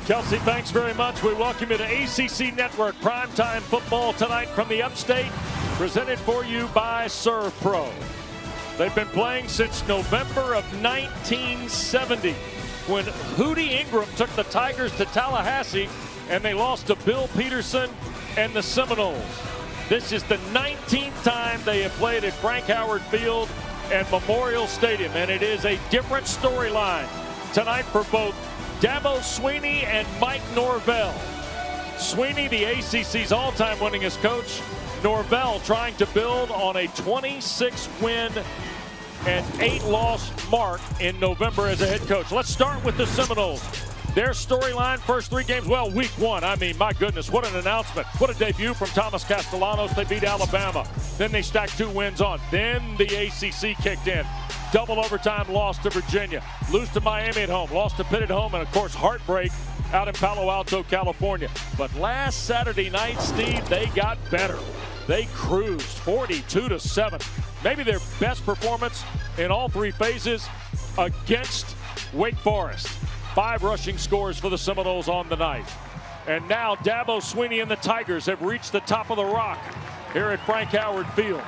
Kelsey, thanks very much. We welcome you to ACC Network Primetime Football tonight from the Upstate, presented for you by Serve Pro. They've been playing since November of 1970, when Hootie Ingram took the Tigers to Tallahassee and they lost to Bill Peterson and the Seminoles. This is the 19th time they have played at Frank Howard Field and Memorial Stadium, and it is a different storyline tonight for both Dabo Swinney and Mike Norvell. Swinney, the ACC's all-time winningest coach. Norvell trying to build on a 26-win and 8-loss mark in November as a head coach. Let's start with the Seminoles. Their storyline, first 3 games, well, week 1, I mean, my goodness, what an announcement. What a debut from Thomas Castellanos. They beat Alabama. Then they stacked 2 wins on. Then the ACC kicked in. Double overtime loss to Virginia. Lose to Miami at home. Lost to Pitt at home. And, of course, heartbreak out in Palo Alto, California. But last Saturday night, Steve, they got better. They cruised 42-7. Maybe their best performance in all 3 phases against Wake Forest. 5 rushing scores for the Seminoles on the night. And now Dabo Swinney and the Tigers have reached the top of the rock here at Frank Howard Field.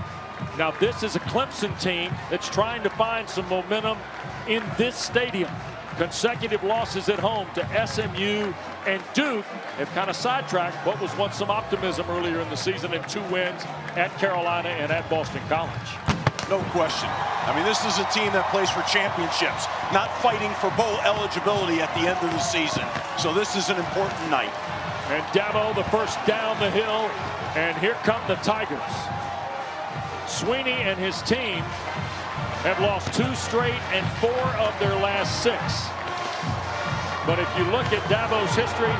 Now this is a Clemson team that's trying to find some momentum in this stadium. Consecutive losses at home to SMU and Duke have kind of sidetracked what was once some optimism earlier in the season, and 2 wins at Carolina and at Boston College. No question. I mean, this is a team that plays for championships, not fighting for bowl eligibility at the end of the season. So this is an important night. And Dabo, the first down the hill, and here come the Tigers. Swinney and his team have lost 2 straight and 4 of their last 6. But if you look at Dabo's history,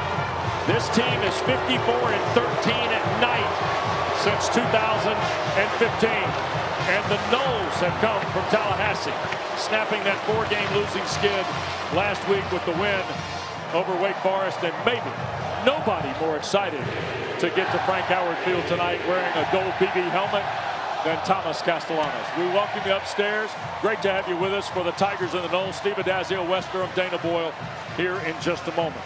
this team is 54-13 at night since 2015. And the Noles have come from Tallahassee, snapping that 4-game losing skid last week with the win over Wake Forest. And maybe nobody more excited to get to Frank Howard Field tonight wearing a gold BB helmet than Thomas Castellanos. We welcome you upstairs. Great to have you with us for the Tigers and the Noles. Steve Adazio, Wes Durham, Dana Boyle here in just a moment.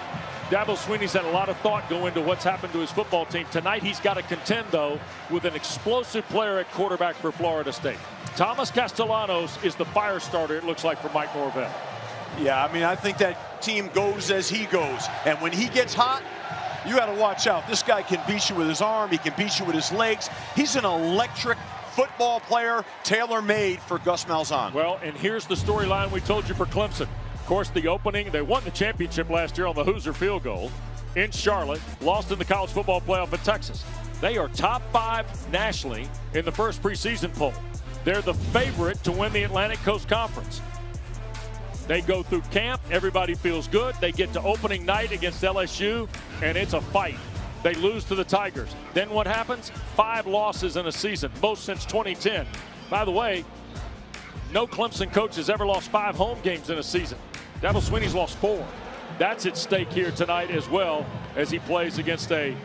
Dabo Swinney's had a lot of thought go into what's happened to his football team. Tonight he's got to contend, though, with an explosive player at quarterback for Florida State. Thomas Castellanos is the fire starter, it looks like, for Mike Norvell. Yeah, I mean, I think that team goes as he goes. And when he gets hot, you got to watch out. This guy can beat you with his arm. He can beat you with his legs. He's an electric football player, tailor-made for Gus Malzahn. Well, and here's the storyline we told you for Clemson. Of course, the opening, they won the championship last year on the Hoosier field goal in Charlotte, lost in the college football playoff in Texas. They are top 5 nationally in the first preseason poll. They're the favorite to win the Atlantic Coast Conference. They go through camp, everybody feels good. They get to opening night against LSU, and it's a fight. They lose to the Tigers. Then what happens? 5 losses in a season, most since 2010. By the way, no Clemson coach has ever lost 5 home games in a season. Dabo Swinney's lost 4. That's at stake here tonight as well, as he plays against a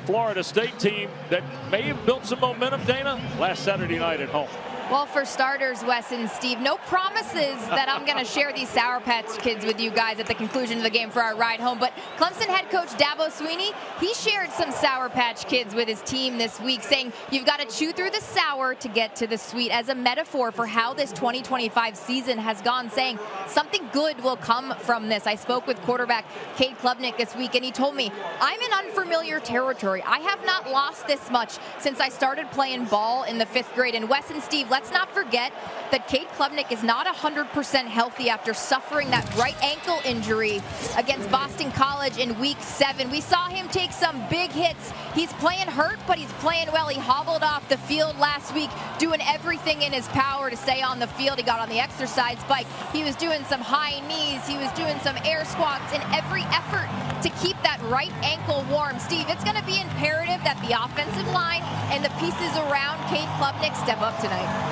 Florida State team that may have built some momentum, Dana, last Saturday night at home. Well, for starters, Wes and Steve, no promises that I'm going to share these Sour Patch Kids with you guys at the conclusion of the game for our ride home. But Clemson head coach Dabo Swinney, he shared some Sour Patch Kids with his team this week, saying you've got to chew through the sour to get to the sweet, as a metaphor for how this 2025 season has gone, saying something good will come from this. I spoke with quarterback Cade Klubnik this week, and he told me, I'm in unfamiliar territory. I have not lost this much since I started playing ball in the 5th grade. And Wes and Steve, let's not forget that Cade Klubnik is not 100% healthy after suffering that right ankle injury against Boston College in week 7. We saw him take some big hits. He's playing hurt, but he's playing well. He hobbled off the field last week, doing everything in his power to stay on the field. He got on the exercise bike. He was doing some high knees. He was doing some air squats in every effort to keep that right ankle warm. Steve, it's going to be imperative that the offensive line and the pieces around Cade Klubnik step up tonight.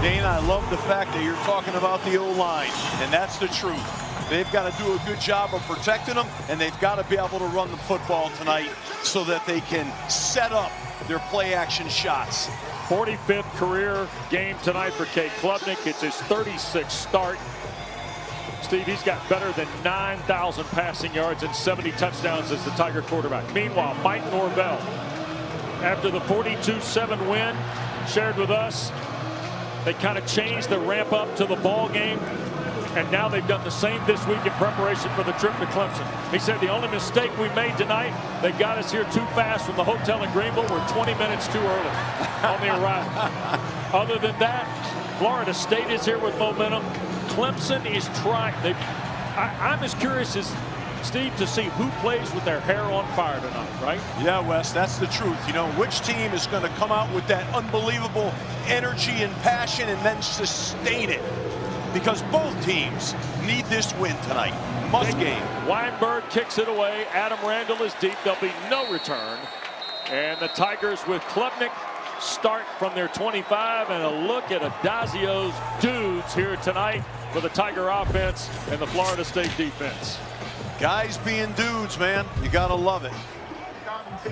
Dana, I love the fact that you're talking about the O-line, and that's the truth. They've got to do a good job of protecting them, and they've got to be able to run the football tonight so that they can set up their play-action shots. 45th career game tonight for Cade Klubnik. It's his 36th start. Steve, he's got better than 9,000 passing yards and 70 touchdowns as the Tiger quarterback. Meanwhile, Mike Norvell, after the 42-7 win, shared with us, they kind of changed the ramp up to the ball game, and now they've done the same this week in preparation for the trip to Clemson. He said the only mistake we made tonight, they got us here too fast from the hotel in Greenville. We're 20 minutes too early on the arrival. Other than that, Florida State is here with momentum. Clemson is trying. I'm as curious as Steve to see who plays with their hair on fire tonight, right? Yeah, Wes, that's the truth. You know, which team is going to come out with that unbelievable energy and passion and then sustain it? Because both teams need this win tonight. Must game. Weinberg kicks it away. Adam Randall is deep. There'll be no return. And the Tigers with Klubnik start from their 25, and a look at Adazio's dudes here tonight for the Tiger offense and the Florida State defense. Guys being dudes, man. You gotta love it.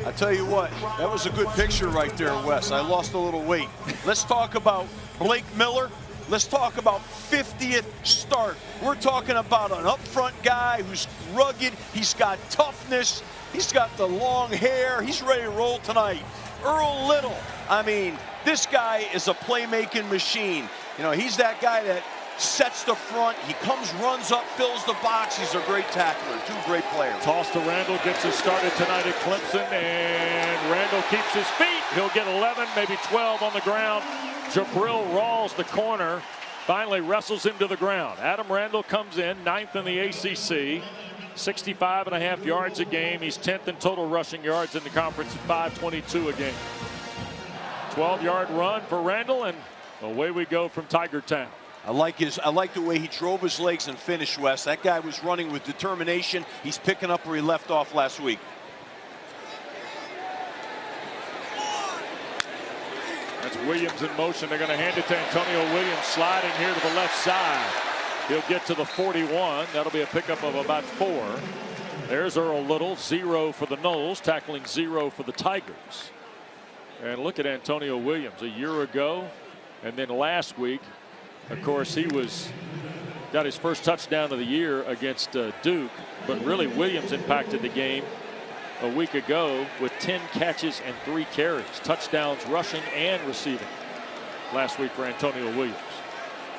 I tell you what, that was a good picture right there, Wes. I lost a little weight. Let's talk about Blake Miller. Let's talk about 50th start. We're talking about an up-front guy who's rugged. He's got toughness. He's got the long hair. He's ready to roll tonight. Earl Little. I mean, this guy is a playmaking machine. You know, he's that guy that sets the front. He comes, runs up, fills the box. He's a great tackler. Two great players. Toss to Randall, gets us started tonight at Clemson, and Randall keeps his feet. He'll get 11, maybe 12 on the ground. Jabril Rawls, the corner, finally wrestles him to the ground. Adam Randall comes in, 9th in the ACC, 65.5 yards a game. He's 10th in total rushing yards in the conference at 522 a game. 12-yard run for Randall, and away we go from Tiger Town. I like the way he drove his legs and finished, Wes. That guy was running with determination. He's picking up where he left off last week. That's Williams in motion. They're going to hand it to Antonio Williams, sliding here to the left side. He'll get to the 41. That'll be a pickup of about 4. There's Earl Little, 0 for the Noles, tackling 0 for the Tigers. And look at Antonio Williams a year ago, and then last week, of course, he got his first touchdown of the year against Duke, but really Williams impacted the game a week ago with 10 catches and 3 carries, touchdowns rushing and receiving last week for Antonio Williams.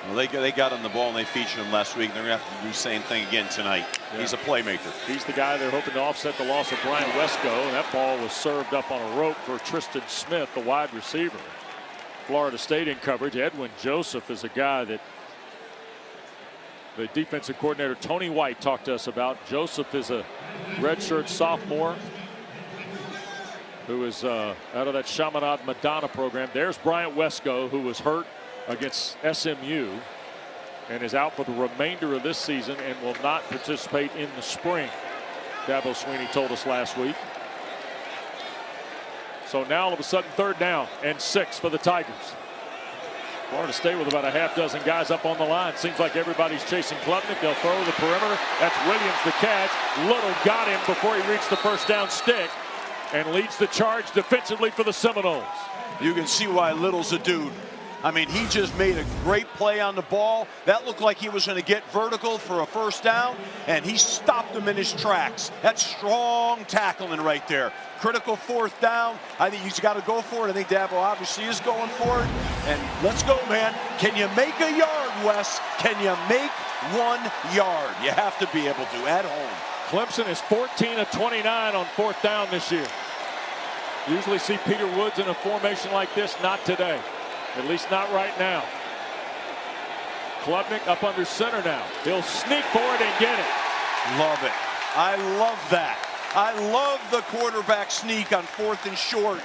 Well, they got on the ball and they featured him last week. They're going to have to do the same thing again tonight. Yeah. He's a playmaker. He's the guy they're hoping to offset the loss of Brian Wesco. And that ball was served up on a rope for Tristan Smith, the wide receiver. Florida State in coverage. Edwin Joseph is a guy that the defensive coordinator Tony White talked to us about. Joseph is a redshirt sophomore who is out of that Chaminade Madonna program. There's Bryant Wesco, who was hurt against SMU and is out for the remainder of this season and will not participate in the spring. Dabo Swinney told us last week. So now all of a sudden 3rd down and 6 for the Tigers. Florida State with about a half dozen guys up on the line. Seems like everybody's chasing Klubnik. They'll throw the perimeter. That's Williams the catch. Little got him before he reached the first down stick and leads the charge defensively for the Seminoles. You can see why Little's a dude. I mean, he just made a great play on the ball. That looked like he was going to get vertical for a first down, and he stopped him in his tracks. That's strong tackling right there. Critical 4th down. I think he's got to go for it. I think Dabo obviously is going for it. And let's go, man. Can you make a yard, Wes? Can you make 1 yard? You have to be able to at home. Clemson is 14 of 29 on 4th down this year. Usually see Peter Woods in a formation like this. Not today. At least not right now. Klubnik up under center now. He'll sneak forward and get it. Love it. I love that. I love the quarterback sneak on 4th and short.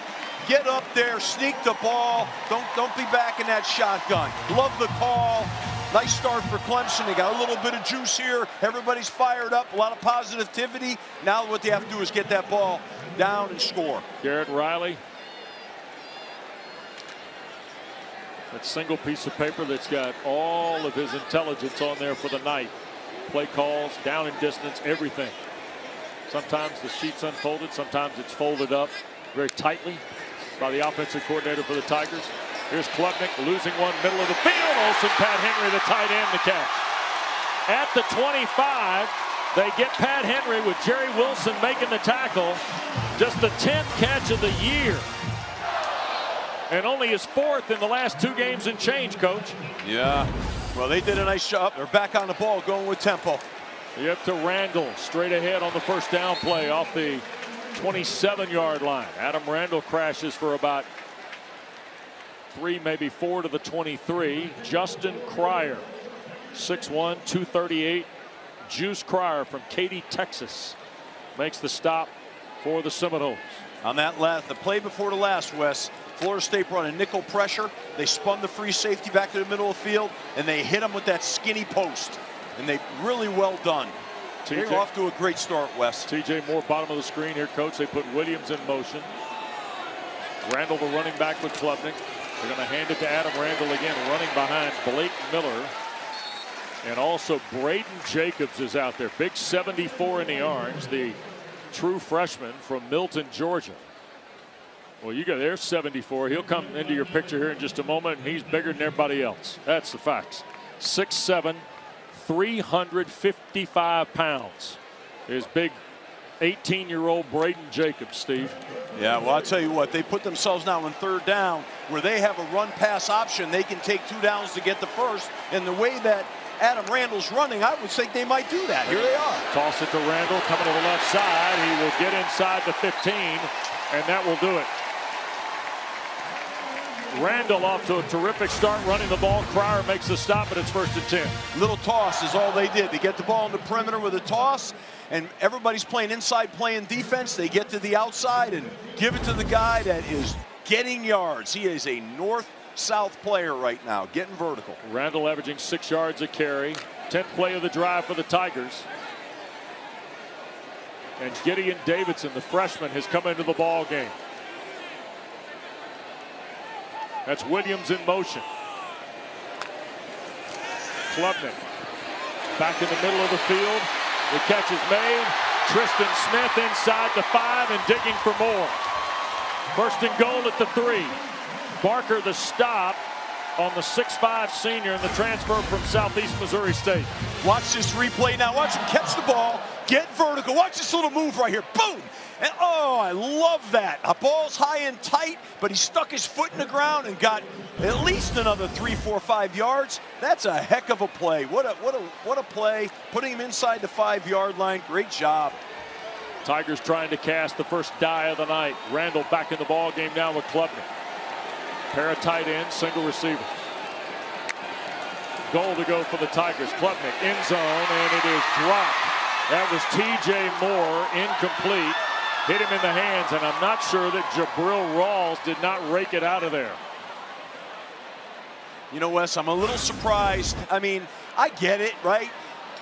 Get up there, sneak the ball. Don't be back in that shotgun. Love the call. Nice start for Clemson. They got a little bit of juice here. Everybody's fired up. A lot of positivity. Now what they have to do is get that ball down and score. Garrett Riley. That single piece of paper that's got all of his intelligence on there for the night. Play calls, down and distance, everything. Sometimes the sheet's unfolded, sometimes it's folded up very tightly by the offensive coordinator for the Tigers. Here's Klubnik losing one middle of the field. Olsen, Pat Henry, the tight end, the catch. at the 25. They get Pat Henry with Jerry Wilson making the tackle. Just the 10th catch of the year. And only his 4th in the last 2 games and change, Coach. Yeah. Well, they did a nice job. They're back on the ball, going with tempo. Yep, to Randall, straight ahead on the first down play off the 27-yard line. Adam Randall crashes for about 3, maybe 4 to the 23. Justin Cryer, 6'1", 238. Juice Cryer from Katy, Texas, makes the stop for the Seminoles. On that the play before the last, Wes, Florida State brought a nickel pressure. They spun the free safety back to the middle of the field, and they hit him with that skinny post. And they really well done. They're off to a great start, Wes. TJ Moore, bottom of the screen here, Coach. They put Williams in motion. Randall, the running back with Klubnik. They're going to hand it to Adam Randall again, running behind Blake Miller. And also Braden Jacobs is out there. Big 74 in the orange, the true freshman from Milton, Georgia. Well, you got there's 74. He'll come into your picture here in just a moment, and he's bigger than everybody else. That's the facts. 6'7", 355 pounds is big 18-year-old Braden Jacobs, Steve. Yeah, well, I'll tell you what, they put themselves now in 3rd down where they have a run-pass option. They can take 2 downs to get the first, and the way that Adam Randall's running, I would think they might do that. Here they are. Toss it to Randall, coming to the left side. He will get inside the 15, and that will do it. Randall off to a terrific start running the ball. Cryer makes the stop, but it's 1st and 10. Little toss is all they did. They get the ball on the perimeter with a toss, and everybody's playing inside, playing defense. They get to the outside and give it to the guy that is getting yards. He is a north-south player right now, getting vertical. Randall averaging 6 yards a carry. 10th play of the drive for the Tigers. And Gideon Davidson, the freshman, has come into the ball game. That's Williams in motion. Klubnik back in the middle of the field. The catch is made. Tristan Smith inside the 5 and digging for more. 1st and goal at the 3. Barker the stop on the 6'5" senior and the transfer from Southeast Missouri State. Watch this replay now. Watch him catch the ball, get vertical. Watch this little move right here. Boom! And oh, I love that. A ball's high and tight, but he stuck his foot in the ground and got at least another 3, 4, 5 yards. That's a heck of a play. What a play. Putting him inside the 5-yard line. Great job. Tigers trying to cast the first die of the night. Randall back in the ball game now with Klubnik. Pair of tight ends, single receiver. Goal to go for the Tigers. Klubnik end zone, and it is dropped. That was TJ Moore, incomplete. Hit him in the hands, and I'm not sure that Jabril Rawls did not rake it out of there. You know, Wes, I'm a little surprised. I mean, I get it, right?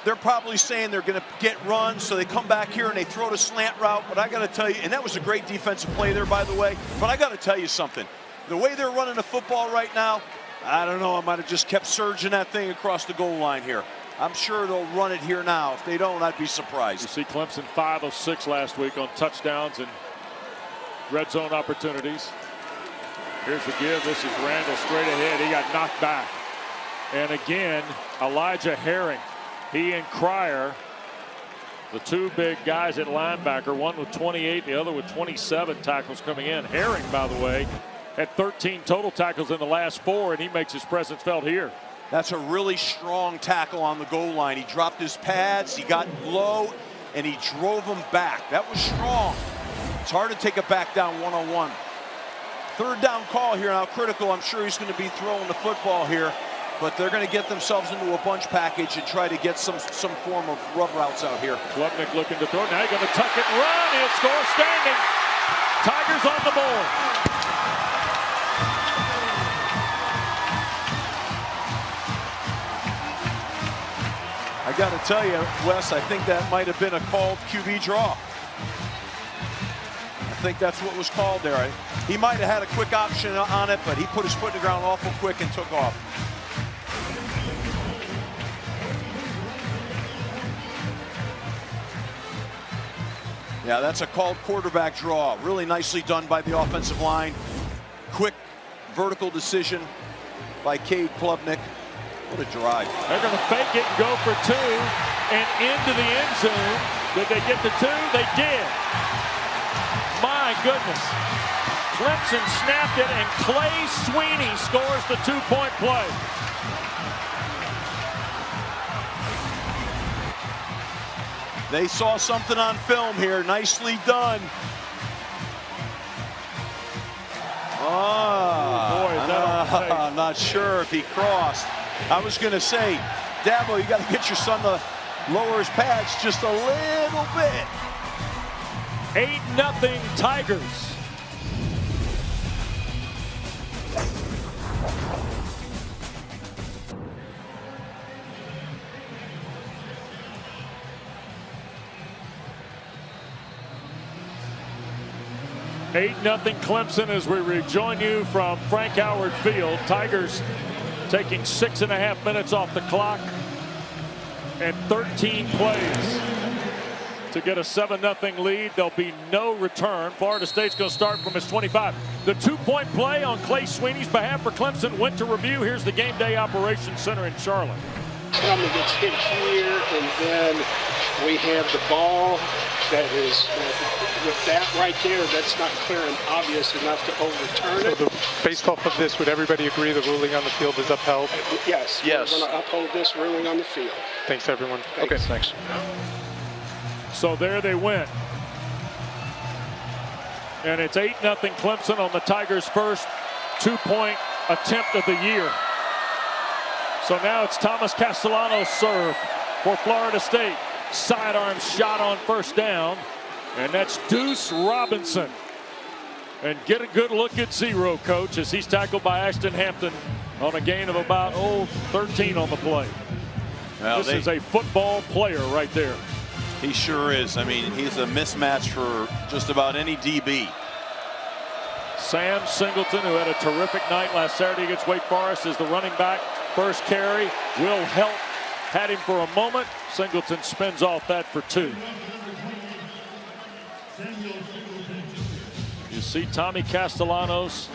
They're probably saying they're going to get run, so they come back here and they throw the slant route. But I got to tell you, and that was a great defensive play there, by the way. But I got to tell you something. The way they're running the football right now, I don't know. I might have just kept surging that thing across the goal line here. I'm sure they'll run it here now. If they don't, I'd be surprised. You see Clemson 5 of 6 last week on touchdowns and red zone opportunities. Here's the give. This is Randall straight ahead. He got knocked back. And again, Elijah Herring. He and Cryer, the 2 big guys at linebacker, one with 28, the other with 27 tackles coming in. Herring, by the way, had 13 total tackles in the last 4, and he makes his presence felt here. That's a really strong tackle on the goal line. He dropped his pads, he got low, and he drove him back. That was strong. It's hard to take a back down one-on-one. 3rd down call here now, critical. I'm sure he's going to be throwing the football here, but they're going to get themselves into a bunch package and try to get some form of rub routes out here. Klubnik looking to throw. Now he's going to tuck it and run. He'll score standing. Tigers on the board. I got to tell you, Wes, I think that might have been a called QB draw. I think that's what was called there. He might have had a quick option on it, but he put his foot in the ground awful quick and took off. Yeah, that's a called quarterback draw. Really nicely done by the offensive line. Quick vertical decision by Cade Klubnik. What a drive. They're going to fake it and go for two and into the end zone. Did they get the two? They did. My goodness. Clemson snapped it, and Clay Sweeney scores the two-point play. They saw something on film here. Nicely done. I'm not sure if he crossed. I was going to say, Dabo, you got to get your son to lower his pads just a little bit. 8-0 Tigers. Eight 0 Clemson as we rejoin you from Frank Howard Field. Tigers taking 6.5 minutes off the clock and 13 plays to get a 7-0 lead. There'll be no return. Florida State's going to start from its 25. The two-point play on Clay Sweeney's behalf for Clemson went to review. Here's the game day operations center in Charlotte. Tommy gets hit here, and then we have the ball that is with that right there. That's not clear and obvious enough to overturn it. So based off of this, would everybody agree the ruling on the field is upheld? Yes. We're going to uphold this ruling on the field. Thanks, everyone. Thanks. Okay, thanks. So there they went. And it's 8-0 Clemson on the Tigers' first two-point attempt of the year. So now it's Thomas Castellanos' serve for Florida State. Sidearm shot on first down. And that's Deuce Robinson. And get a good look at Zero, coach, as he's tackled by Ashton Hampton on a gain of about 13 on the play. Well, this is a football player right there. He sure is. I mean, he's a mismatch for just about any DB. Sam Singleton, who had a terrific night last Saturday against Wake Forest, is the running back. First carry. Will Help had him for a moment. Singleton spins off that for 2. You see Tommy Castellanos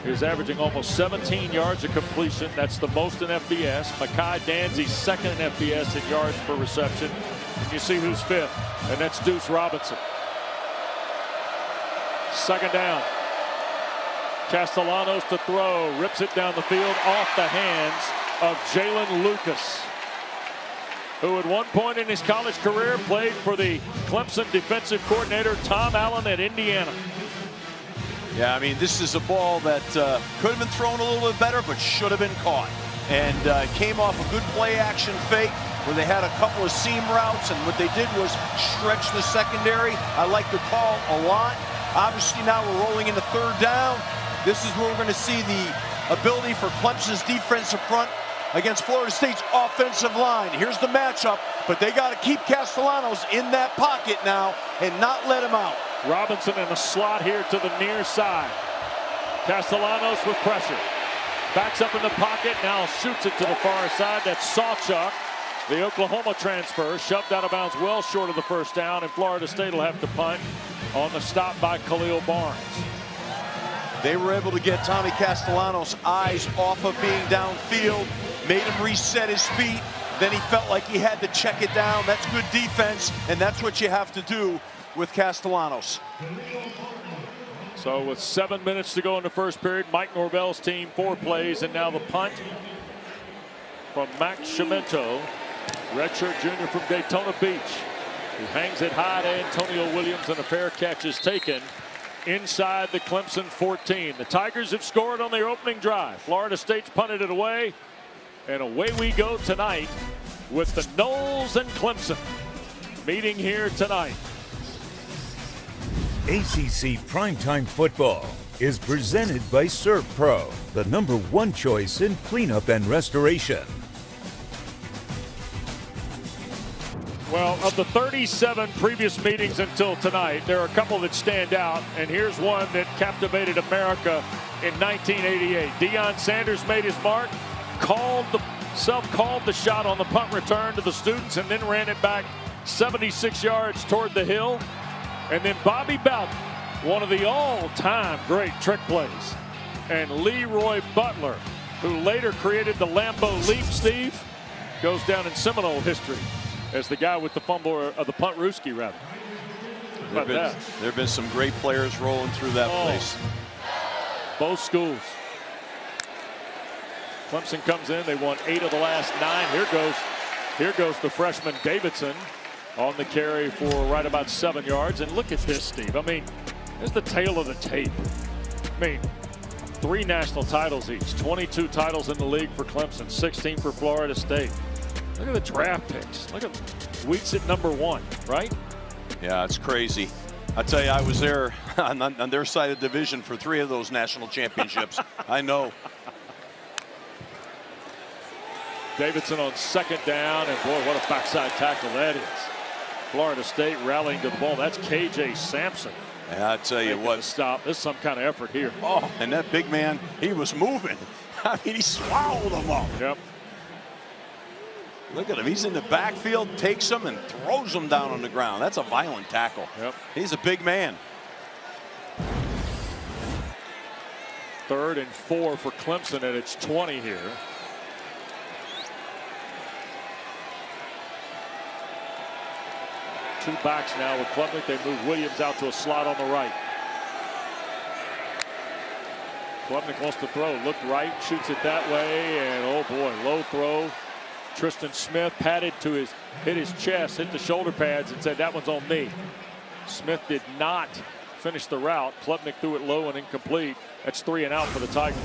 is averaging almost 17 yards of completion. That's the most in FBS. Mekhi Danzy's second in FBS in yards per reception. And you see who's 5th, and that's Deuce Robinson. Second down. Castellanos to throw, rips it down the field off the hands of Jalen Lucas, who at one point in his college career played for the Clemson defensive coordinator Tom Allen at Indiana. Yeah, I mean, this is a ball that could have been thrown a little bit better, but should have been caught. And came off a good play action fake where they had a couple of seam routes, and what they did was stretch the secondary. I like the call a lot. Obviously now we're rolling into third down. This is where we're going to see the ability for Clemson's defensive front against Florida State's offensive line. Here's the matchup, but they got to keep Castellanos in that pocket now and not let him out. Robinson in the slot here to the near side. Castellanos with pressure. Backs up in the pocket, now shoots it to the far side. That's Sawchuk, the Oklahoma transfer, shoved out of bounds well short of the first down, and Florida State will have to punt on the stop by Khalil Barnes. They were able to get Tommy Castellanos' eyes off of being downfield, made him reset his feet, then he felt like he had to check it down. That's good defense, and that's what you have to do with Castellanos. So with 7 minutes to go in the first period, Mike Norvell's team 4 plays, and now the punt from Max Cimento, redshirt junior from Daytona Beach, who hangs it high to Antonio Williams, and a fair catch is taken inside the Clemson 14. The Tigers have scored on their opening drive. Florida State's punted it away, and away we go tonight with the Noles and Clemson meeting here tonight. ACC Primetime Football is presented by Surf Pro, the #1 choice in cleanup and restoration. Well, of the 37 previous meetings until tonight, there are a couple that stand out, and here's one that captivated America in 1988. Deion Sanders made his mark, self-called the shot on the punt return to the students, and then ran it back 76 yards toward the hill. And then Bobby Bowden, one of the all-time great trick plays, and Leroy Butler who later created the Lambeau leap, Steve, goes down in Seminole history as the guy with the fumble, of the punt Ruski, rather. There have been some great players rolling through that place. Both schools. Clemson comes in. They won 8 of the last 9. Here goes the freshman Davidson on the carry for right about 7 yards. And look at this, Steve. I mean, there's the tail of the tape. I mean, 3 national titles each, 22 titles in the league for Clemson, 16 for Florida State. Look at the draft picks. Look at Wheats at number 1, right? Yeah, it's crazy. I tell you, I was there on their side of the division for 3 of those national championships. I know. Davidson on 2nd down, and boy, what a backside tackle that is. Florida State rallying to the ball. That's KJ Sampson. Yeah, I tell you what. Stop. There's some kind of effort here. Oh, and that big man, he was moving. I mean, he swallowed him up. Yep. Look at him. He's in the backfield, takes him, and throws him down on the ground. That's a violent tackle. Yep. He's a big man. 3rd and 4 for Clemson, and it's 20 here. Two backs now with Klubnik. They move Williams out to a slot on the right. Klubnik wants to throw. Look right, shoots it that way, and oh boy, low throw. Tristan Smith patted to hit his chest, hit the shoulder pads, and said, that one's on me. Smith did not finish the route. Klubnik threw it low and incomplete. That's 3 and out for the Tigers.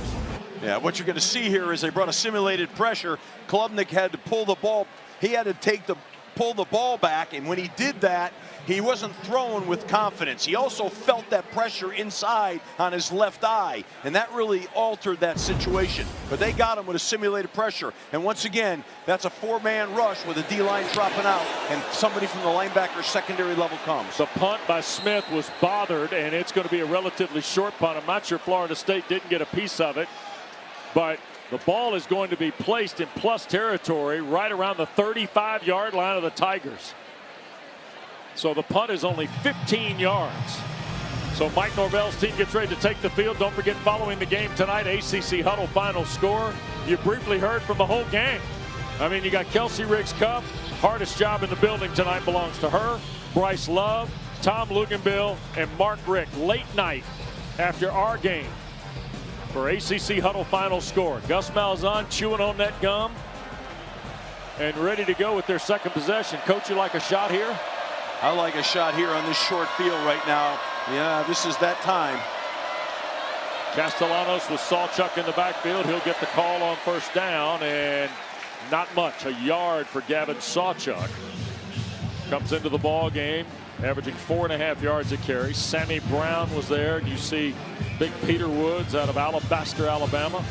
Yeah, what you're going to see here is they brought a simulated pressure. Klubnik had to pull the ball. He had to pull the ball back, and when he did that, he wasn't throwing with confidence. He also felt that pressure inside on his left eye, and that really altered that situation. But they got him with a simulated pressure, and once again, that's a 4-man rush with a D-line dropping out, and somebody from the linebacker secondary level comes. The punt by Smith was bothered, and it's going to be a relatively short punt. I'm not sure Florida State didn't get a piece of it, but the ball is going to be placed in plus territory right around the 35-yard line of the Tigers. So the punt is only 15 yards. So Mike Norvell's team gets ready to take the field. Don't forget, following the game tonight, ACC Huddle final score. You briefly heard from the whole gang. I mean, you got Kelsey Riggs-Cup. Hardest job in the building tonight belongs to her. Bryce Love, Tom Luganbill, and Mark Rick. Late night after our game for ACC Huddle final score. Gus Malzahn chewing on that gum and ready to go with their second possession. Coach, you like a shot here? I like a shot here on this short field right now. Yeah, this is that time. Castellanos with Sawchuk in the backfield. He'll get the call on 1st down, and not much. A yard for Gavin Sawchuk. Comes into the ball game, averaging 4.5 yards a carry. Sammy Brown was there, and you see big Peter Woods out of Alabaster, Alabama.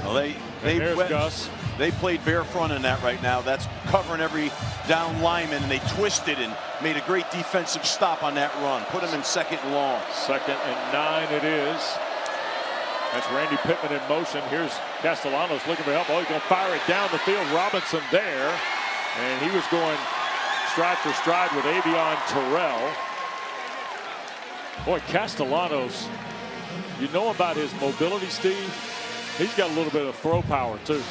Well, they played bare front in that right now. That's covering every down lineman, and they twisted and made a great defensive stop on that run. Put him in 2nd and long. 2nd and 9 it is. That's Randy Pittman in motion. Here's Castellanos looking for help. Oh, he's going to fire it down the field. Robinson there, and he was going stride for stride with Avion Terrell. Boy, Castellanos, you know about his mobility, Steve. He's got a little bit of throw power, too.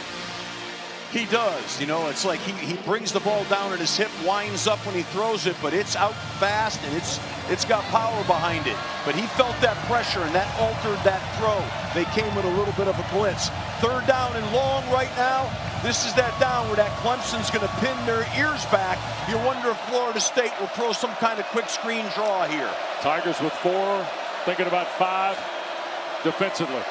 He does. You know, it's like he brings the ball down and his hip winds up when he throws it, but it's out fast and it's got power behind it. But he felt that pressure, and that altered that throw. They came with a little bit of a blitz. 3rd down and long right now. This is that down where that Clemson's going to pin their ears back. You wonder if Florida State will throw some kind of quick screen draw here. Tigers with 4, thinking about 5 defensively.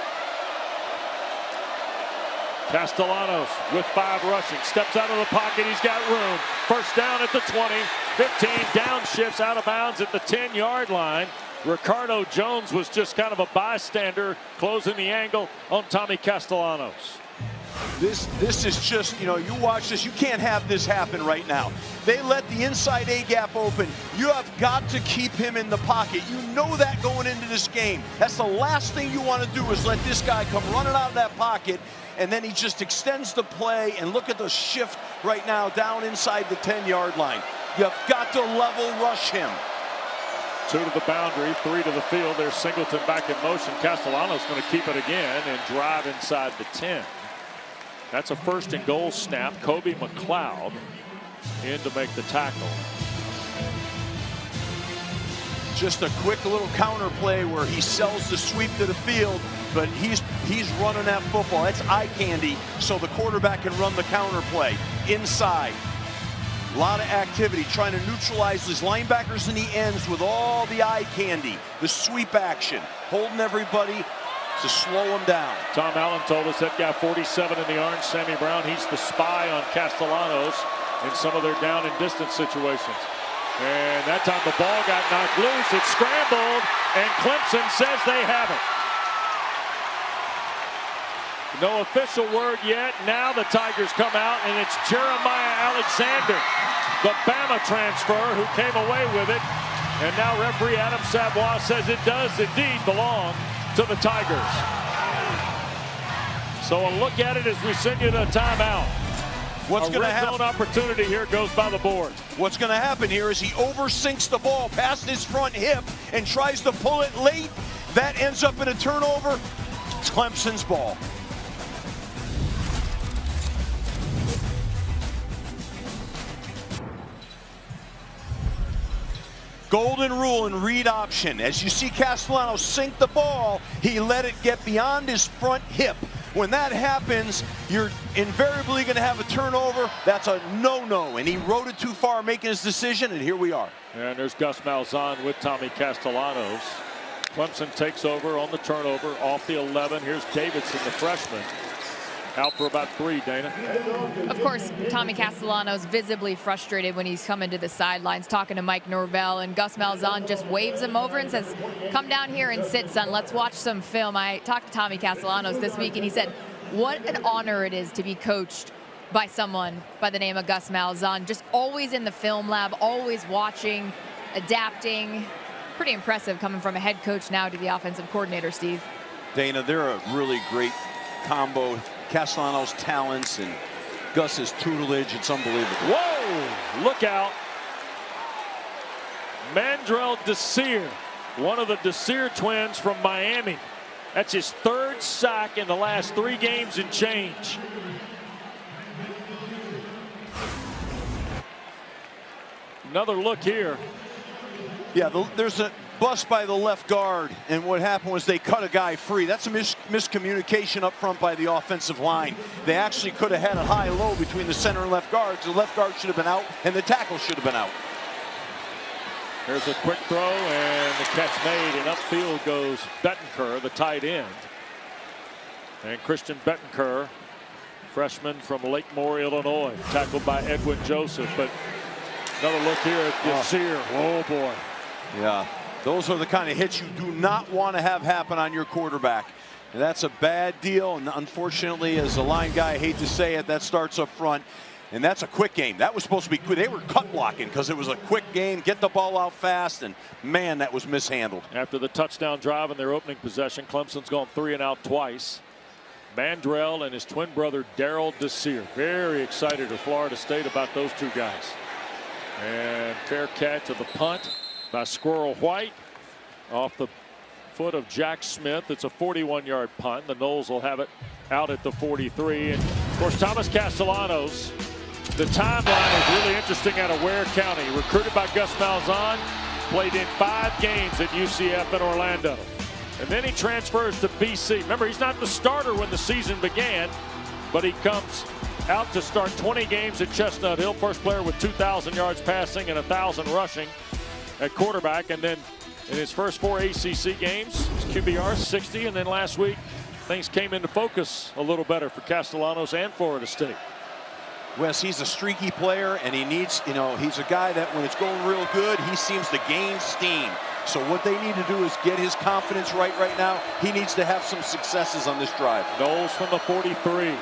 Castellanos with 5 rushing, steps out of the pocket, he's got room. 1st down at the 20, 15, downshifts out of bounds at the 10-yard line. Ricardo Jones was just kind of a bystander, closing the angle on Tommy Castellanos. This is just, you know, you watch this, you can't have this happen right now. They let the inside A-gap open. You have got to keep him in the pocket. You know that going into this game. That's the last thing you want to do, is let this guy come running out of that pocket, and then he just extends the play. And look at the shift right now down inside the 10-yard line. You've got to level rush him. 2 to the boundary, 3 to the field. There's Singleton back in motion. Castellanos going to keep it again and drive inside the 10. That's a first and goal snap. Kobe McLeod in to make the tackle. Just a quick little counter play where he sells the sweep to the field, but he's running that football. That's eye candy, so the quarterback can run the counter play inside. A lot of activity trying to neutralize his linebackers and the ends with all the eye candy, the sweep action, holding everybody to slow him down. Tom Allen told us that guy 47 in the orange, Sammy Brown, he's the spy on Castellanos in some of their down and distance situations. And that time the ball got knocked loose. It scrambled, and Clemson says they have it. No official word yet. Now the Tigers come out, and it's Jeremiah Alexander, the Bama transfer, who came away with it. And now referee Adam Savoy says it does indeed belong to the Tigers. So a look at it as we send you to a timeout. What's going to happen? A red zone opportunity here goes by the board. What's going to happen here is he oversinks the ball past his front hip and tries to pull it late. That ends up in a turnover. It's Clemson's ball. Golden rule and read option. As you see Castellanos sink the ball, he let it get beyond his front hip. When that happens, you're invariably going to have a turnover. That's a no-no, and he rode it too far making his decision, and here we are. And there's Gus Malzahn with Tommy Castellanos. Clemson takes over on the turnover off the 11. Here's Davidson, the freshman. Out for about 3, Dana. Of course, Tommy Castellanos visibly frustrated when he's coming to the sidelines talking to Mike Norvell, and Gus Malzahn just waves him over and says, come down here and sit, son. Let's watch some film. I talked to Tommy Castellanos this week, and he said, what an honor it is to be coached by someone by the name of Gus Malzahn. Just always in the film lab, always watching, adapting. Pretty impressive coming from a head coach now to the offensive coordinator, Steve. Dana, they're a really great combo. Castellanos' talents and Gus's tutelage, it's unbelievable. Whoa, look out. Mandrell Desir, one of the Desir twins from Miami. That's his 3rd sack in the last 3 games and change. Another look here. Yeah, there's a bust by the left guard, and what happened was they cut a guy free. That's a miscommunication up front by the offensive line. They actually could have had a high-low between the center and left guards. The left guard should have been out, and the tackle should have been out. There's a quick throw, and the catch made, and upfield goes Bettencourt, the tight end. And Christian Bettencourt, freshman from Lake Moore, Illinois, tackled by Edwin Joseph. But another look here at Desir. Oh, boy. Yeah. Those are the kind of hits you do not want to have happen on your quarterback. And that's a bad deal. And unfortunately, as a line guy, I hate to say it, that starts up front. And that's a quick game. That was supposed to be quick. They were cut blocking because it was a quick game. Get the ball out fast. And, man, that was mishandled. After the touchdown drive in their opening possession, Clemson's gone 3 and out twice. Mandrell and his twin brother, Darrell Desir. Very excited at Florida State about those 2 guys. And fair catch of the punt by Squirrel White off the foot of Jack Smith. It's a 41-yard punt. The Noles will have it out at the 43. And of course, Thomas Castellanos, the timeline is really interesting out of Ware County. Recruited by Gus Malzahn, played in 5 games at UCF in Orlando. And then he transfers to BC. Remember, he's not the starter when the season began, but he comes out to start 20 games at Chestnut Hill. First player with 2,000 yards passing and 1,000 rushing at quarterback. And then in his first 4 ACC games, his QBR 60. And then last week, things came into focus a little better for Castellanos and Florida State. Wes, he's a streaky player, and he needs, he's a guy that when it's going real good, he seems to gain steam. So what they need to do is get his confidence right now. He needs to have some successes on this drive. Knowles from the 43.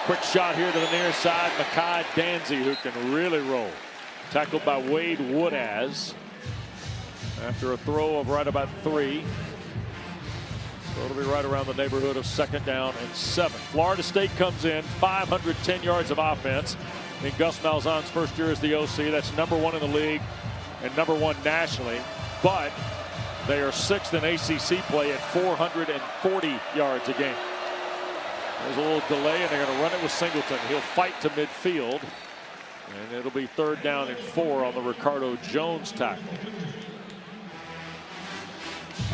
Quick shot here to the near side. Makai Danzy, who can really roll. Tackled by Wade Woodaz after a throw of right about 3. So it'll be right around the neighborhood of 2nd down and 7. Florida State comes in 510 yards of offense in Gus Malzahn's first year as the OC. That's #1 in the league and #1 nationally. But they are 6th in ACC play at 440 yards a game. There's a little delay, and they're going to run it with Singleton. He'll fight to midfield, and it'll be 3rd down and 4 on the Ricardo Jones tackle.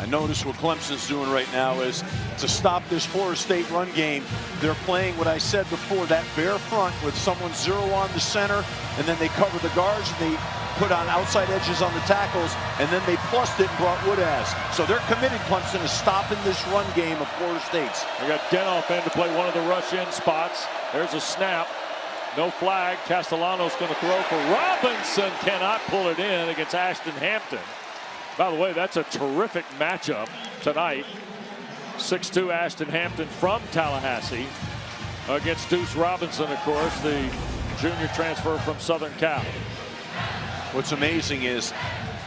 I notice what Clemson's doing right now is to stop this Florida State run game. They're playing what I said before, that bare front with someone zero on the center, and then they cover the guards and they put on outside edges on the tackles, and then they plussed it and brought Woodaz. So they're committed, Clemson, to stopping this run game of Florida State's. They got Denoff in to play one of the rush-in spots. There's a snap. No flag. Castellanos going to throw for Robinson. Cannot pull it in against Ashton Hampton. By the way, that's a terrific matchup tonight. 6'2" Ashton Hampton from Tallahassee against Deuce Robinson, of course, the junior transfer from Southern Cal. What's amazing is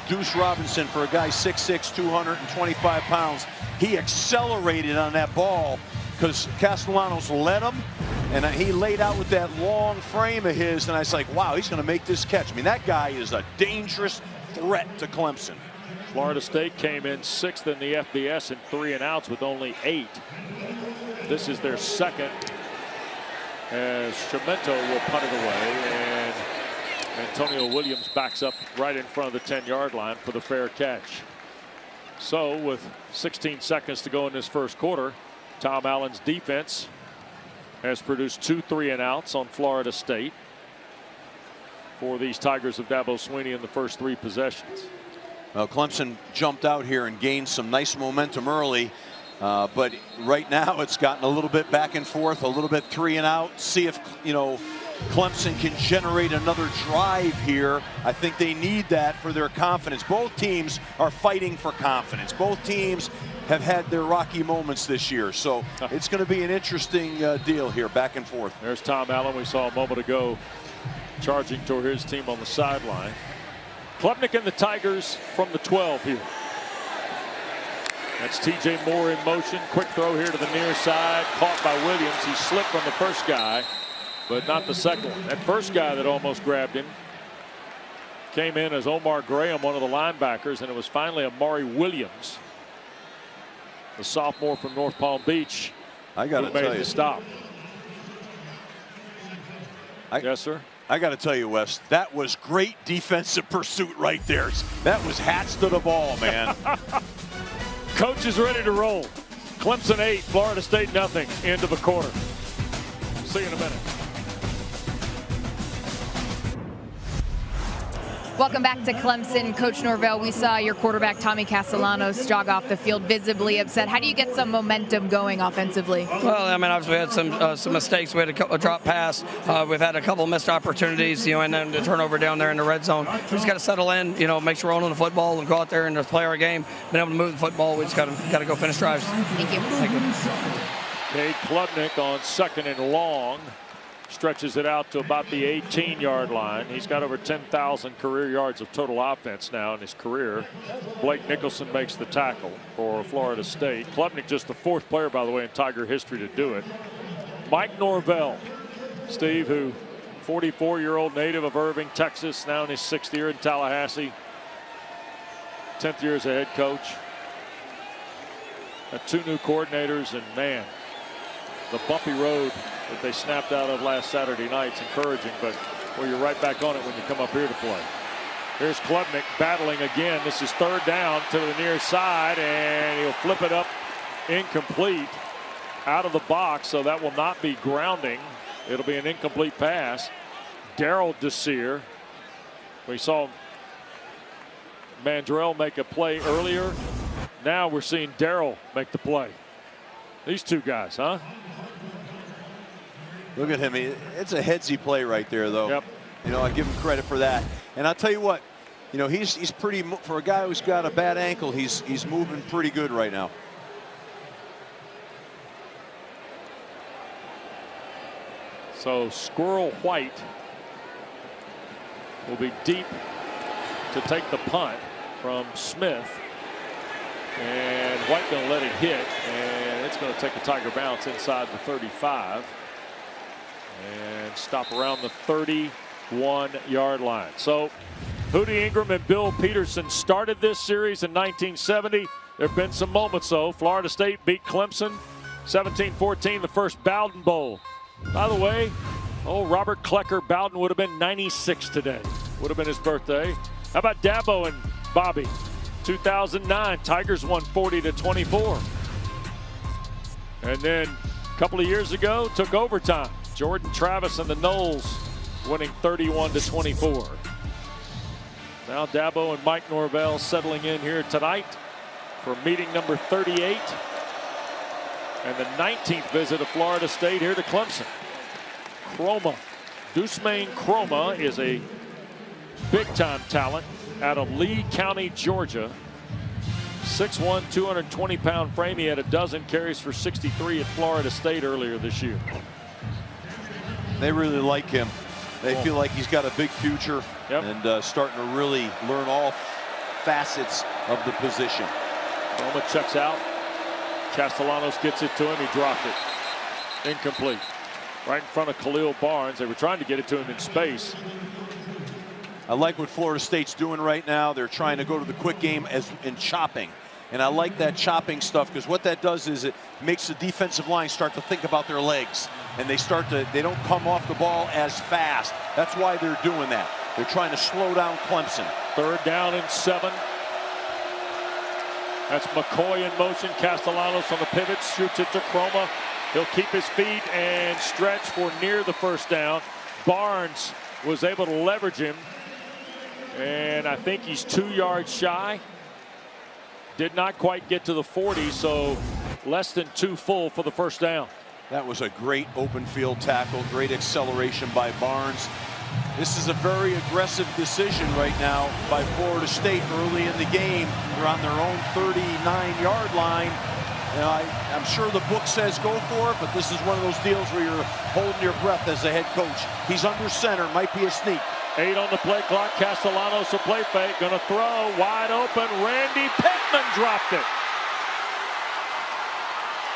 Deuce Robinson, for a guy 6'6", 225 pounds, he accelerated on that ball because Castellanos led him, and he laid out with that long frame of his, and I was like, wow, he's going to make this catch. I mean, that guy is a dangerous threat to Clemson. Florida State came in 6th in the FBS in 3 and outs with only 8. This is their second, as Chimento will punt it away, and Antonio Williams backs up right in front of the 10-yard line for the fair catch. So with 16 seconds to go in this first quarter, Tom Allen's defense has produced 2 3 and outs on Florida State for these Tigers of Dabo Swinney in the first 3 possessions. Well, Clemson jumped out here and gained some nice momentum early, but right now it's gotten a little bit back and forth, a little bit 3 and out. See if, Clemson can generate another drive here. I think they need that for their confidence. Both teams are fighting for confidence. Both teams have had their rocky moments this year, so it's going to be an interesting deal here, back and forth. There's Tom Allen, we saw a moment ago, charging toward his team on the sideline. Klubnik and the Tigers from the 12 here. That's TJ Moore in motion. Quick throw here to the near side. Caught by Williams. He slipped on the first guy, but not the second one. That first guy that almost grabbed him came in as Omar Graham, one of the linebackers, and it was finally Amari Williams, the sophomore from North Palm Beach, who made the stop. Yes, sir. I got to tell you, Wes, that was great defensive pursuit right there. That was hats to the ball, man. Coach is ready to roll. Clemson 8, Florida State nothing. End of the quarter. See you in a minute. Welcome back to Clemson. Coach Norvell, we saw your quarterback Tommy Castellanos jog off the field visibly upset. How do you get some momentum going offensively? Well, I mean, obviously we had some mistakes. We had a drop pass. We've had a couple missed opportunities, and then the turnover down there in the red zone. We just got to settle in, make sure we're owning the football and go out there and just play our game. Being able to move the football, we just got to go finish drives. Thank you. Thank you. Cade Klubnik on 2nd and long. Stretches it out to about the 18-yard line. He's got over 10,000 career yards of total offense now in his career. Blake Nicholson makes the tackle for Florida State. Klubnik just the 4th player, by the way, in Tiger history to do it. Mike Norvell, Steve, who 44-year-old native of Irving, Texas, now in his 6th year in Tallahassee. 10th year as a head coach. Got 2 new coordinators, and man, the bumpy road that they snapped out of last Saturday night's encouraging, but well, you're right back on it when you come up here to play. Here's Klubnik battling again. This is 3rd down to the near side, and he'll flip it up incomplete out of the box, so that will not be grounding. It'll be an incomplete pass. Darrell Desir. We saw Mandrell make a play earlier. Now we're seeing Darrell make the play. These 2 guys, huh? Look at him. It's a headsy play right there, though. Yep. I give him credit for that. And I'll tell you what, he's pretty, for a guy who's got a bad ankle, he's moving pretty good right now. So Squirrel White will be deep to take the punt from Smith. And White going to let it hit, and it's going to take a Tiger bounce inside the 35 and stop around the 31-yard line. So Hootie Ingram and Bill Peterson started this series in 1970. There have been some moments, though. Florida State beat Clemson 17-14, the first Bowden Bowl. By the way, Robert Klecker Bowden would have been 96 today. Would have been his birthday. How about Dabo and Bobby? 2009, Tigers won 40-24. And then a couple of years ago, took overtime. Jordan Travis and the Knowles winning 31-24. Now Dabo and Mike Norvell settling in here tonight for meeting number 38 and the 19th visit of Florida State here to Clemson. Deuceman Chroma is a big-time talent out of Lee County, Georgia. 6'1", 220-pound frame. He had a dozen carries for 63 at Florida State earlier this year. They really like him. They feel like he's got a big future and starting to really learn all facets of the position. Roma checks out. Castellanos gets it to him. He dropped it. Incomplete. Right in front of Khalil Barnes. They were trying to get it to him in space. I like what Florida State's doing right now. They're trying to go to the quick game in chopping. And I like that chopping stuff because what that does is it makes the defensive line start to think about their legs. And they don't come off the ball as fast. That's why they're doing that. They're trying to slow down Clemson. 3rd down and 7. That's McCoy in motion. Castellanos on the pivot, shoots it to Chroma. He'll keep his feet and stretch for near the first down. Barnes was able to leverage him. And I think he's 2 yards shy. Did not quite get to the 40, so less than 2 full for the first down. That was a great open field tackle. Great acceleration by Barnes. This is a very aggressive decision right now by Florida State early in the game. They're on their own 39-yard line. You know, I'm sure the book says go for it, but this is one of those deals where you're holding your breath as a head coach. He's under center, might be a sneak. 8 on the play clock. Castellanos a play fake, gonna throw wide open. Randy Pittman dropped it.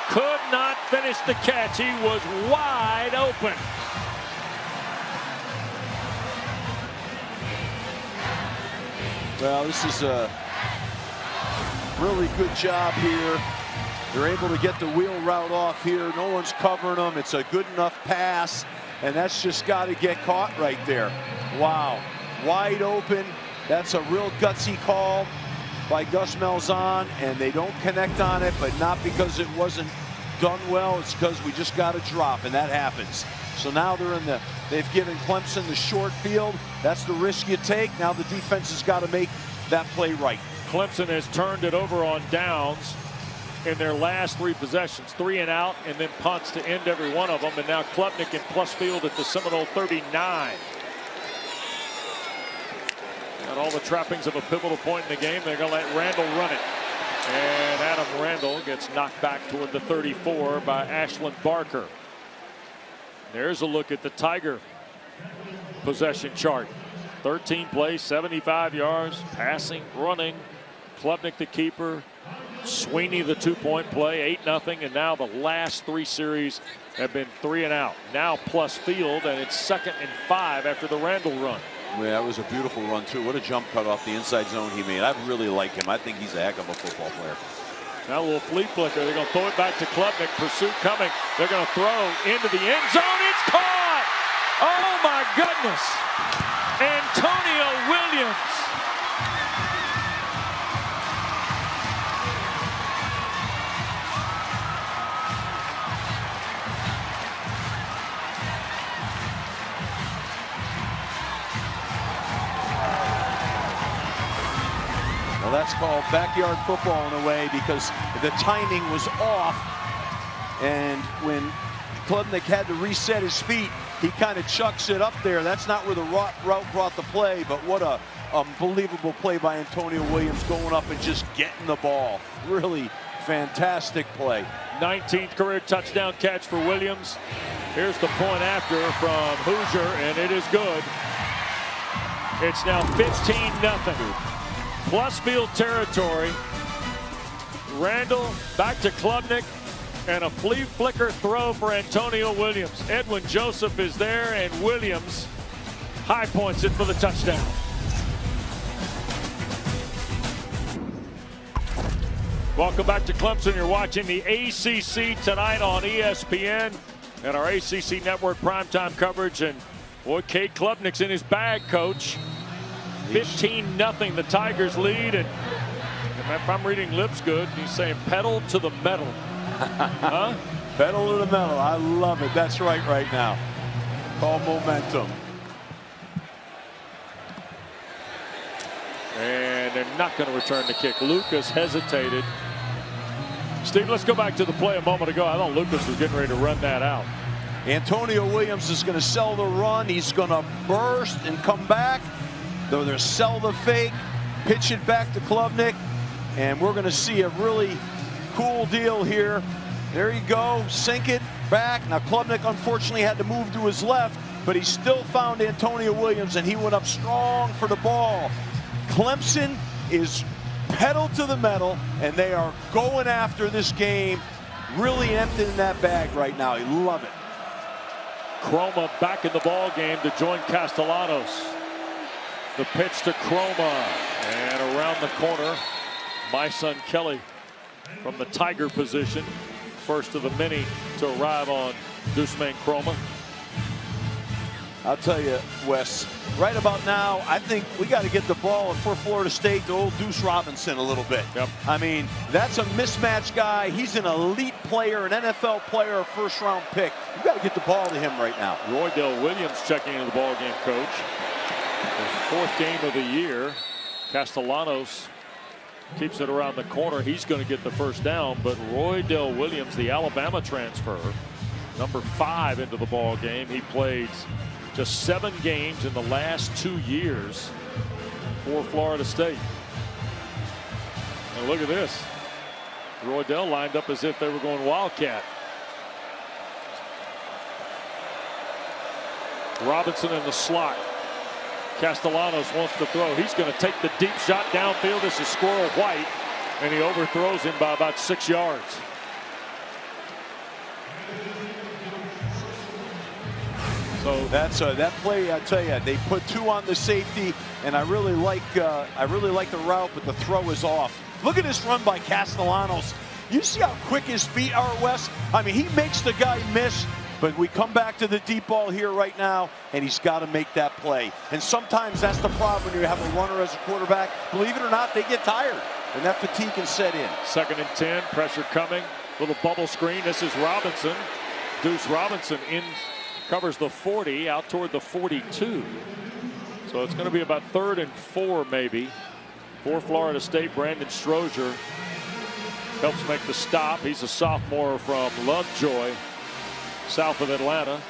Could not finish the catch. He was wide open. Well, this is a really good job here. They're able to get the wheel route off here. No one's covering them. It's a good enough pass, and that's just got to get caught right there. Wow, wide open. That's a real gutsy call by Gus Malzahn, and they don't connect on it, but not because it wasn't done well. It's because we just got to drop, and that happens. So now they've given Clemson the short field. That's the risk you take. Now the defense has got to make that play right. Clemson has turned it over on downs in their last 3 possessions, 3 and out, and then punts to end every one of them. And now Klubnik in plus field at the Seminole 39. Got all the trappings of a pivotal point in the game. They're going to let Randall run it. And Adam Randall gets knocked back toward the 34 by Ashland Barker. There's a look at the Tiger possession chart. 13 plays, 75 yards, passing, running. Klubnik the keeper. Sweeney the 2-point play, 8-0, and now the last 3 series have been 3 and out. Now plus field, and it's 2nd and 5 after the Randall run. Yeah, that was a beautiful run too. What a jump cut off the inside zone he made. I really like him. I think he's a heck of a football player. Now a little flea flicker. They're going to throw it back to Klubnik. Pursuit coming. They're going to throw into the end zone. It's caught! Oh my goodness! Antonio Williams. Well, that's called backyard football in a way because the timing was off. And when Klubnik had to reset his feet, he kind of chucks it up there. That's not where the route brought the play, but what a unbelievable play by Antonio Williams going up and just getting the ball. Really fantastic play. 19th career touchdown catch for Williams. Here's the point after from Hoosier, and it is good. It's now 15-0. Plus field territory. Randall back to Klubnik, and a flea flicker throw for Antonio Williams. Edwin Joseph is there, and Williams high points it for the touchdown. Welcome back to Clemson. You're watching the ACC tonight on ESPN and our ACC Network primetime coverage. And boy, Cade Klubnik's in his bag, Coach. 15-0 the Tigers lead. And if I'm reading lips good, he's saying pedal to the metal. Huh? Pedal to the metal. I love it. That's right now. Call momentum. And they're not going to return the kick. Lucas hesitated. Steve, let's go back to the play a moment ago. I thought Lucas was getting ready to run that out. Antonio Williams is going to sell the run. He's going to burst and come back. Though they're sell the fake, pitch it back to Klubnik. And we're going to see a really cool deal here. There you go. Sink it back. Now Klubnik unfortunately had to move to his left, but he still found Antonio Williams, and he went up strong for the ball. Clemson is pedal to the metal, and they are going after this game, really emptying that bag right now. I love it. Chroma back in the ball game to join Castellanos. The pitch to Chroma, and around the corner, my son Kelly from the Tiger position, first of the many to arrive on Deuceman Chroma. I'll tell you, Wes, right about now, I think we got to get the ball for Florida State to old Deuce Robinson a little bit. Yep. I mean, that's a mismatch guy. He's an elite player, an NFL player, a first-round pick. You got to get the ball to him right now. Roydell Williams checking into the ball game, Coach. His 4th game of the year. Castellanos keeps it around the corner. He's going to get the first down, but Roydell Williams, the Alabama transfer, number 5 into the ball game. He played just 7 games in the last 2 years for Florida State. And look at this. Roydell lined up as if they were going Wildcat. Robinson in the slot. Castellanos wants to throw. He's going to take the deep shot downfield. This is Squirrel White, and he overthrows him by about 6 yards. So that's that play. I tell you, they put 2 on the safety, and I really like the route, but the throw is off. Look at this run by Castellanos. You see how quick his feet are, Wes? I mean, he makes the guy miss, but we come back to the deep ball here right now, and he's got to make that play. And sometimes that's the problem when you have a runner as a quarterback. Believe it or not, they get tired, and that fatigue can set in. 2nd and 10, pressure coming. Little bubble screen. This is Robinson. Deuce Robinson in. Covers the 40 out toward the 42. So it's going to be about 3rd and 4 maybe for Florida State. Brandon Strozier helps make the stop. He's a sophomore from Lovejoy, south of Atlanta.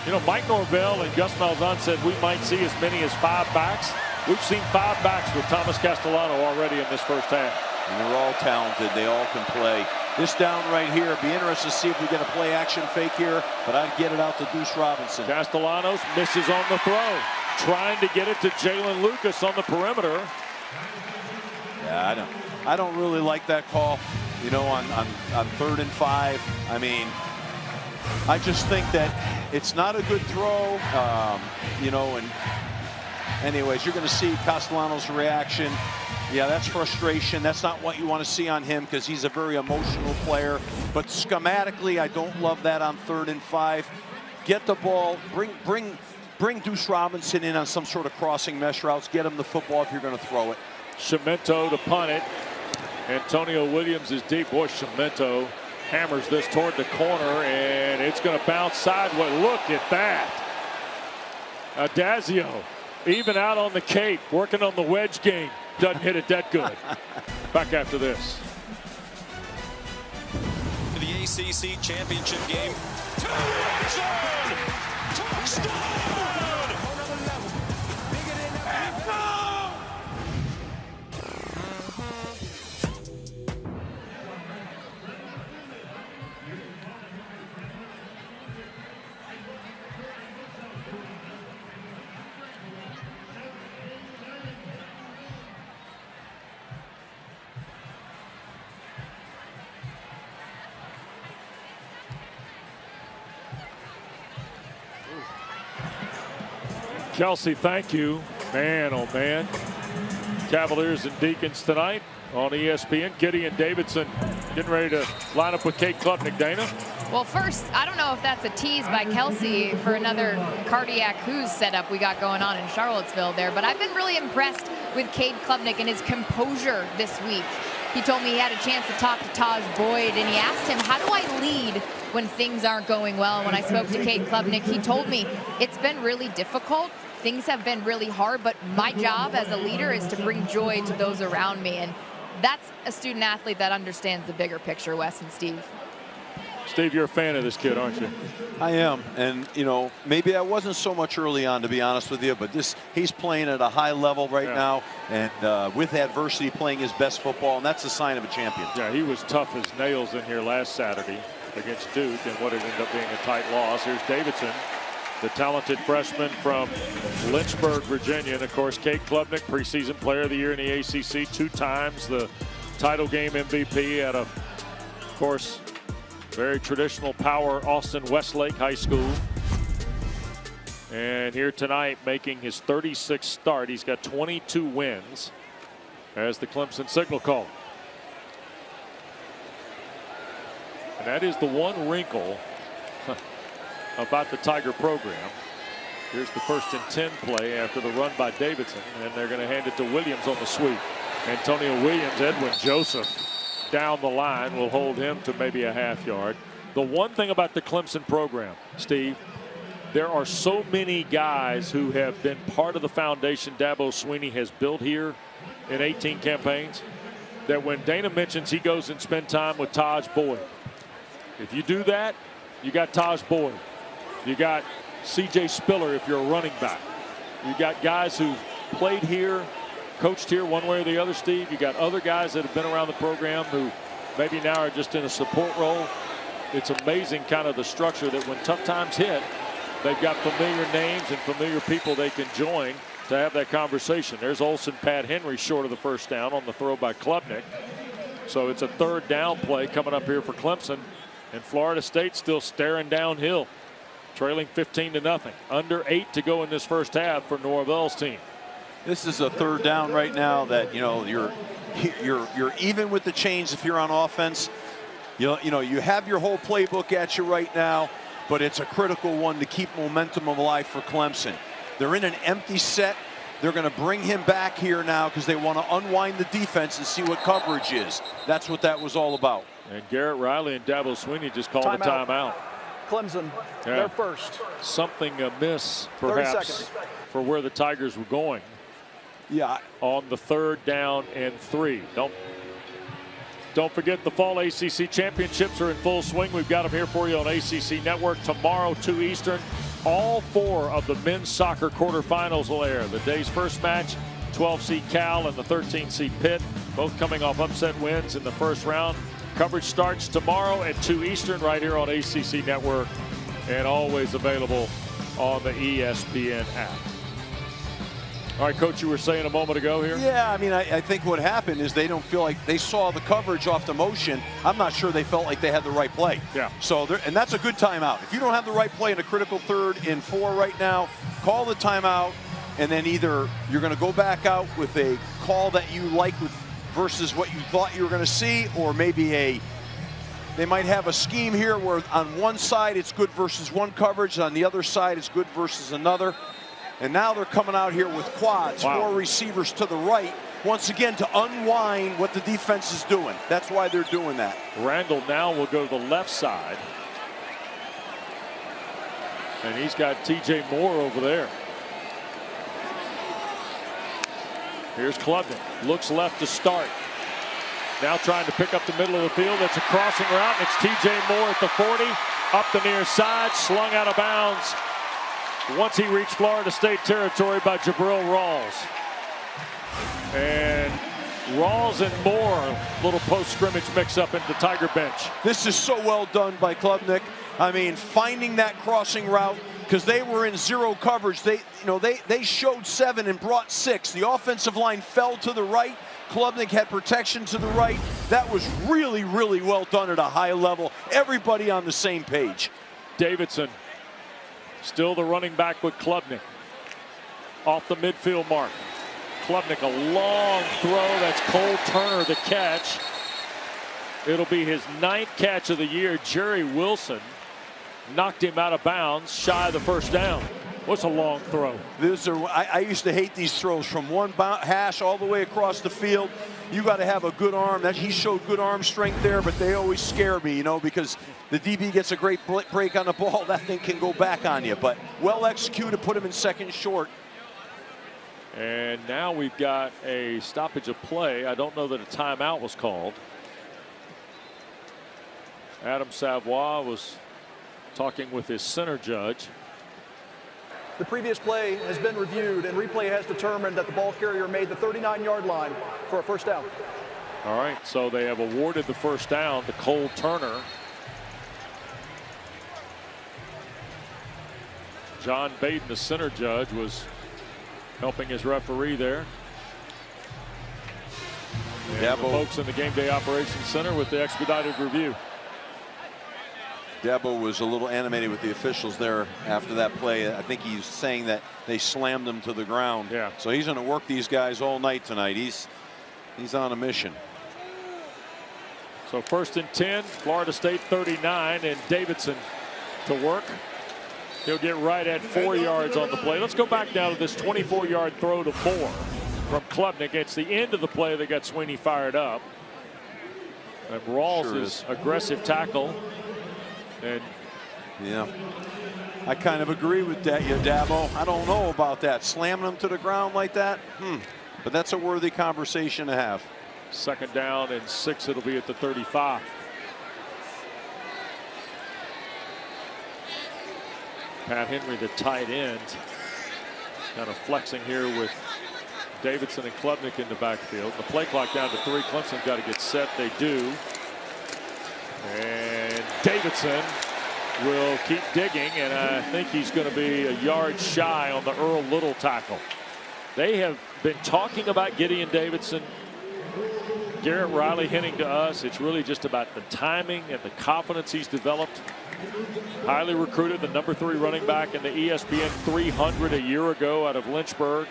You know, Mike Norvell and Gus Malzahn said we might see as many as 5 backs. We've seen 5 backs with Thomas Castellano already in this first half. And they're all talented. They all can play. This down right here, be interested to see if we get a play action fake here, but I'd get it out to Deuce Robinson. Castellanos misses on the throw, trying to get it to Jalen Lucas on the perimeter. Yeah, I don't really like that call, you know, on 3rd and 5. I mean, I just think that it's not a good throw, you know, and anyways, you're going to see Castellanos' reaction. Yeah, that's frustration. That's not what you want to see on him because he's a very emotional player. But schematically, I don't love that on 3rd and 5. Get the ball. Bring Deuce Robinson in on some sort of crossing mesh routes. Get him the football if you're going to throw it. Cemento to punt it. Antonio Williams is deep. Boy, Cemento hammers this toward the corner, and it's going to bounce sideways. Look at that. Adazio, even out on the Cape, working on the wedge game. Doesn't hit it that good. Back after this. The ACC championship game. Touchdown! Kelsey, thank you. Man, oh man. Cavaliers and Deacons tonight on ESPN. Gideon Davidson getting ready to line up with Cade Klubnik. Dana? Well, first, I don't know if that's a tease by Kelsey for another cardiac who's setup we got going on in Charlottesville there, but I've been really impressed with Cade Klubnik and his composure this week. He told me he had a chance to talk to Taj Boyd, and he asked him, how do I lead when things aren't going well? When I spoke to Cade Klubnik, he told me it's been really difficult. Things have been really hard, but my job as a leader is to bring joy to those around me. And that's a student athlete that understands the bigger picture, Wes and Steve. Steve, you're a fan of this kid, aren't you? I am. And, you know, maybe I wasn't so much early on, to be honest with you, but he's playing at a high level right now, and with adversity playing his best football, and that's a sign of a champion. Yeah, he was tough as nails in here last Saturday against Duke, and what ended up being a tight loss. Here's Davidson, the talented freshman from Lynchburg, Virginia. And, of course, Cade Klubnik, preseason player of the year in the ACC, 2 times the title game MVP at of course, very traditional power Austin Westlake High School. And here tonight making his 36th start. He's got 22 wins as the Clemson signal call. And that is the one wrinkle about the Tiger program. Here's the 1st and 10 play after the run by Davidson, and they're going to hand it to Williams on the sweep. Antonio Williams, Edwin Joseph down the line will hold him to maybe a half yard. The one thing about the Clemson program, Steve, there are so many guys who have been part of the foundation Dabo Swinney has built here in 18 campaigns, that when Dana mentions he goes and spend time with Taj Boyd, if you do that, you got Taj Boyd. You got C.J. Spiller if you're a running back. You got guys who played here, coached here one way or the other, Steve. You got other guys that have been around the program who maybe now are just in a support role. It's amazing kind of the structure that when tough times hit, they've got familiar names and familiar people they can join to have that conversation. There's Olsen Pat Henry short of the first down on the throw by Klubnik. So it's a 3rd down play coming up here for Clemson. And Florida State still staring downhill, trailing 15-0. Under 8 to go in this first half for Norvell's team. This is a 3rd down right now that, you know, you're even with the chains if you're on offense. You know, you have your whole playbook at you right now, but it's a critical one to keep momentum alive for Clemson. They're in an empty set. They're going to bring him back here now because they want to unwind the defense and see what coverage is. That's what that was all about. And Garrett Riley and Dabo Swinney just called a timeout. Clemson, they're first. Something amiss, perhaps, for where the Tigers were going. Yeah. On the 3rd down and 3. Don't forget the Fall ACC Championships are in full swing. We've got them here for you on ACC Network. Tomorrow, 2 Eastern. All 4 of the men's soccer quarterfinals will air. The day's first match, 12-seed Cal and the 13-seed Pitt, both coming off upset wins in the first round. Coverage starts tomorrow at 2 Eastern right here on ACC Network and always available on the ESPN app. All right, Coach, you were saying a moment ago here? Yeah, I mean, I think what happened is they don't feel like they saw the coverage off the motion. I'm not sure they felt like they had the right play. Yeah. So, and that's a good timeout. If you don't have the right play in a critical 3rd and 4 right now, call the timeout, and then either you're going to go back out with a call that you like versus what you thought you were going to see, or maybe they might have a scheme here where on one side it's good versus one coverage, on the other side it's good versus another. And now they're coming out here with quads, 4 receivers to the right, once again to unwind what the defense is doing. That's why they're doing that. Randall now will go to the left side. And he's got TJ Moore over there. Here's Klubnik, looks left to start. Now trying to pick up the middle of the field. It's a crossing route, and it's TJ Moore at the 40, up the near side, slung out of bounds once he reached Florida State territory by Jabril Rawls. And Rawls and Moore, little post-scrimmage mix-up into the Tiger bench. This is so well done by Klubnik. I mean, finding that crossing route, because they were in 0 coverage. They showed 7 and brought 6. The offensive line fell to the right. Klubnik had protection to the right. That was really, really well done at a high level. Everybody on the same page. Davidson, still the running back with Klubnik. Off the midfield mark. Klubnik, a long throw. That's Cole Turner, the catch. It'll be his 9th catch of the year. Jerry Wilson knocked him out of bounds, shy of the first down. What's a long throw? I used to hate these throws from one hash all the way across the field. You got to have a good arm. He showed good arm strength there, but they always scare me, because the DB gets a great break on the ball. That thing can go back on you, but well executed, put him in second short. And now we've got a stoppage of play. I don't know that a timeout was called. Adam Savoie was talking with his center judge. The previous play has been reviewed, and replay has determined that the ball carrier made the 39-yard line for a first down. All right, so they have awarded the first down to Cole Turner. John Baden, the center judge, was helping his referee there. And the folks in the Game Day Operations Center with the expedited review. Dabo was a little animated with the officials there after that play. I think he's saying that they slammed him to the ground. Yeah. So he's going to work these guys all night tonight. He's on a mission. So 1st and 10, Florida State 39, and Davidson to work. He'll get right at 4 yards on the play. Let's go back now to this 24-yard throw to Moore from Klubnik. It's the end of the play that got Sweeney fired up. And Rawls' aggressive tackle. And yeah, I kind of agree with that, Dabo. I don't know about that. Slamming him to the ground like that. But that's a worthy conversation to have. 2nd down and 6. It'll be at the 35. Pat Henry, the tight end, kind of flexing here with Davidson and Klubnik in the backfield. The play clock down to 3. Clemson's got to get set. They do. And Davidson will keep digging, and I think he's going to be a yard shy on the Earl Little tackle. They have been talking about Gideon Davidson. Garrett Riley hinting to us it's really just about the timing and the confidence he's developed. Highly recruited, the number 3 running back in the ESPN 300 a year ago out of Lynchburg,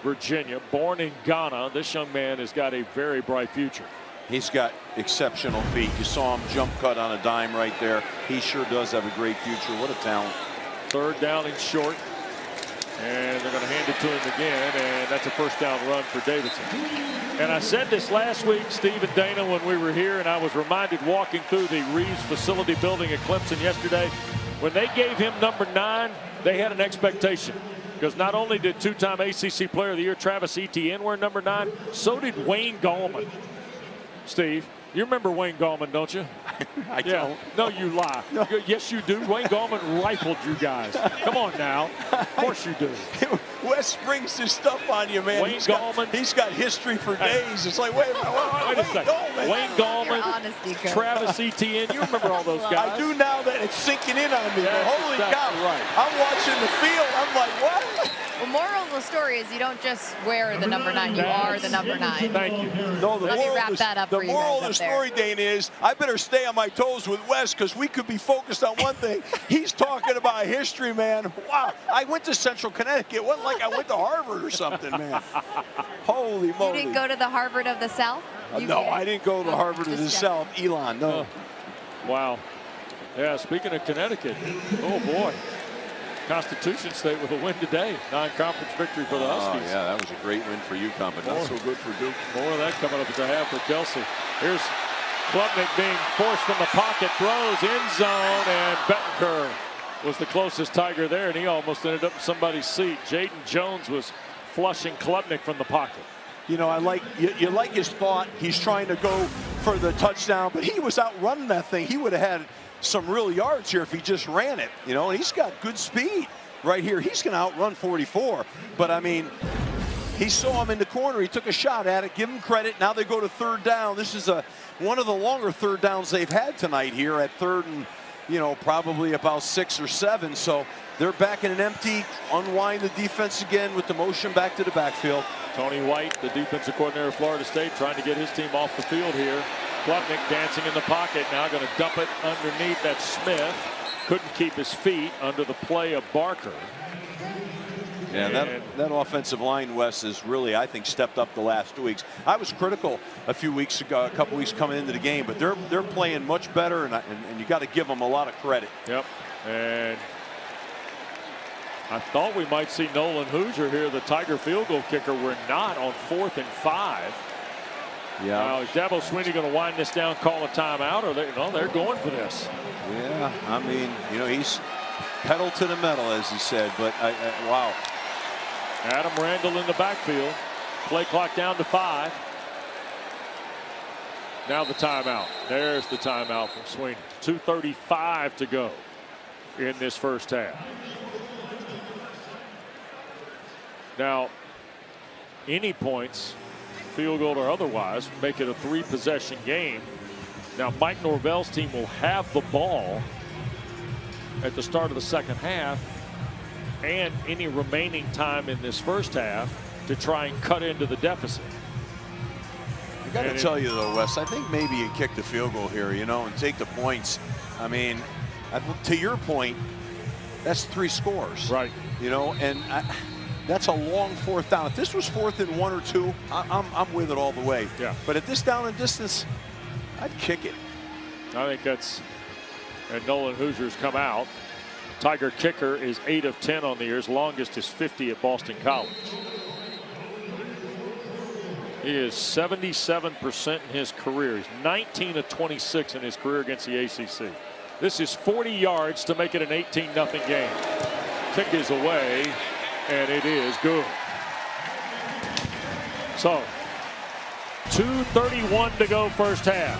Virginia. Born in Ghana, this young man has got a very bright future. He's got exceptional feet. You saw him jump cut on a dime right there. He sure does have a great future. What a talent. 3rd down and short. And they're going to hand it to him again, and that's a first down run for Davidson. And I said this last week, Steve and Dana, when we were here, and I was reminded walking through the Reeves facility building at Clemson yesterday, when they gave him number 9, they had an expectation. Because not only did 2-time ACC Player of the Year Travis Etienne wear number 9, so did Wayne Gallman. Steve, you remember Wayne Gallman, don't you? I don't. No, you lie. No. Yes, you do. Wayne Gallman rifled you guys. Come on now. Of course you do. Wes springs his stuff on you, man. Wayne Gallman. He's got history for days. It's like, wait a second. Wayne Gallman, Travis Etienne. You remember all those guys. I do now that it's sinking in on me. Holy cow. Right. I'm watching the field. I'm like, what? Well, moral of the story is you don't just wear the number 9, you are the number 9. Thank you. No, Let me wrap that up for you guys. The moral of the story, Dane, is I better stay on my toes with Wes because we could be focused on one thing. He's talking about history, man. Wow. I went to Central Connecticut. It wasn't like I went to Harvard or something, man. Holy moly. You didn't go to the Harvard of the South? No, I didn't go to Harvard of the South. Elon, no. Wow. Yeah, speaking of Connecticut, oh boy. Constitution State with a win today. Non-conference victory for the Huskies. Oh, yeah, that was a great win for UConn, but not so good for Duke. More of that coming up at the half for Kelsey. Here's Klubnik being forced from the pocket, throws end zone, and Bettenker was the closest Tiger there, and he almost ended up in somebody's seat. Jaden Jones was flushing Klubnik from the pocket. You know, you like his thought. He's trying to go for the touchdown, but he was outrunning that thing. He would have had some real yards here if he just ran it, you know, and he's got good speed right here. He's going to outrun 44, but I mean, he saw him in the corner. He took a shot at it. Give him credit. Now they go to 3rd down. This is one of the longer 3rd downs they've had tonight here at 3rd and, you know, probably about 6 or 7. So they're back in an empty, unwind the defense again with the motion back to the backfield. Tony White, the defensive coordinator of Florida State, trying to get his team off the field here. Klubnik dancing in the pocket, now going to dump it underneath. That Smith couldn't keep his feet under the play of Barker. Yeah, that offensive line, Wes, has really, I think, stepped up the last 2 weeks. I was critical a few weeks ago, a couple weeks coming into the game, but they're playing much better, and you got to give them a lot of credit. Yep. And I thought we might see Nolan Hoosier here, the Tiger field goal kicker. We're not on 4th and 5. Yeah. Now, is Dabo Swinney going to wind this down, call a timeout, or they're going for this? Yeah, I mean, he's pedal to the metal, as he said, but wow. Adam Randall in the backfield. Play clock down to 5. Now the timeout. There's the timeout from Swinney. 2:35 to go in this first half. Now, any points, field goal or otherwise, make it a 3-possession game. Now, Mike Norvell's team will have the ball at the start of the second half and any remaining time in this first half to try and cut into the deficit. I got to tell you, though, Wes, I think maybe you kick the field goal here, and take the points. I mean, to your point, that's 3 scores. Right. And that's a long 4th down. If this was 4th and 1 or 2, I'm with it all the way. Yeah. But at this down and distance, I'd kick it. I think that's, and Nolan Hoosier's come out. Tiger kicker is 8 of 10 on the year. His longest is 50 at Boston College. He is 77% in his career. He's 19 of 26 in his career against the ACC. This is 40 yards to make it an 18-0 game. Kick is away, and it is good. So, 2:31 to go first half.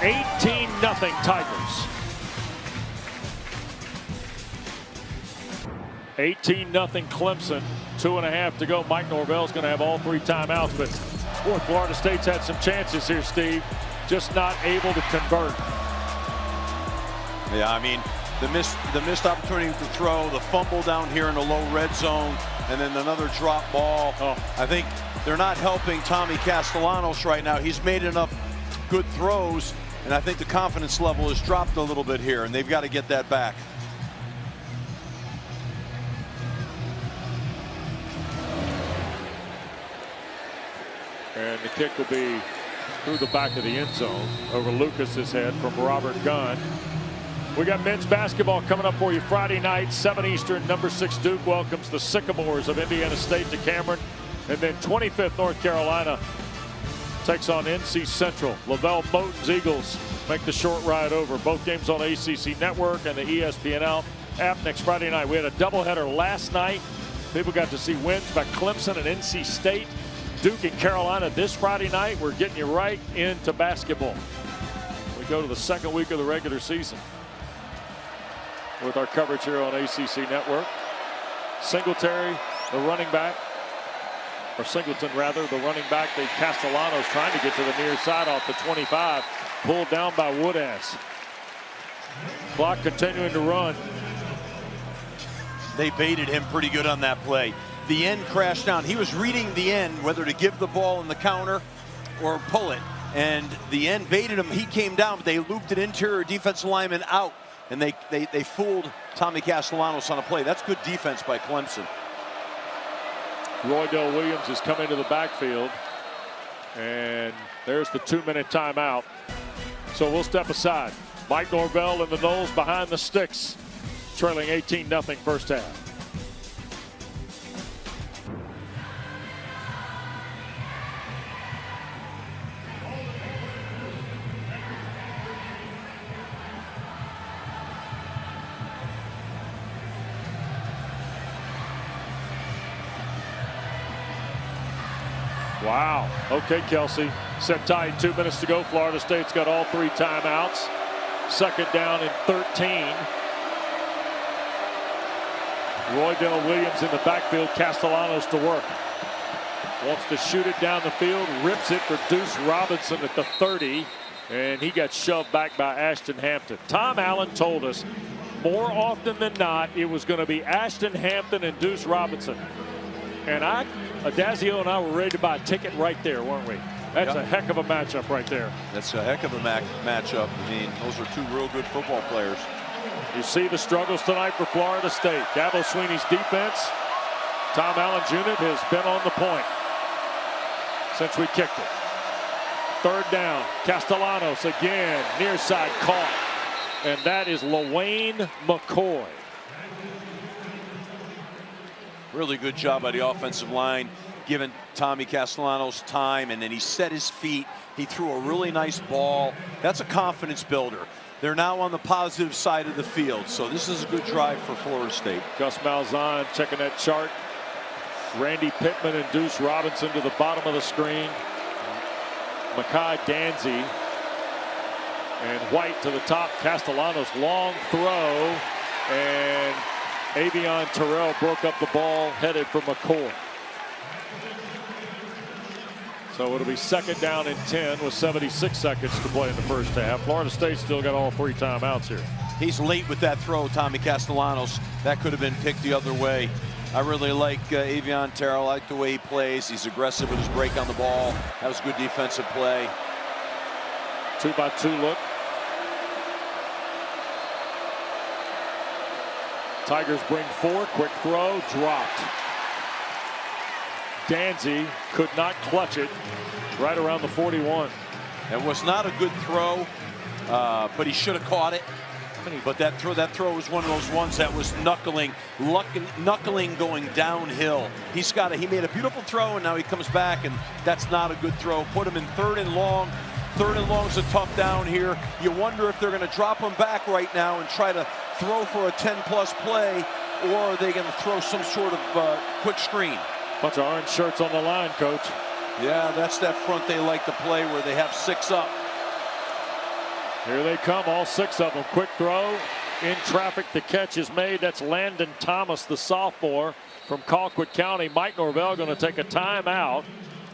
18-0 Tigers. 18-0 Clemson. 2.5 to go. Mike Norvell's going to have all 3 timeouts, but boy, Florida State's had some chances here, Steve. Just not able to convert. Yeah, I mean, the missed opportunity to throw, the fumble down here in the low red zone, and then another drop ball. I think they're not helping Tommy Castellanos right now. He's made enough good throws, and I think the confidence level has dropped a little bit here, and they've got to get that back. And the kick will be through the back of the end zone over Lucas's head from Robert Gunn. We got men's basketball coming up for you Friday night, 7 Eastern. Number 6 Duke welcomes the Sycamores of Indiana State to Cameron. And then 25th North Carolina takes on NC Central. Lavelle Moton's Eagles make the short ride over. Both games on ACC Network and the ESPN app next Friday night. We had a doubleheader last night. People got to see wins by Clemson and NC State. Duke and Carolina this Friday night. We're getting you right into basketball. We go to the second week of the regular season with our coverage here on ACC Network. Singletary, the running back, or Singleton rather, the running back. The Castellanos trying to get to the near side off the 25, pulled down by Woodass. Clock continuing to run. They baited him pretty good on that play. The end crashed down. He was reading the end, whether to give the ball in the counter or pull it. And the end baited him. He came down, but they looped an interior defensive lineman out. And they fooled Tommy Castellanos on a play. That's good defense by Clemson. Roydell Williams has come into the backfield. And there's the 2-minute timeout. So we'll step aside. Mike Norvell and the Noles behind the sticks, trailing 18-0 first half. Wow. Okay, Kelsey. Set tight, 2 minutes to go. Florida State's got all 3 timeouts. Second down and 13. Roydell Williams in the backfield. Castellanos to work. Wants to shoot it down the field. Rips it for Deuce Robinson at the 30. And he got shoved back by Ashton Hampton. Tom Allen told us more often than not it was going to be Ashton Hampton and Deuce Robinson. And Adazio and I were ready to buy a ticket right there, weren't we? That's a heck of a matchup right there. That's a heck of a matchup. I mean, those are 2 real good football players. You see the struggles tonight for Florida State. Dabo Swinney's defense. Tom Allen's unit has been on the point since we kicked it. Third down. Castellanos again. Near side caught. And that is LaWayne McCoy. Really good job by the offensive line, giving Tommy Castellanos time, and then he set his feet. He threw a really nice ball. That's a confidence builder. They're now on the positive side of the field, so this is a good drive for Florida State. Gus Malzahn checking that chart. Randy Pittman and Deuce Robinson to the bottom of the screen. Makai Danzy and White to the top. Castellanos long throw, and Avion Terrell broke up the ball, headed for McCoy. So it'll be 2nd down and 10 with 76 seconds to play in the first half. Florida State still got all 3 timeouts here. He's late with that throw, Tommy Castellanos. That could have been picked the other way. I really like Avion Terrell. I like the way he plays. He's aggressive with his break on the ball. That was good defensive play. 2-by-2 look. Tigers bring 4. Quick throw, dropped. Danzy could not clutch it right around the 41. It was not a good throw, but he should have caught it. But that throw was one of those ones that was knuckling going downhill. He made a beautiful throw, and now he comes back, and that's not a good throw. Put him in 3rd and long. 3rd and long is a tough down here. You wonder if they're going to drop him back right now and try to throw for a 10-plus play, or are they going to throw some sort of quick screen? Bunch of orange shirts on the line, Coach. Yeah, that's that front they like to play where they have 6 up. Here they come, all 6 of them. Quick throw, in traffic, the catch is made. That's Landon Thomas, the sophomore from Colquitt County. Mike Norvell going to take a timeout.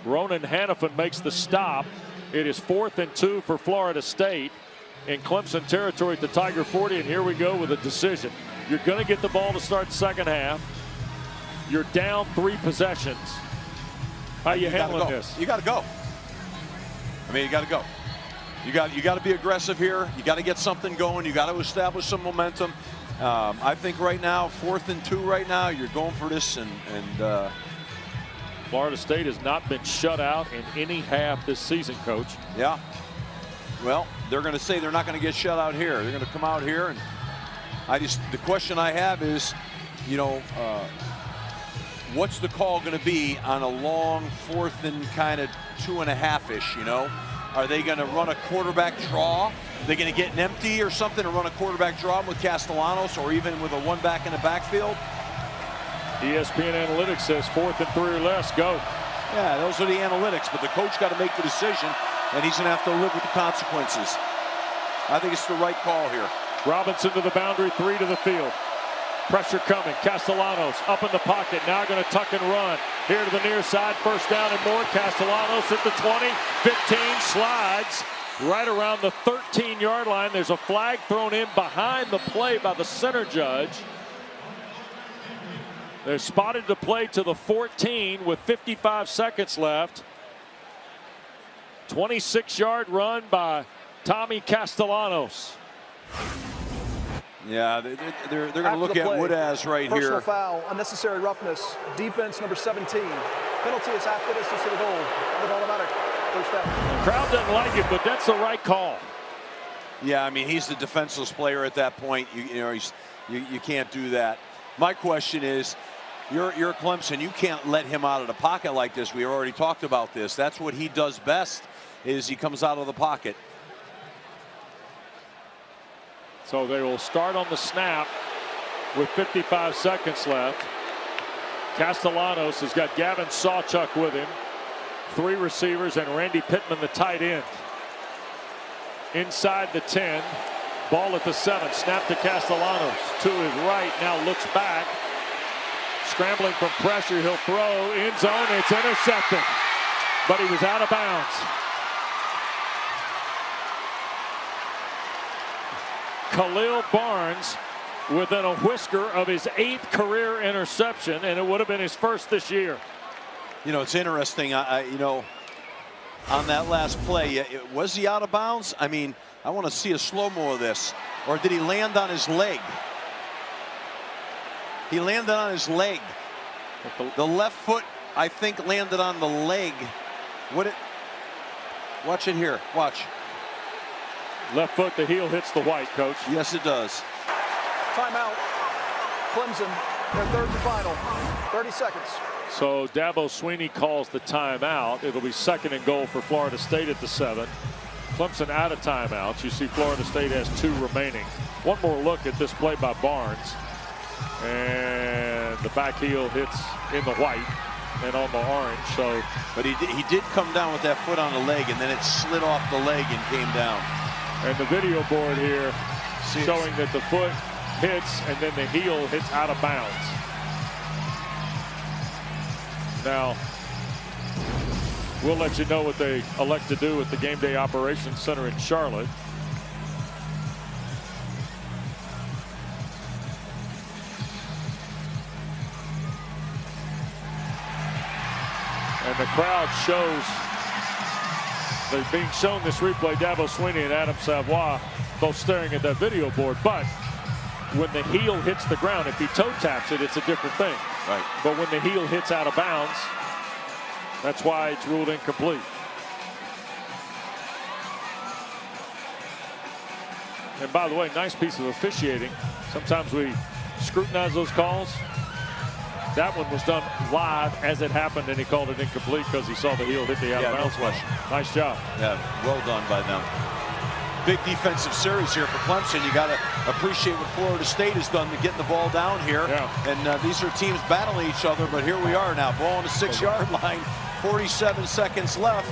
Ronan Hannafin makes the stop. It is 4th and 2 for Florida State in Clemson territory at the Tiger 40, and here we go with a decision. You're going to get the ball to start 2nd half. You're down 3 possessions. How you handling this? You got to go. I mean, you got to go. You got to be aggressive here. You got to get something going. You got to establish some momentum. I think right now, 4th and 2 right now, you're going for this. And Florida State has not been shut out in any half this season, Coach. Yeah. Well, they're going to say they're not going to get shut out here. They're going to come out here, and the question I have is, what's the call going to be on a long 4th and kind of 2.5-ish, Are they going to run a quarterback draw? Are they going to get an empty or something and run a quarterback draw with Castellanos, or even with a 1 back in the backfield? ESPN Analytics says 4th and 3 or less, go. Yeah, those are the analytics, but the coach got to make the decision, and he's going to have to live with the consequences. I think it's the right call here. Robinson to the boundary, 3 to the field. Pressure coming. Castellanos up in the pocket. Now going to tuck and run. Here to the near side. 1st down and more. Castellanos at the 20. 15. Slides right around the 13-yard line. There's a flag thrown in behind the play by the center judge. They're spotted to play to the 14 with 55 seconds left. 26-yard run by Tommy Castellanos. Yeah, they're going to look at Woodaz right here. Personal foul, unnecessary roughness, defense number 17. Penalty is half the distance to the goal. With automatic first down. The crowd doesn't like it, but that's the right call. Yeah, I mean, he's the defenseless player at that point. You can't do that. My question is, you're Clemson. You can't let him out of the pocket like this. We already talked about this. That's what he does best, is he comes out of the pocket. So they will start on the snap with 55 seconds left. Castellanos has got Gavin Sawchuk with him. 3 receivers and Randy Pittman, the tight end. Inside the 10. Ball at the 7. Snap to Castellanos. To his right. Now looks back. Scrambling from pressure. He'll throw. End zone. It's intercepted. But he was out of bounds. Khalil Barnes within a whisker of his 8th career interception, and it would have been his 1st this year. It's interesting. On that last play, was he out of bounds? I mean, I want to see a slow-mo of this. Or did he land on his leg? He landed on his leg. The left foot, I think, landed on the leg. Watch it here. Watch. Left foot, the heel hits the white, Coach. Yes, it does. Timeout. Clemson, their third and final. 30 seconds. So Dabo Swinney calls the timeout. It'll be 2nd and goal for Florida State at the 7. Clemson out of timeouts. You see Florida State has 2 remaining. One more look at this play by Barnes. And the back heel hits in the white and on the orange. So, but he did come down with that foot on the leg, and then it slid off the leg and came down. And the video board here showing that the foot hits and then the heel hits out of bounds. Now, we'll let you know what they elect to do at the Game Day Operations Center in Charlotte. And the crowd shows, they're being shown this replay, Dabo Swinney and Adam Savoy both staring at that video board. But when the heel hits the ground, if he toe taps it, it's a different thing. Right. But when the heel hits out of bounds, that's why it's ruled incomplete. And by the way, nice piece of officiating. Sometimes we scrutinize those calls. That one was done live as it happened, and he called it incomplete because he saw the heel hit the out of bounds. No question. Nice job. Yeah, well done by them. Big defensive series here for Clemson. You got to appreciate what Florida State has done to getting the ball down here. Yeah. And these are teams battling each other, but here we are now. Ball on the 6-yard line. 47 seconds left.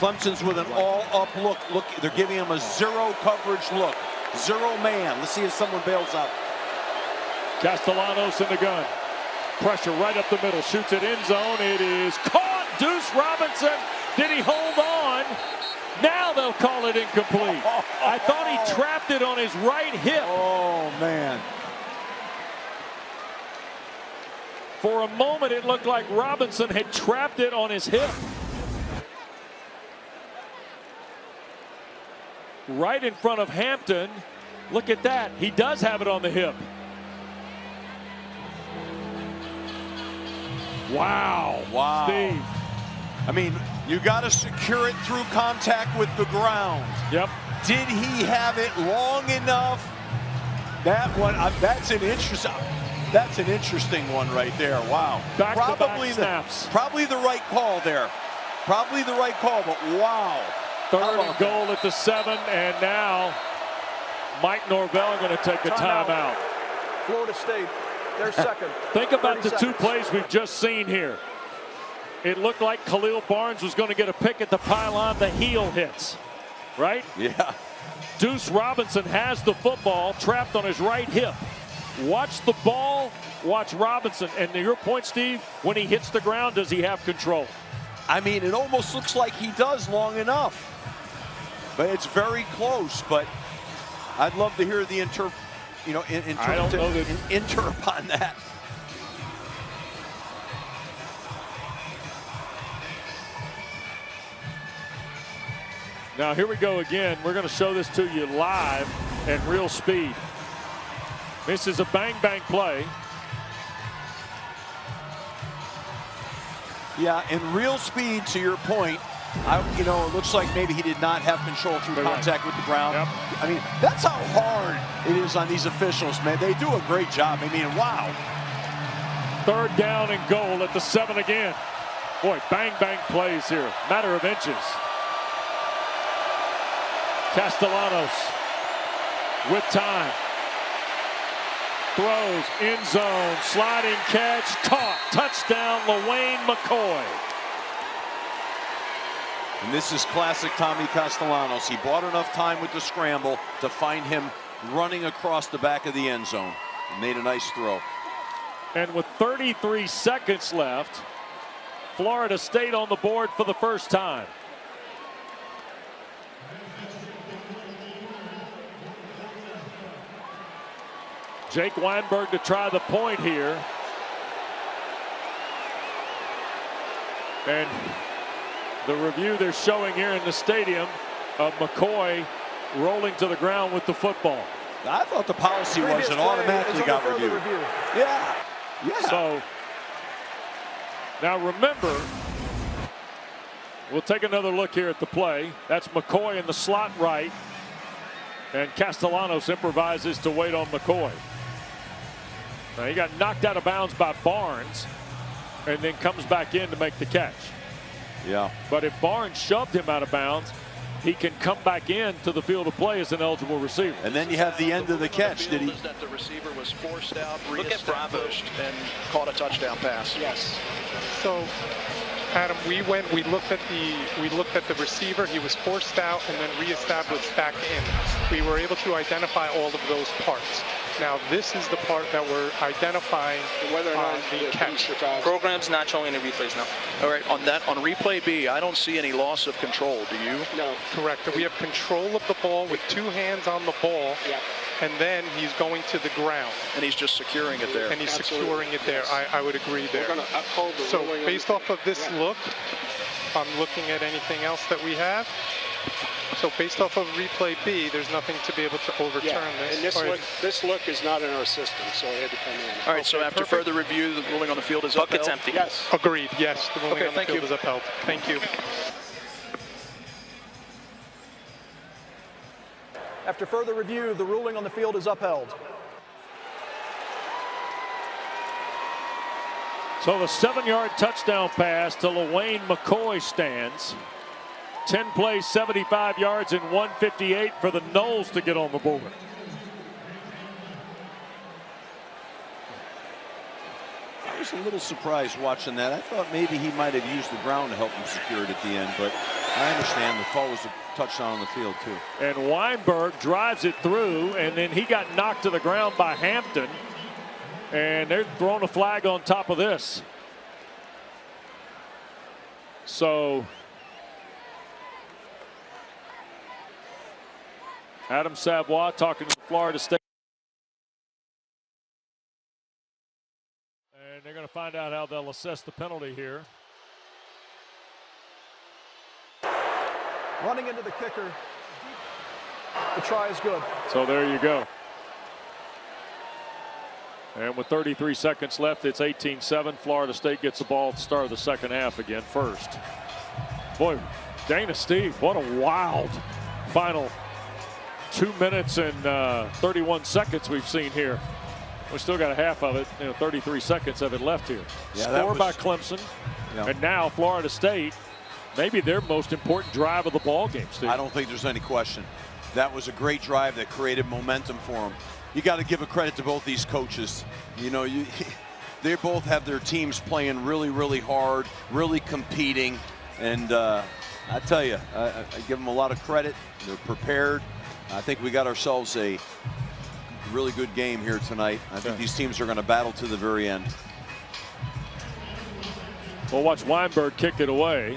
Clemson's with an all-up look. Look, they're giving him a zero coverage look. Zero man. Let's see if someone bails out. Castellanos in the gun. Pressure right up the middle. Shoots it end zone. It is caught. Deuce Robinson. Did he hold on? Now they'll call it incomplete. I thought he trapped it on his right hip. Oh, man. For a moment, it looked like Robinson had trapped it on his hip. Right in front of Hampton. Look at that. He does have it on the hip. Wow. Wow. Steve. I mean, you got to secure it through contact with the ground. Yep. Did he have it long enough? That one, that's an interesting one right there. Wow. Back-to-back snaps. Probably the right call there. Probably the right call, but wow. 3rd and goal at the 7, and now Mike Norvell going to take a timeout. Florida State, their second. Think about the 2 seconds. plays we've just seen here. It looked like Khalil Barnes was going to get a pick at the pylon. The heel hits, right? Yeah. Deuce Robinson has the football trapped on his right hip. Watch the ball, watch Robinson. And to your point, Steve, when he hits the ground, does he have control? I mean, it almost looks like he does long enough. But it's very close. But I'd love to hear the interp on that. Now here we go again. We're going to show this to you live at real speed. This is a bang-bang play. Yeah, in real speed, to your point, it looks like maybe he did not have control through contact with the ground. Yep. I mean, that's how hard it is on these officials, man. They do a great job. I mean, wow. 3rd down and goal at the 7 again. Boy, bang-bang plays here. Matter of inches. Castellanos with time. Throws, end zone, sliding catch, caught. Touchdown, LaWayne McCoy. And this is classic Tommy Castellanos. He bought enough time with the scramble to find him running across the back of the end zone. And made a nice throw. And with 33 seconds left, Florida State on the board for the first time. Jake Weinberg to try the point here. And the review they're showing here in the stadium of McCoy rolling to the ground with the football. I thought the policy was it automatically got reviewed. Yeah. So now remember, we'll take another look here at the play. That's McCoy in the slot right. And Castellanos improvises to wait on McCoy. Now he got knocked out of bounds by Barnes and then comes back in to make the catch. Yeah. But if Barnes shoved him out of bounds, he can come back in to the field of play as an eligible receiver. And then you have the end of the catch. Did he? That the receiver was forced out, reestablished, and caught a touchdown pass. Yes. So, Adam, we looked at the receiver. He was forced out and then reestablished back in. We were able to identify all of those parts. Now this is the part that we're identifying whether or not the catch. Program's not showing any replays now. All right, on replay B, I don't see any loss of control. Do you? No. Correct. We have control of the ball with 2 hands on the ball. Yeah. And then he's going to the ground. And he's just securing it there. And he's securing it there. I would agree there. We're going to uphold the so ruling based off of this look, I'm looking at anything else that we have. So based off of replay B, there's nothing to be able to overturn this. And this look is not in our system, so it had to come in. All right, so after further review, the ruling on the field is upheld. Bucket's empty. Yes. Agreed. Yes, the ruling on the field is upheld. Thank you. After further review, the ruling on the field is upheld. So the 7-yard touchdown pass to LaWayne McCoy stands. 10 plays, 75 yards, and 158 for the Noles to get on the board. I was a little surprised watching that. I thought maybe he might have used the ground to help him secure it at the end, but I understand the call was a touchdown on the field too. And Weinberg drives it through, and then he got knocked to the ground by Hampton, and they're throwing a flag on top of this. So Adam Savoy talking to Florida State. And they're going to find out how they'll assess the penalty here. Running into the kicker. The try is good. So there you go. And with 33 seconds left, it's 18-7. Florida State gets the ball at the start of the second half again first. Boy, Dana Steve, what a wild final 2 minutes and 31 seconds we've seen here. We still got a half of it, 33 seconds of it left here. Yeah, Score by Clemson, and now Florida State, maybe their most important drive of the ball game, Steve. I don't think there's any question. That was a great drive that created momentum for them. You got to give a credit to both these coaches. They both have their teams playing really, really hard, really competing. And I tell you, I give them a lot of credit. They're prepared. I think we got ourselves a really good game here tonight. I think these teams are going to battle to the very end. We'll watch Weinberg kick it away.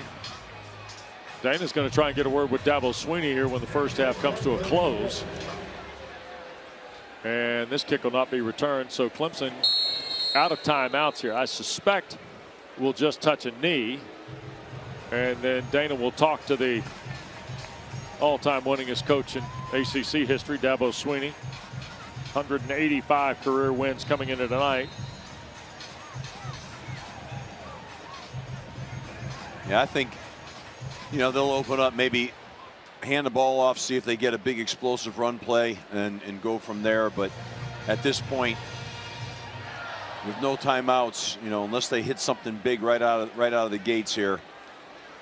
Dana's going to try and get a word with Dabo Swinney here when the first half comes to a close. And this kick will not be returned. So Clemson out of timeouts here. I suspect will just touch a knee. And then Dana will talk to the all-time winningest coach in ACC history, Dabo Swinney. 185 career wins coming into tonight. Yeah, I think, they'll open up, maybe hand the ball off, see if they get a big explosive run play and go from there. But at this point, with no timeouts, unless they hit something big right out of the gates here,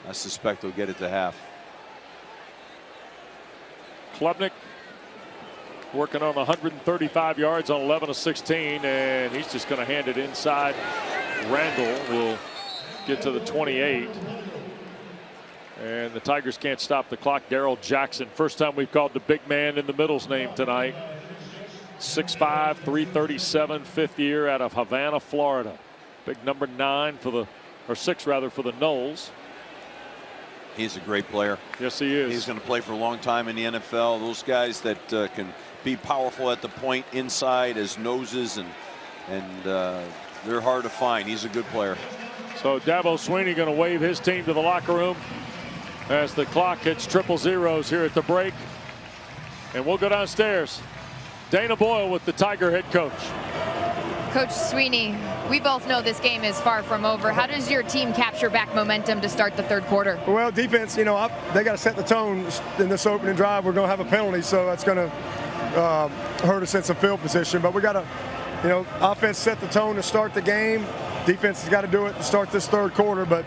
I suspect they'll get it to half. Klubnik working on 135 yards on 11 of 16, and he's just going to hand it inside. Randall will get to the 28. And the Tigers can't stop the clock. Darrell Jackson, first time we've called the big man in the middle's name tonight. 6'5", 337, fifth year out of Havana, Florida. Big number 9 for the, or 6 rather, for the Noles. He's a great player. Yes, he is. He's going to play for a long time in the NFL. Those guys that can be powerful at the point, inside as noses, and they're hard to find. He's a good player. So Dabo Swinney going to wave his team to the locker room as the clock hits triple zeros here at the break. And we'll go downstairs. Dana Boyle with the Tiger head coach. Coach Sweeney, we both know this game is far from over. How does your team capture back momentum to start the third quarter? Well, defense, they got to set the tone in this opening drive. We're going to have a penalty, so that's going to hurt us in some field position. But we got to, offense set the tone to start the game. Defense has got to do it to start this third quarter. But,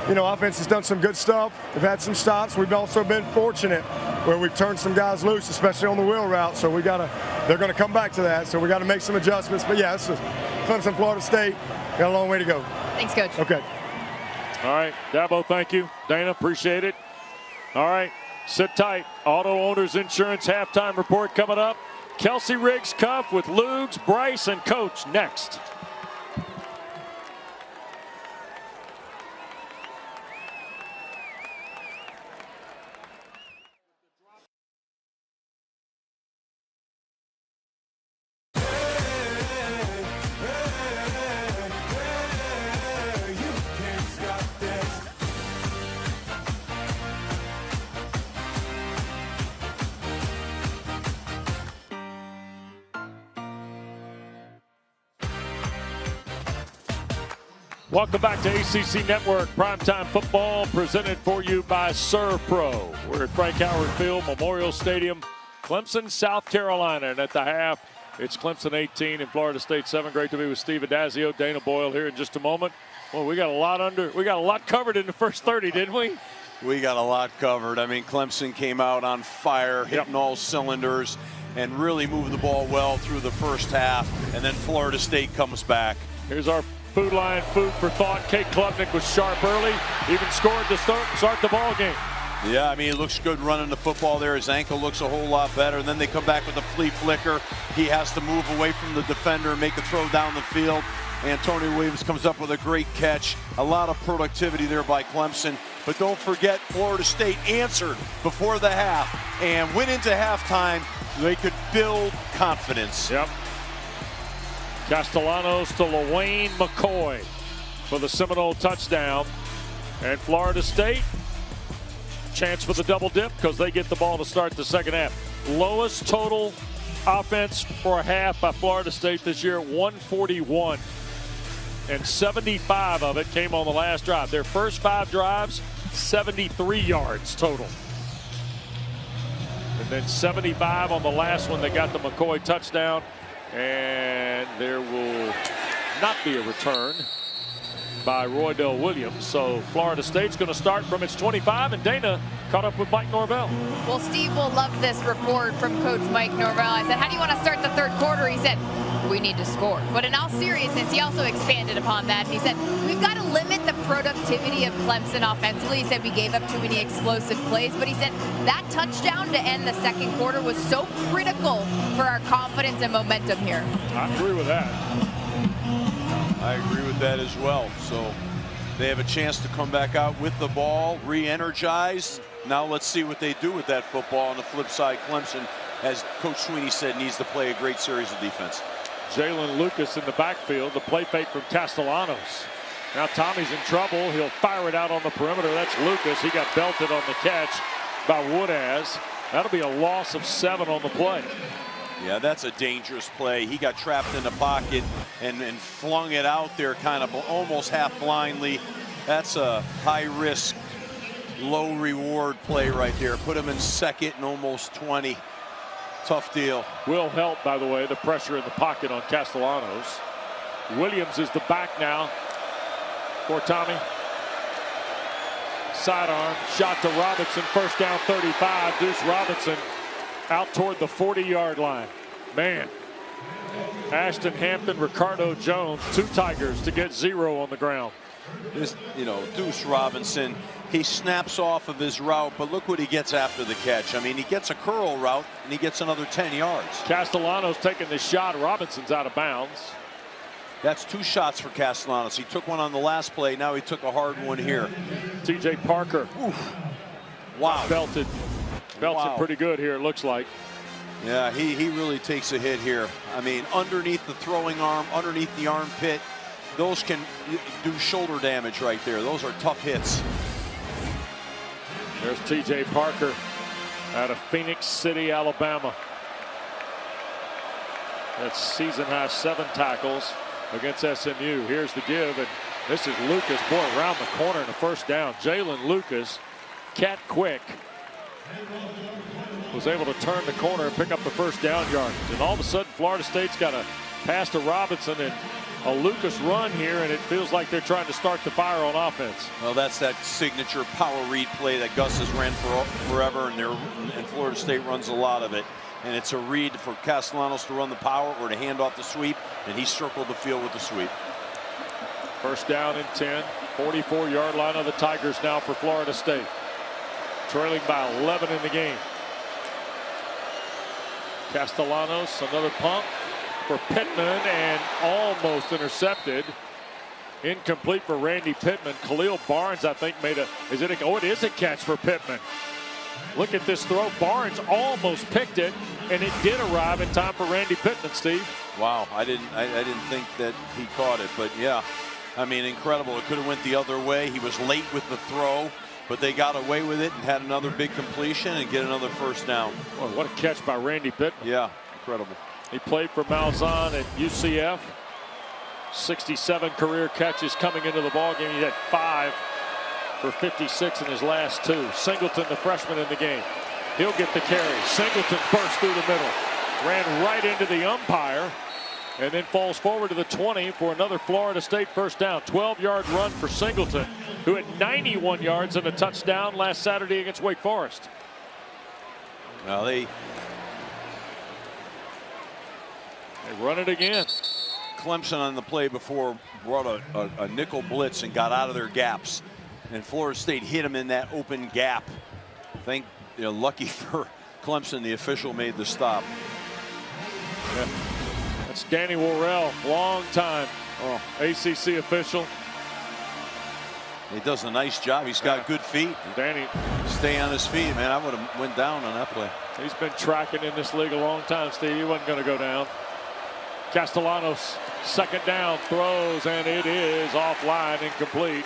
offense has done some good stuff. We've had some stops. We've also been fortunate where we've turned some guys loose, especially on the wheel route. So they're going to come back to that. So we got to make some adjustments. But yeah, this is Clemson, Florida State. Got a long way to go. Thanks, Coach. Okay. All right, Dabo, thank you. Dana, appreciate it. All right, sit tight. Auto Owners Insurance halftime report coming up. Kelsey Riggs Cup with Lugs, Bryce, and Coach next. Welcome back to ACC Network Primetime Football, presented for you by Serve Pro. We're at Frank Howard Field, Memorial Stadium, Clemson, South Carolina. And at the half, it's Clemson 18 and Florida State 7. Great to be with Steve Addazio, Dana Boyle here in just a moment. Well, we got a lot covered in the first 30, didn't we? We got a lot covered. I mean, Clemson came out on fire, hitting all cylinders, and really moved the ball well through the first half. And then Florida State comes back. Here's our Food Line food for thought. Kate Klubnik was sharp early, even scored to start the ball game. Yeah, I mean, he looks good running the football there. His ankle looks a whole lot better. And then they come back with a flea flicker. He has to move away from the defender and make a throw down the field. Antonio Williams comes up with a great catch. A lot of productivity there by Clemson. But don't forget, Florida State answered before the half and went into halftime so they could build confidence. Yep. Castellanos to LaWayne McCoy for the Seminole touchdown. And Florida State, chance for the double dip because they get the ball to start the second half. Lowest total offense for a half by Florida State this year, 141. And 75 of it came on the last drive. Their first 5 drives, 73 yards total. And then 75 on the last one. They got the McCoy touchdown. And there will not be a return by Roydell Williams. So Florida State's going to start from its 25, and Dana caught up with Mike Norvell. Well, Steve will love this report from Coach Mike Norvell. I said, how do you want to start the third quarter? He said, we need to score. But in all seriousness, he also expanded upon that. He said, we've got to limit the productivity of Clemson offensively. He said we gave up too many explosive plays. But he said that touchdown to end the second quarter was so critical for our confidence and momentum here. I agree with that. I agree with that as well. So they have a chance to come back out with the ball, re-energize. Now let's see what they do with that football. On the flip side, Clemson, as Coach Sweeney said, needs to play a great series of defense. Jalen Lucas in the backfield. The play fake from Castellanos. Now Tommy's in trouble. He'll fire it out on the perimeter. That's Lucas. He got belted on the catch by Woodaz. That'll be a loss of 7 on the play. Yeah, that's a dangerous play. He got trapped in the pocket and flung it out there kind of almost half blindly. That's a high-risk, low-reward play right there. Put him in second and almost 20. Tough deal. Will help, by the way, the pressure in the pocket on Castellanos. Williams is the back now for Tommy. Sidearm, shot to Robinson, first down 35. Deuce Robinson out toward the 40-yard line. Man, Ashton Hampton, Ricardo Jones, 2 Tigers to get 0 on the ground. This, Deuce Robinson, he snaps off of his route, but look what he gets after the catch. I mean, he gets a curl route, and he gets another 10 yards. Castellanos taking the shot. Robinson's out of bounds. That's 2 shots for Castellanos. He took one on the last play. Now he took a hard one here. T.J. Parker. Oof. Wow. Belted pretty good here, it looks like. Yeah, he really takes a hit here. I mean, underneath the throwing arm, underneath the armpit, those can do shoulder damage right there. Those are tough hits. There's T.J. Parker. out of Phoenix City, Alabama. That's season high 7 tackles against SMU. Here's the give, and this is Lucas, boy, around the corner and a first down. Jalen Lucas, cat quick, was able to turn the corner and pick up the first down yardage. And all of a sudden, Florida State's got a pass to Robinson and a Lucas run here, and it feels like they're trying to start the fire on offense. Well, that's that signature power read play that Gus has ran for forever, and Florida State runs a lot of it. And it's a read for Castellanos to run the power or to hand off the sweep, and he circled the field with the sweep. First down and 10, 44-yard line of the Tigers now for Florida State. Trailing by 11 in the game. Castellanos, another pump for Pittman, and almost intercepted. Incomplete for Randy Pittman. Khalil Barnes, I think, made a, it is a catch for Pittman. Look at this throw. Barnes almost picked it, and it did arrive in time for Randy Pittman, Steve. Wow, I didn't think that he caught it, but yeah, I mean, incredible. It could have went the other way. He was late with the throw, but they got away with it and had another big completion and get another first down. Boy, what a catch by Randy Pittman. Yeah, incredible. He played for Malzahn at UCF. 67 career catches coming into the ballgame. He had 5 for 56 in his last 2. Singleton, the freshman in the game. He'll get the carry. Singleton burst through the middle. Ran right into the umpire and then falls forward to the 20 for another Florida State first down. 12-yard run for Singleton, who had 91 yards and a touchdown last Saturday against Wake Forest. Well, they run it again. Clemson on the play before brought a nickel blitz and got out of their gaps. And Florida State hit him in that open gap. Lucky for Clemson, the official made the stop. Yeah. That's Danny Worrell, long time ACC official. He does a nice job. He's got good feet. Danny, stay on his feet, man. I would have went down on that play. He's been tracking in this league a long time, Steve. He wasn't going to go down. Castellanos, second down, throws, and it is offline, incomplete.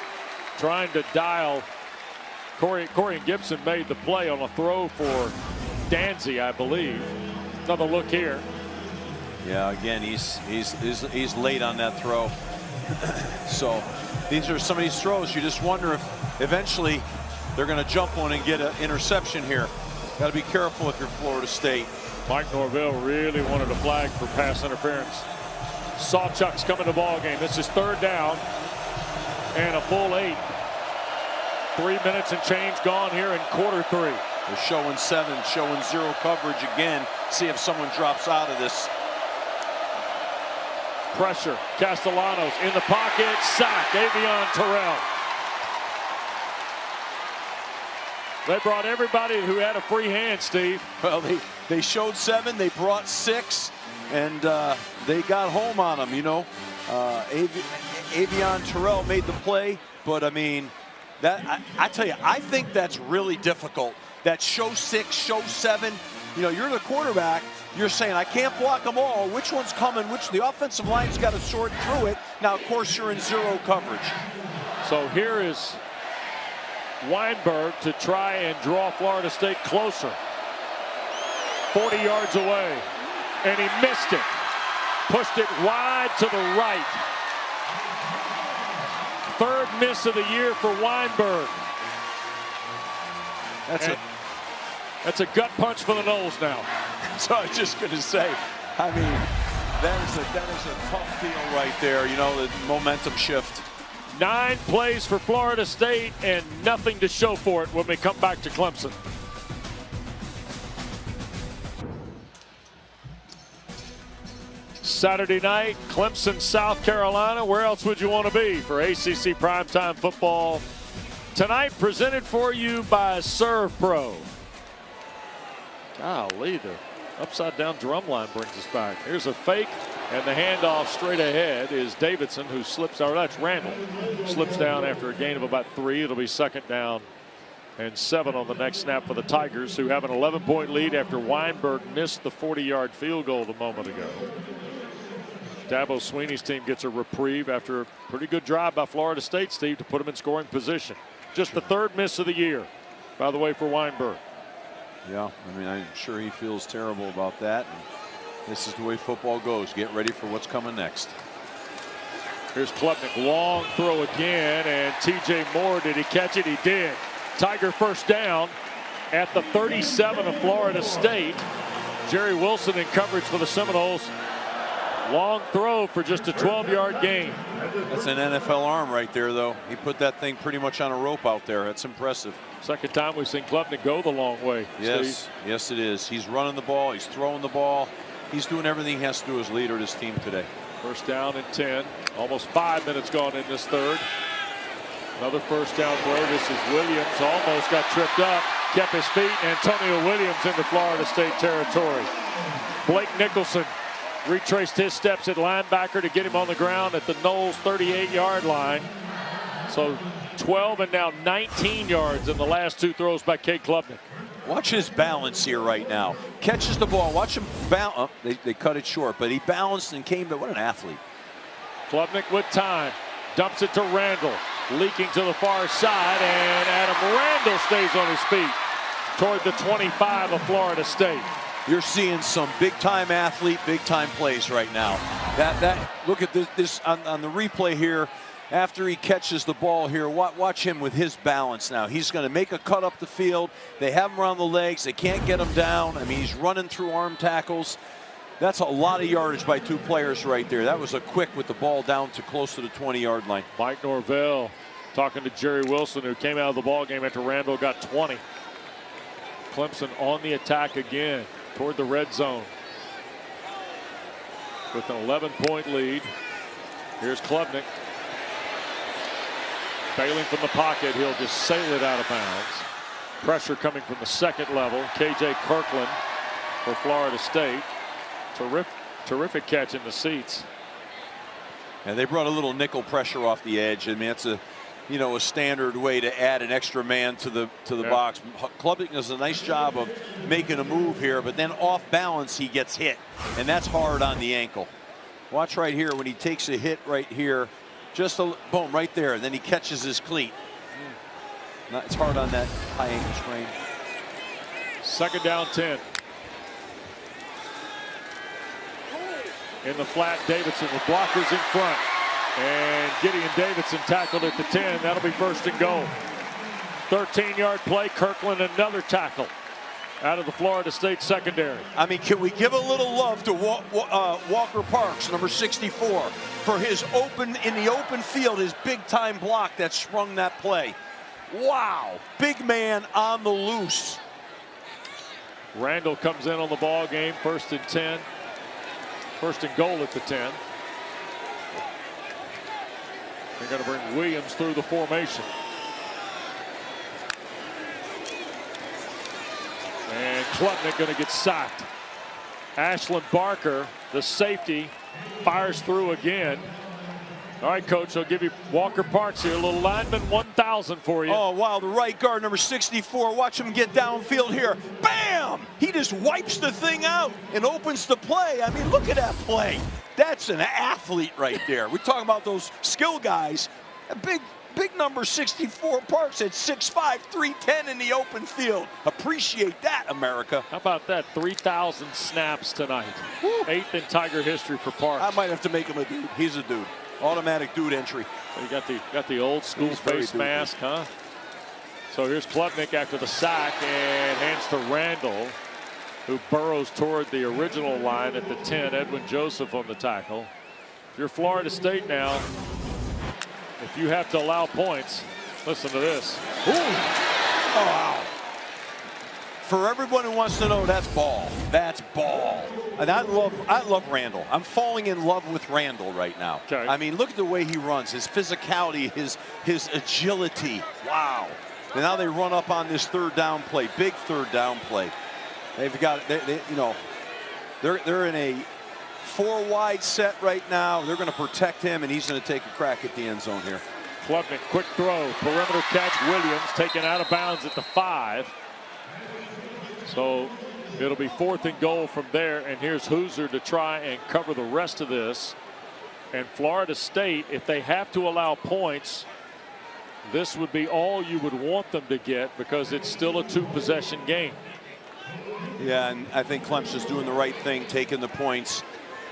Trying to dial. Corey Gibson made the play on a throw for Danzy, I believe. Another look here. Yeah, again, he's late on that throw. So these are some of these throws. You just wonder if eventually they're going to jump one and get an interception here. Got to be careful if you're Florida State. Mike Norvell really wanted a flag for pass interference. Sawchuck's coming to ball game. This is third down and a full 8. 3 minutes and change gone here in quarter 3. They're showing 7, showing 0 coverage again. See if someone drops out of this. Pressure. Castellanos in the pocket. Sack. Avion Terrell. They brought everybody who had a free hand, Steve. Well, they showed 7. They brought 6. And they got home on them, Avion Terrell made the play. But, I mean, I tell you, I think that's really difficult. That show 6, show 7. You're the quarterback. You're saying, I can't block them all. Which one's coming? The offensive line's got to sort through it. Now, of course, you're in 0 coverage. So here is Weinberg to try and draw Florida State closer. 40 yards away. And he missed it. Pushed it wide to the right. 3rd miss of the year for Weinberg. That's a gut punch for the Noles now. So I was just going to say, I mean, that is a tough deal right there. The momentum shift. 9 plays for Florida State and nothing to show for it when we come back to Clemson. Saturday night, Clemson, South Carolina. Where else would you want to be for ACC primetime football tonight? Presented for you by Serve Pro. Golly, the upside down drum line brings us back. Here's a fake, and the handoff straight ahead is Davidson, who slips, or that's Randall, slips down after a gain of about 3. It'll be 2nd down and 7 on the next snap for the Tigers, who have an 11-point lead after Weinberg missed the 40-yard field goal a moment ago. Dabo Swinney's team gets a reprieve after a pretty good drive by Florida State, Steve, to put them in scoring position. Just the 3rd miss of the year, by the way, for Weinberg. Yeah, I mean, I'm sure he feels terrible about that. And this is the way football goes. Get ready for what's coming next. Here's Klubnik, long throw again, and TJ Moore, did he catch it? He did. Tiger first down at the 37 of Florida State. Jerry Wilson in coverage for the Seminoles. Long throw for just a 12-yard gain. That's an NFL arm right there, though. He put that thing pretty much on a rope out there. That's impressive. Second time we've seen Klubnik go the long way. Yes, Steve. yes it is. He's running the ball. He's throwing the ball. He's doing everything he has to do as leader of this team today. First down and 10. Almost 5 minutes gone in this third. Another first down throw. This is Williams. Almost got tripped up. Kept his feet. Antonio Williams into Florida State territory. Blake Nicholson retraced his steps at linebacker to get him on the ground at the Noles 38-yard line. So 12 and now 19 yards in the last two throws by Cade Klubnik. Watch his balance here right now. Catches the ball. Watch him bounce. Oh, they cut it short, but he balanced and came to. What an athlete. Klubnik with time. Dumps it to Randall. Leaking to the far side, and Adam Randall stays on his feet toward the 25 of Florida State. You're seeing some big-time athlete, big-time plays right now. Look at this on the replay here. After he catches the ball here, watch him with his balance now. He's going to make a cut up the field. They have him around the legs. They can't get him down. I mean, he's running through arm tackles. That's a lot of yardage by two players right there. That was a quick with the ball down to close to the 20-yard line. Mike Norvell talking to Jerry Wilson, who came out of the ball game after Randall got 20. Clemson on the attack again toward the red zone with an 11-point lead. Here's Klubnik. Bailing from the pocket, he'll just sail it out of bounds. Pressure coming from the second level. KJ Kirkland for Florida State. Terrific catch in the seats. And they brought a little nickel pressure off the edge. I mean, it's a standard way to add an extra man to the box. Klubnik does a nice job of making a move here, but then off balance he gets hit, and that's hard on the ankle. Watch right here when he takes a hit right here. Just a boom right there, and then he catches his cleat. It's hard on that high ankle sprain. Second down 10. In the flat, Davidson with blockers in front. And Gideon Davidson tackled at the 10. That'll be first and goal. 13-yard play. Kirkland another tackle out of the Florida State secondary. I mean, can we give a little love to Walker Parks, number 64, for his in the open field, his big-time block that sprung that play. Wow, big man on the loose. Randall comes in on the ball game, first and 10. First and goal at the 10. They're going to bring Williams through the formation. And Klubnik going to get sacked. Ashland Barker, the safety, fires through again. All right, Coach, I'll give you Walker Parks here. A little lineman 1,000 for you. Oh, wow, the right guard, number 64. Watch him get downfield here. Bam! He just wipes the thing out and opens the play. I mean, look at that play. That's an athlete right there. We're talking about those skill guys. A big number 64 Parks at 6'5", 310 in the open field. Appreciate that, America. How about that? 3,000 snaps tonight. Woo. 8th in Tiger history for Parks. I might have to make him a dude. He's a dude. Automatic dude entry. So you got the old school face mask, huh? So here's Klubnik after the sack and hands to Randall, who burrows toward the original line at the 10. Edwin Joseph on the tackle. If you're Florida State now, if you have to allow points, listen to this. Ooh. Oh, wow. For everyone who wants to know, that's ball. That's ball. And I love Randall. I'm falling in love with Randall right now. Okay. I mean, look at the way he runs, his physicality, his agility. Wow. And now they run up on this third down play, big third down play. They've got, they're in a 4 wide set right now. They're going to protect him, and he's going to take a crack at the end zone here. Klubnik, quick throw, perimeter catch. Williams taken out of bounds at the 5. So it'll be 4th and goal from there, and here's Hoosier to try and cover the rest of this. And Florida State, if they have to allow points, this would be all you would want them to get because it's still a 2-possession game. Yeah, and I think Clemson's doing the right thing, taking the points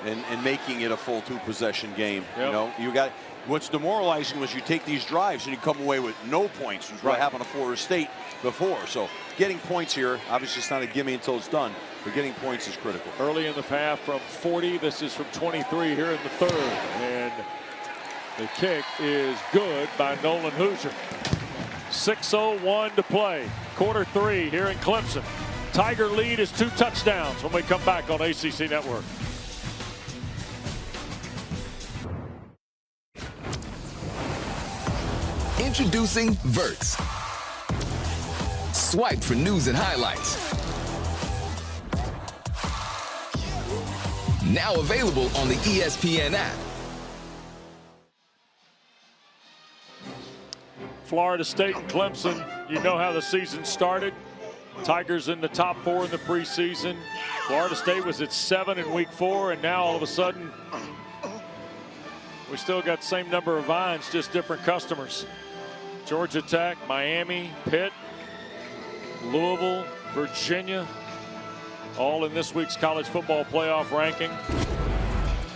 and making it a full 2-possession game. Yep. You know, you got what's demoralizing was you take these drives and you come away with no points, which is what happened to Florida State before. So getting points here, obviously it's not a gimme until it's done, but getting points is critical. Early in the half from 40, this is from 23 here in the third, and the kick is good by Nolan Hoosier. 6:01 to play, quarter 3 here in Clemson. Tiger lead is 2 touchdowns when we come back on ACC Network. Introducing Verts. Swipe for news and highlights. Now available on the ESPN app. Florida State and Clemson, you know how the season started. Tigers in the top 4 in the preseason. Florida State was at 7 in week 4, and now all of a sudden we still got the same number of vines, just different customers. Georgia Tech, Miami, Pitt, Louisville, Virginia, all in this week's college football playoff ranking.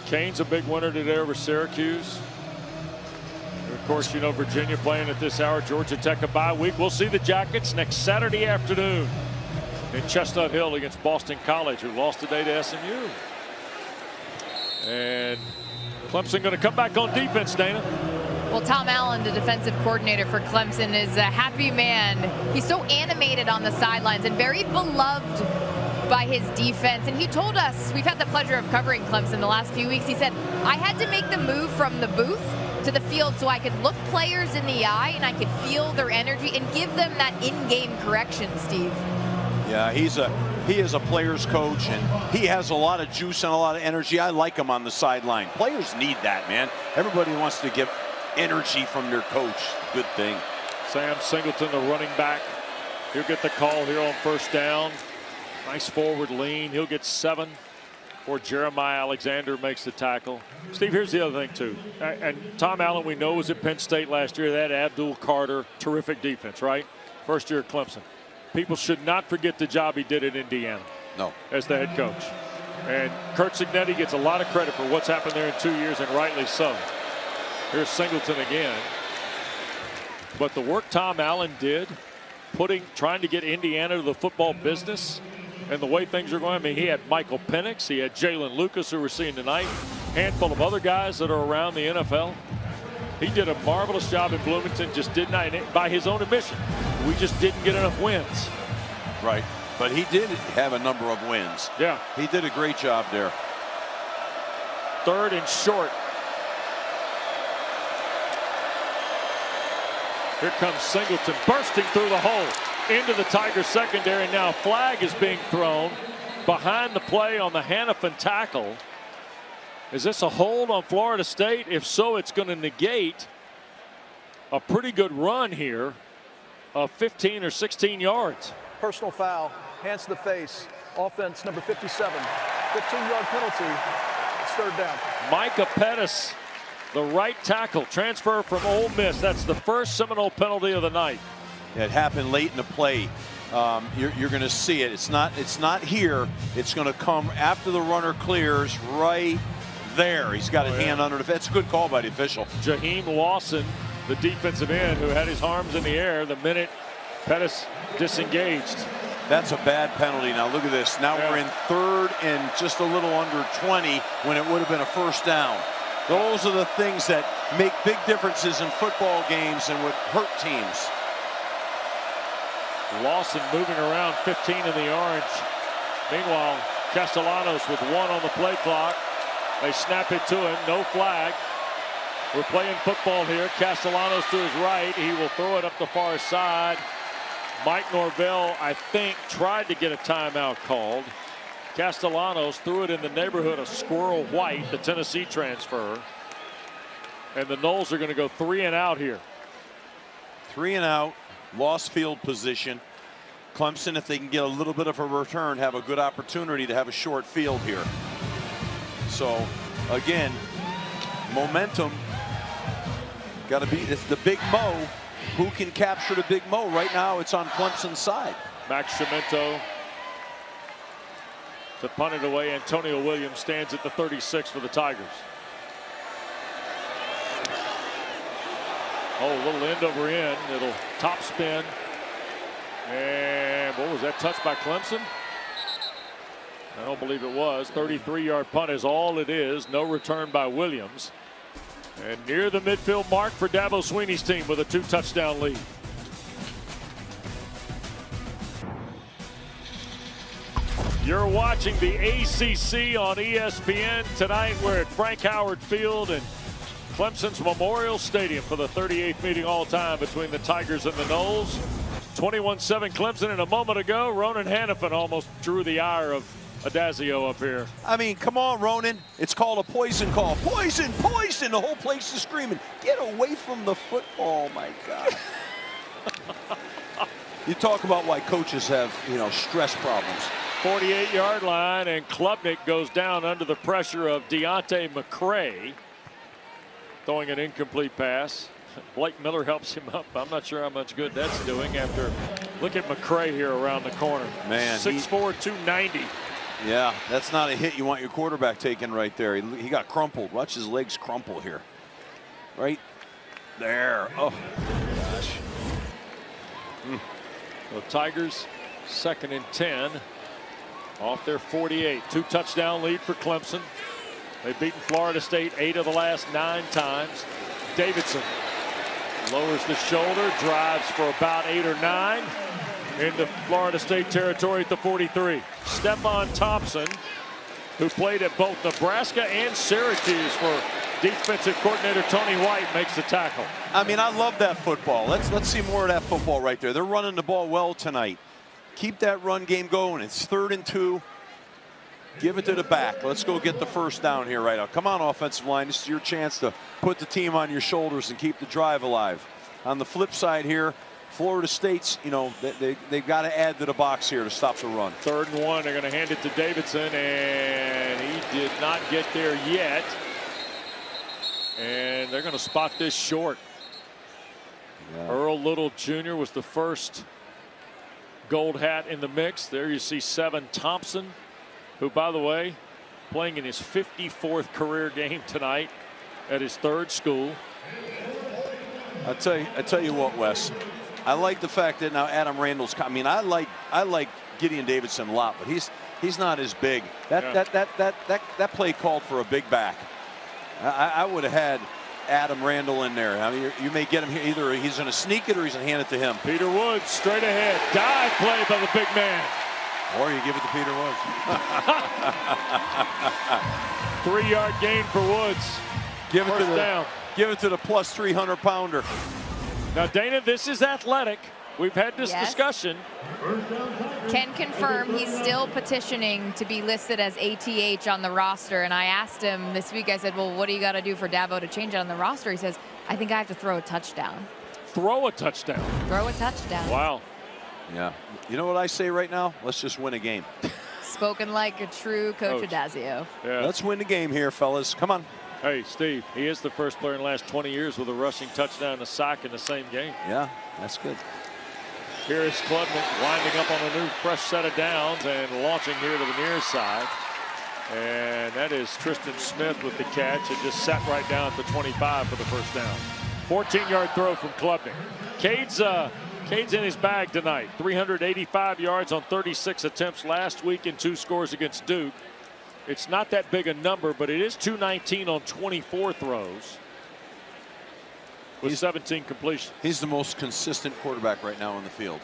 Canes a big winner today over Syracuse. And of course, you know, Virginia playing at this hour. Georgia Tech a bye week. We'll see the Jackets next Saturday afternoon in Chestnut Hill against Boston College, who lost today to SMU. And Clemson going to come back on defense, Dana. Well, Tom Allen, the defensive coordinator for Clemson, is a happy man. He's so animated on the sidelines and very beloved by his defense. And he told us, we've had the pleasure of covering Clemson the last few weeks. He said, I had to make the move from the booth to the field so I could look players in the eye and I could feel their energy and give them that in-game correction, Steve. Yeah, he is a player's coach, and he has a lot of juice and a lot of energy. I like him on the sideline. Players need that, man. Everybody wants to get energy from their coach. Good thing. Sam Singleton, the running back, he'll get the call here on first down. Nice forward lean. He'll get 7 before Jeremiah Alexander makes the tackle. Steve, here's the other thing, too. And Tom Allen, we know, was at Penn State last year. They had Abdul Carter, terrific defense, right? First year at Clemson. People should not forget the job he did at Indiana. No. As the head coach. And Kurt Cignetti gets a lot of credit for what's happened there in 2 years, and rightly so. Here's Singleton again. But the work Tom Allen did, trying to get Indiana to the football business, and the way things are going, I mean, he had Michael Penix, he had Jalen Lucas, who we're seeing tonight, handful of other guys that are around the NFL. He did a marvelous job in Bloomington, just did not, by his own admission, we just didn't get enough wins. Right, but he did have a number of wins. Yeah. He did a great job there. 3rd and short. Here comes Singleton bursting through the hole into the Tigers secondary. Now a flag is being thrown behind the play on the Hannafin tackle. Is this a hold on Florida State? If so, it's going to negate a pretty good run here of 15 or 16 yards. Personal foul, hands to the face, offense number 57, 15-yard penalty, it's 3rd down. Micah Pettis, the right tackle, transfer from Ole Miss. That's the first Seminole penalty of the night. It happened late in the play. You're going to see it. It's not here. It's going to come after the runner clears right there. He's got his hand under the. That's a good call by the official. Jaheim Lawson, the defensive end, who had his arms in the air the minute Pettis disengaged. That's a bad penalty. Now look at this. Now we're in 3rd and just a little under 20 when it would have been a first down. Those are the things that make big differences in football games and would hurt teams. Lawson moving around 15 in the orange. Meanwhile, Castellanos with 1 on the play clock. They snap it to him. No flag. We're playing football here. Castellanos to his right. He will throw it up the far side. Mike Norvell, I think, tried to get a timeout called. Castellanos threw it in the neighborhood of Squirrel White, the Tennessee transfer. And the Noles are going to go 3 and out here. 3 and out, lost field position. Clemson, if they can get a little bit of a return, have a good opportunity to have a short field here. So, again, momentum. Got to be, it's the Big Mo. Who can capture the Big Mo? Right now, it's on Clemson's side. Max Cimento to punt it away. Antonio Williams stands at the 36 for the Tigers. Oh, a little end over end. It'll top spin. And what was that, touched by Clemson? I don't believe it was. 33-yard punt is all it is. No return by Williams. And near the midfield mark for Dabo Swinney's team with a 2-touchdown lead. You're watching the ACC on ESPN. Tonight we're at Frank Howard Field and Clemson's Memorial Stadium for the 38th meeting all time between the Tigers and the Noles. 21-7 Clemson, and a moment ago Ronan Hannafin almost drew the ire of Adazio up here. I mean, come on, Ronan. It's called a poison call. Poison, poison. The whole place is screaming. Get away from the football, my God. You talk about why coaches have, stress problems. 48-yard line, and Klubnik goes down under the pressure of Deontay McCray. Throwing an incomplete pass. Blake Miller helps him up. I'm not sure how much good that's doing after. Look at McCray here around the corner. Man, 6'4", 290. Yeah, that's not a hit you want your quarterback taking right there. He got crumpled. Watch his legs crumple here. Right there. Oh, gosh. The Tigers, 2nd and 10. Off their 48. 2-touchdown lead for Clemson. They've beaten Florida State 8 of the last 9 times. Davidson lowers the shoulder, drives for about 8 or 9 into Florida State territory at the 43. Stephon Thompson, who played at both Nebraska and Syracuse for defensive coordinator Tony White, makes the tackle. I mean, I love that football. Let's see more of that football right there. They're running the ball well tonight. Keep that run game going. It's 3rd and 2. Give it to the back. Let's go get the first down here right now. Come on, offensive line. This is your chance to put the team on your shoulders and keep the drive alive. On the flip side here, Florida State's, they've got to add to the box here to stop the run. 3rd and 1. They're going to hand it to Davidson, and he did not get there yet. And they're going to spot this short. Yeah. Earl Little Jr. was the first gold hat in the mix. There you see Stephon Thompson, who, by the way, playing in his 54th career game tonight at his 3rd school. I tell you what, Wes. I like the fact that now Adam Randall's. I mean, I like Gideon Davidson a lot, but he's not as big. That play called for a big back. I would have had Adam Randall in there. I mean, you may get him here. Either he's going to sneak it or he's going to hand it to him. Peter Woods straight ahead. Dive play by the big man. Or you give it to Peter Woods. 3-yard gain for Woods. Give it to the plus 300-pounder. Now, Dana, this is athletic. We've had this discussion. Can confirm he's still petitioning to be listed as ATH on the roster. And I asked him this week, I said, well, what do you got to do for Dabo to change it on the roster? He says, I think I have to throw a touchdown. Throw a touchdown? Throw a touchdown. Wow. Yeah. You know what I say right now? Let's just win a game. Spoken like a true Coach Adazio. Yeah. Let's win the game here, fellas. Come on. Hey, Steve, he is the first player in the last 20 years with a rushing touchdown and a sack in the same game. Yeah, that's good. Here is Klubnik winding up on a new fresh set of downs and launching here to the near side. And that is Tristan Smith with the catch. It just sat right down at the 25 for the first down. 14-yard throw from Klubnik. Cade's in his bag tonight. 385 yards on 36 attempts last week and 2 scores against Duke. It's not that big a number, but it is 219 on 24 throws with 17 completions. He's the most consistent quarterback right now on the field.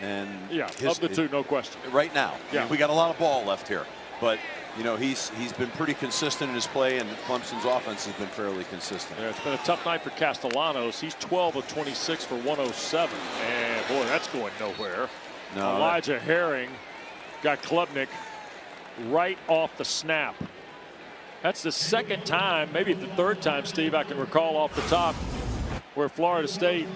And yeah, of the two, no question. Right now. Yeah. We got a lot of ball left here. But, he's been pretty consistent in his play, and Clemson's offense has been fairly consistent. Yeah, it's been a tough night for Castellanos. He's 12 of 26 for 107. And, boy, that's going nowhere. No, Elijah Herring got Klubnik right off the snap. That's the 2nd time, maybe the 3rd time, Steve, I can recall off the top, where Florida State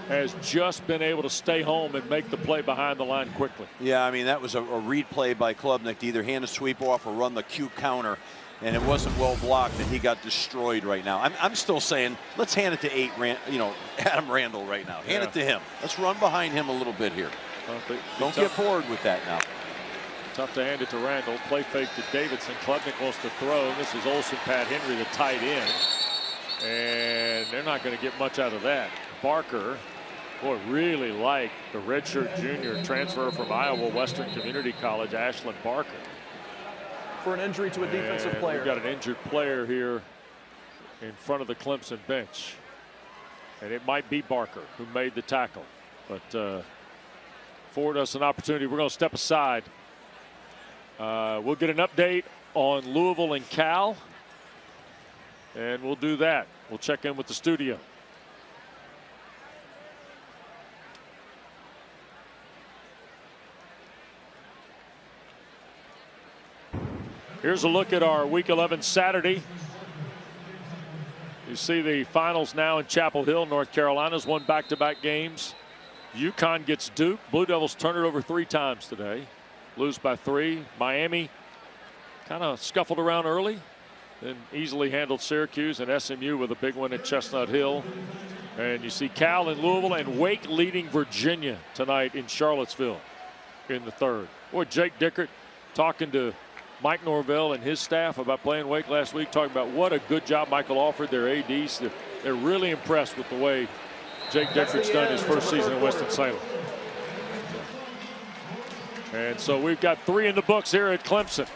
has just been able to stay home and make the play behind the line quickly. Yeah, I mean, that was a read play by Klubnik to either hand a sweep off or run the Q counter, and it wasn't well blocked, and he got destroyed right now. I'm still saying, let's hand it to Adam Randall right now. Hand it to him. Let's run behind him a little bit here. Don't get bored with that now. Tough to hand it to Randall. Play fake to Davidson. Klubnik wants to throw. This is Olsen, Pat Henry, the tight end. And they're not going to get much out of that. Barker, boy, really like the redshirt junior transfer from Iowa Western Community College, Ashland Barker. For an injury to a defensive player. We've got an injured player here in front of the Clemson bench. And it might be Barker who made the tackle. But afford us an opportunity. We're going to step aside. We'll get an update on Louisville and Cal. And we'll do that. We'll check in with the studio. Here's a look at our Week 11 Saturday. You see the finals now in Chapel Hill. North Carolina's won back-to-back games. UConn gets Duke. Blue Devils turn it over 3 times today. Lose by 3. Miami kind of scuffled around early, then easily handled Syracuse, and SMU with a big one at Chestnut Hill. And you see Cal and Louisville and Wake leading Virginia tonight in Charlottesville in the 3rd. Boy, Jake Dickert talking to Mike Norvell and his staff about playing Wake last week, talking about what a good job Michael offered their ADs. They're really impressed with the way Jake Dickert's done his first season in Winston-Salem. And so we've got 3 in the books here at Clemson.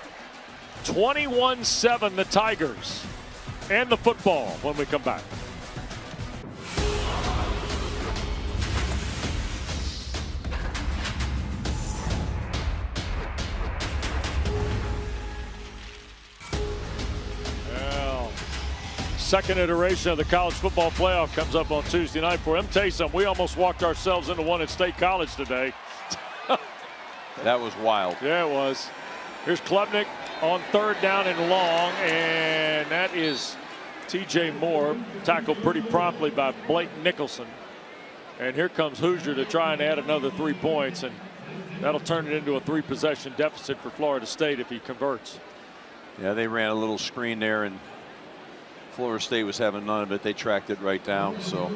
21-7 the Tigers, and the football when we come back. Well, second iteration of the college football playoff comes up on Tuesday night. For them, tell you something, we almost walked ourselves into one at State College today. That was wild. Yeah, it was. Here's Klubnik on 3rd down and long, and that is T.J. Moore, tackled pretty promptly by Blake Nicholson. And here comes Hoosier to try and add another 3 points, and that'll turn it into a 3-possession deficit for Florida State if he converts. Yeah, they ran a little screen there, and Florida State was having none of it. They tracked it right down. So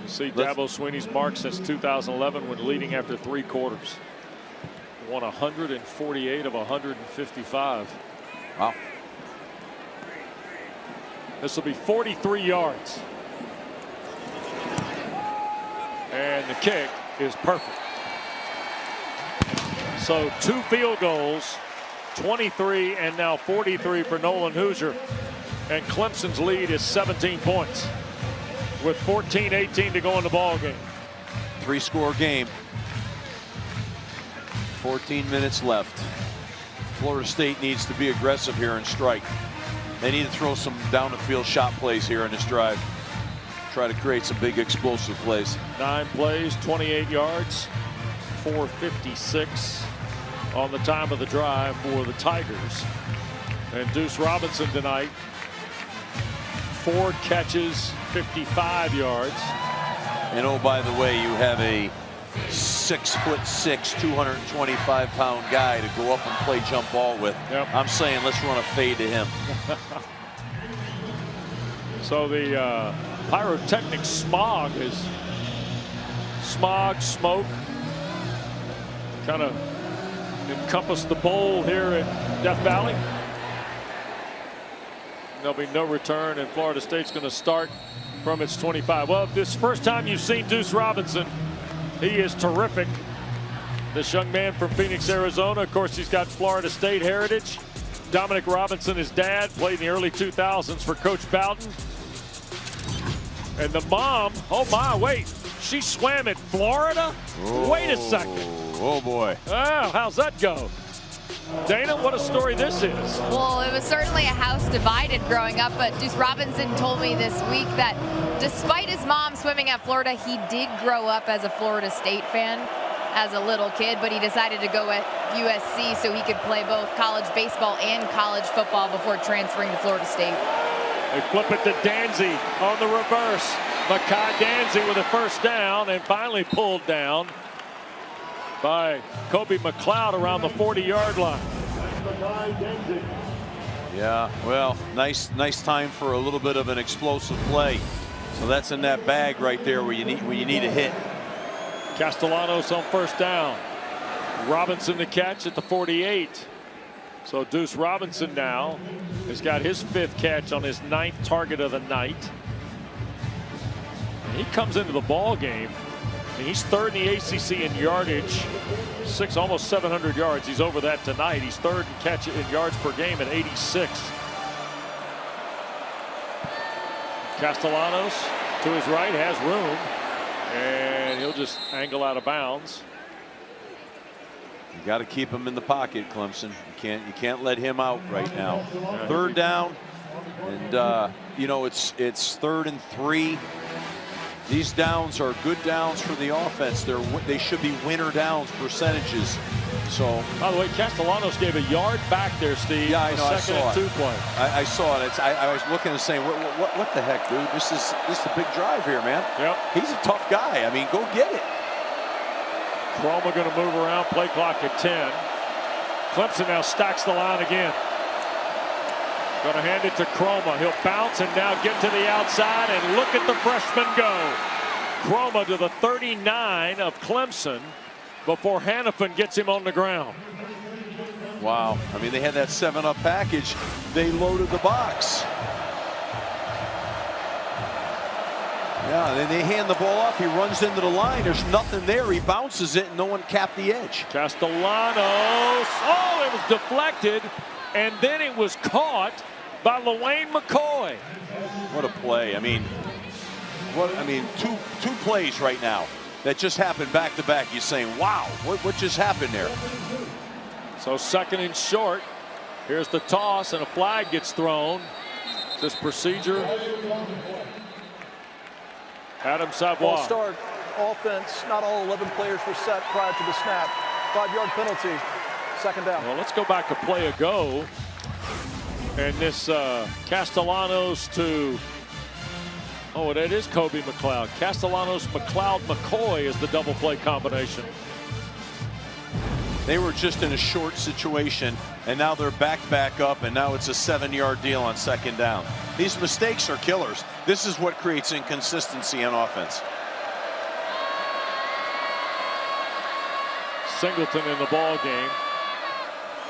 you see Dabo Swinney's mark since 2011 when leading after 3 quarters. Won 148 of 155. Wow. This will be 43 yards. And the kick is perfect. So 2 field goals, 23 and now 43 for Nolan Hoosier. And Clemson's lead is 17 points with 14-18 to go in the ball game. 3-score game. 14 minutes left. Florida State needs to be aggressive here and strike. They need to throw some down the field shot plays here in this drive. Try to create some big explosive plays. 9 plays, 28 yards, 4:56 on the time of the drive for the Tigers. And Deuce Robinson tonight, 4 catches, 55 yards. And oh, by the way, you have a 6'6", 225-pound guy to go up and play jump ball with. Yep. I'm saying let's run a fade to him. So the pyrotechnic smoke kind of encompassed the bowl here at Death Valley. There'll be no return, and Florida State's going to start from its 25. Well, if this is the first time you've seen Deuce Robinson, he is terrific. This young man from Phoenix, Arizona. Of course, he's got Florida State heritage. Dominic Robinson, his dad, played in the early 2000s for Coach Bowden. And the mom, oh my, wait, she swam at Florida? Oh, wait a second. Oh boy. Oh, how's that go? Dana, what a story this is. Well, it was certainly a house divided growing up, but Deuce Robinson told me this week that despite his mom swimming at Florida, he did grow up as a Florida State fan as a little kid, but he decided to go at USC so he could play both college baseball and college football before transferring to Florida State. They flip it to Danzy on the reverse. Makai Danzy with a 1st down, and finally pulled down by Kobe McLeod around the 40-yard line. Yeah, well, nice time for a little bit of an explosive play. So that's in that bag right there where you need a hit. Castellanos on 1st down. Robinson the catch at the 48. So Deuce Robinson now has got his 5th catch on his 9th target of the night. And he comes into the ball game. And he's 3rd in the ACC in yardage, almost 700 yards. He's over that tonight. He's 3rd in yards per game at 86. Castellanos to his right has room, and he'll just angle out of bounds. You got to keep him in the pocket, Clemson. You can't let him out right now. 3rd down, and you know it's 3rd and 3. These downs are good downs for the offense. They should be winner downs percentages. So, by the way, Castellanos gave a yard back there, Steve. Yeah, I know. I saw it. 2nd and 2 play. I saw it. I was looking and saying, what the heck, dude? This is a big drive here, man. Yep. He's a tough guy. I mean, go get it. Croma going to move around. Play clock at 10. Clemson now stacks the line again. Going to hand it to Croma. He'll bounce and now get to the outside, and look at the freshman go. Croma to the 39 of Clemson before Hannafin gets him on the ground. Wow. I mean, they had that 7-up package. They loaded the box. Yeah, then they hand the ball off. He runs into the line. There's nothing there. He bounces it, and no one capped the edge. Castellanos. Oh, it was deflected, and then it was caught by LaWayne McCoy. What a play. I mean, two plays right now that just happened back to back. You're saying, wow, what just happened there? So 2nd and short. Here's the toss, and a flag gets thrown. This procedure. Adam Savoy. All-star offense. Not all 11 players were set prior to the snap. 5-yard penalty. 2nd down. Well, let's go back to play ago. And this Castellanos to, oh, that is Kobe McLeod. Castellanos, McLeod, McCoy is the double play combination. They were just in a short situation, and now they're back up, and now it's a 7-yard deal on 2nd down. These mistakes are killers. This is what creates inconsistency on offense. Singleton in the ball game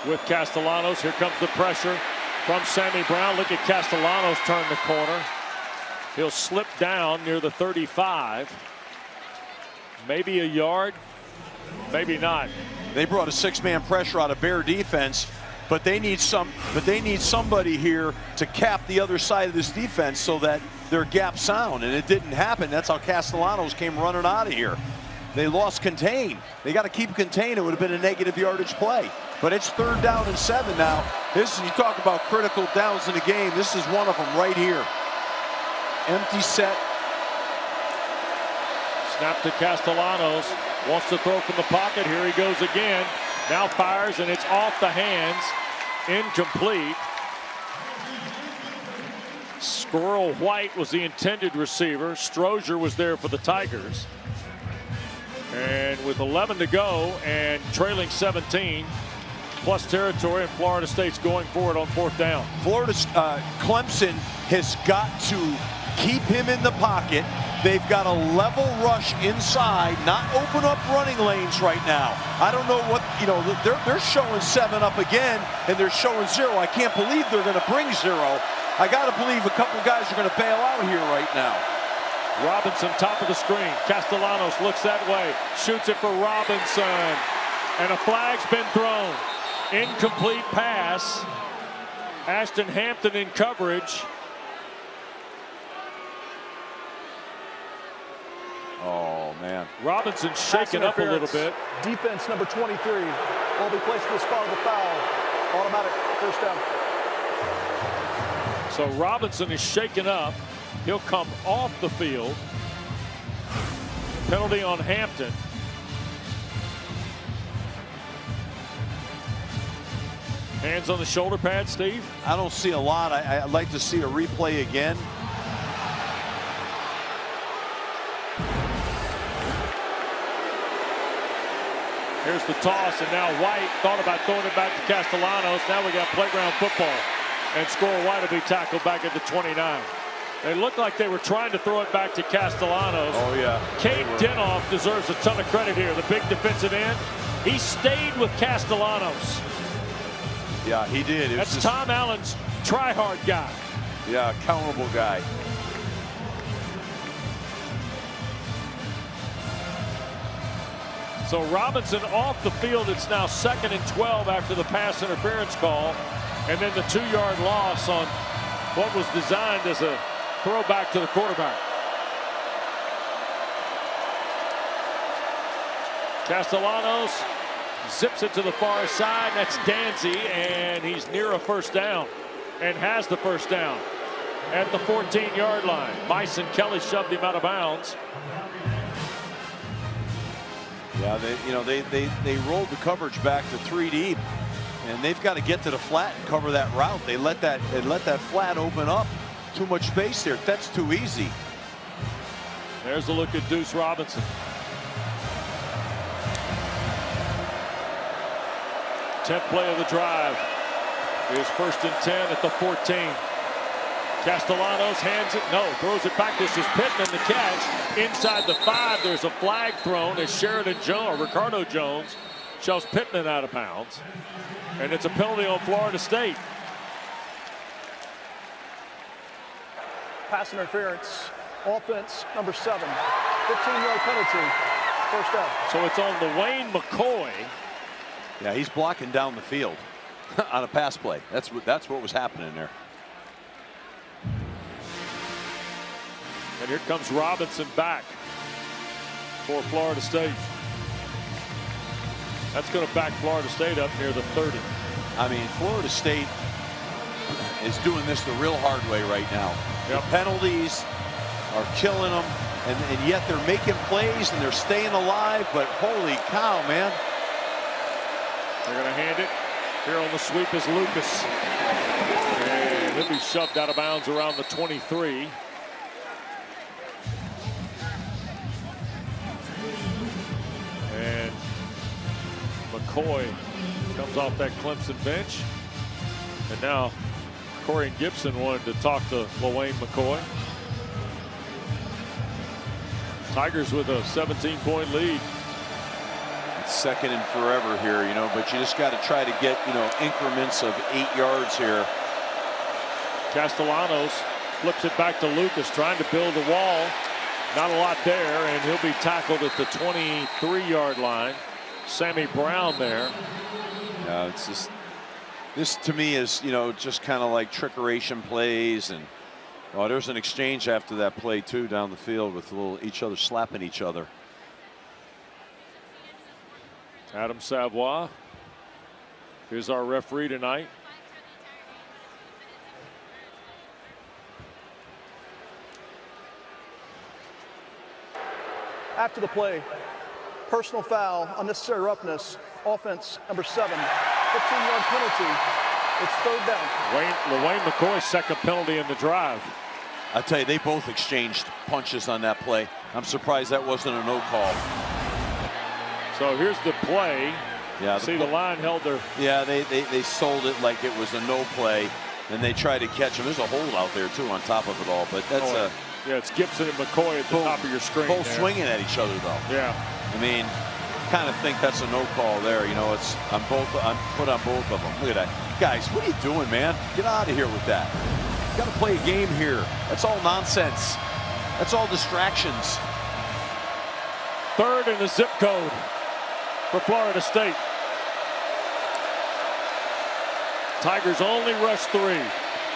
with Castellanos. Here comes the pressure from Sammy Brown. Look at Castellanos turn the corner. He'll slip down near the 35. Maybe a yard, maybe not. They brought a 6-man pressure out of Bear defense, but they need somebody here to cap the other side of this defense so that they're gap sound, and it didn't happen. That's how Castellanos came running out of here. They lost contain. They got to keep contained. It would have been a negative yardage play. But it's 3rd down and 7 now. You talk about critical downs in the game. This is one of them right here. Empty set. Snap to Castellanos. Wants to throw from the pocket. Here he goes again. Now fires, and it's off the hands. Incomplete. Squirrel White was the intended receiver. Strozier was there for the Tigers. And with 11 to go and trailing 17, plus territory, and Florida State's going for it on 4th down. Clemson has got to keep him in the pocket. They've got a level rush inside, not open up running lanes right now. I don't know what, they're showing 7-up again, and they're showing 0. I can't believe they're going to bring 0. I got to believe a couple guys are going to bail out here right now. Robinson, top of the screen. Castellanos looks that way, shoots it for Robinson, and a flag's been thrown. Incomplete pass. Ashton Hampton in coverage. Oh, man. Robinson shaking up a little bit. Defense number 23 will be placed in the spot of the foul. Automatic 1st down. So Robinson is shaken up. He'll come off the field. Penalty on Hampton. Hands on the shoulder pad, Steve? I don't see a lot. I'd like to see a replay again. Here's the toss, and now White thought about throwing it back to Castellanos. Now we got playground football, and Squirrel White will be tackled back at the 29. They looked like they were trying to throw it back to Castellanos. Oh, yeah. Cade Dinoff deserves a ton of credit here. The big defensive end He stayed with Castellanos. Yeah, he did. That's Tom Allen's try-hard guy. Yeah, accountable guy. So Robinson off the field. It's now 2nd and 12 after the pass interference call. And then the 2-yard loss on what was designed as a throwback to the quarterback. Castellanos zips it to the far side. That's Danzy, and he's near a first down and has the first down at the 14-yard line. Bison Kelly shoved him out of bounds. Yeah, they rolled the coverage back to 3 deep, and they've got to get to the flat and cover that route. They let that flat open up. Too much space there. That's too easy. There's a look at Deuce Robinson. Tenth play of the drive is 1st and 10 at the 14. Castellanos hands it, no, throws it back. This is Pittman, the catch inside the 5. There's a flag thrown as Ricardo Jones shoves Pittman out of bounds, and it's a penalty on Florida State. Pass interference, offense number 7, 15-yard penalty, first down. So it's on LaWayne McCoy. Yeah, he's blocking down the field on a pass play. That's what was happening there. And here comes Robinson back for Florida State. That's going to back Florida State up near the 30. I mean, Florida State is doing this the real hard way right now. The penalties are killing them, and yet they're making plays and they're staying alive. But holy cow, man. They're going to hand it. Here on the sweep is Lucas. And he'll be shoved out of bounds around the 23. And McCoy comes off that Clemson bench. And now Corey and Gibson wanted to talk to LaWayne McCoy. Tigers with a 17-point lead. It's 2nd and forever here, but you just got to try to get, increments of 8 yards here. Castellanos flips it back to Lucas, trying to build a wall. Not a lot there, and he'll be tackled at the 23-yard line. Sammy Brown there. Yeah, it's just, this to me is, just kind of like trickeration plays, and there's an exchange after that play too down the field with each other slapping each other. Adam Savoie is our referee tonight. After the play, personal foul, unnecessary roughness, offense number 7, 15-yard penalty. It's 3rd down. LaWayne McCoy's 2nd penalty in the drive. I tell you, they both exchanged punches on that play. I'm surprised that wasn't a no call. So here's the play. Yeah, see the line held there. Yeah, they sold it like it was a no play, and they tried to catch him. There's a hold out there too on top of it all, but that's yeah, it's Gibson and McCoy at the top of your screen. Both swinging at each other though. Yeah. I mean, kind of think that's a no call there. It's I'm put on both of them. Look at that, guys. What are you doing, man? Get out of here with that. You got to play a game here. That's all nonsense. That's all distractions. 3rd in the zip code for Florida State. Tigers only rush 3.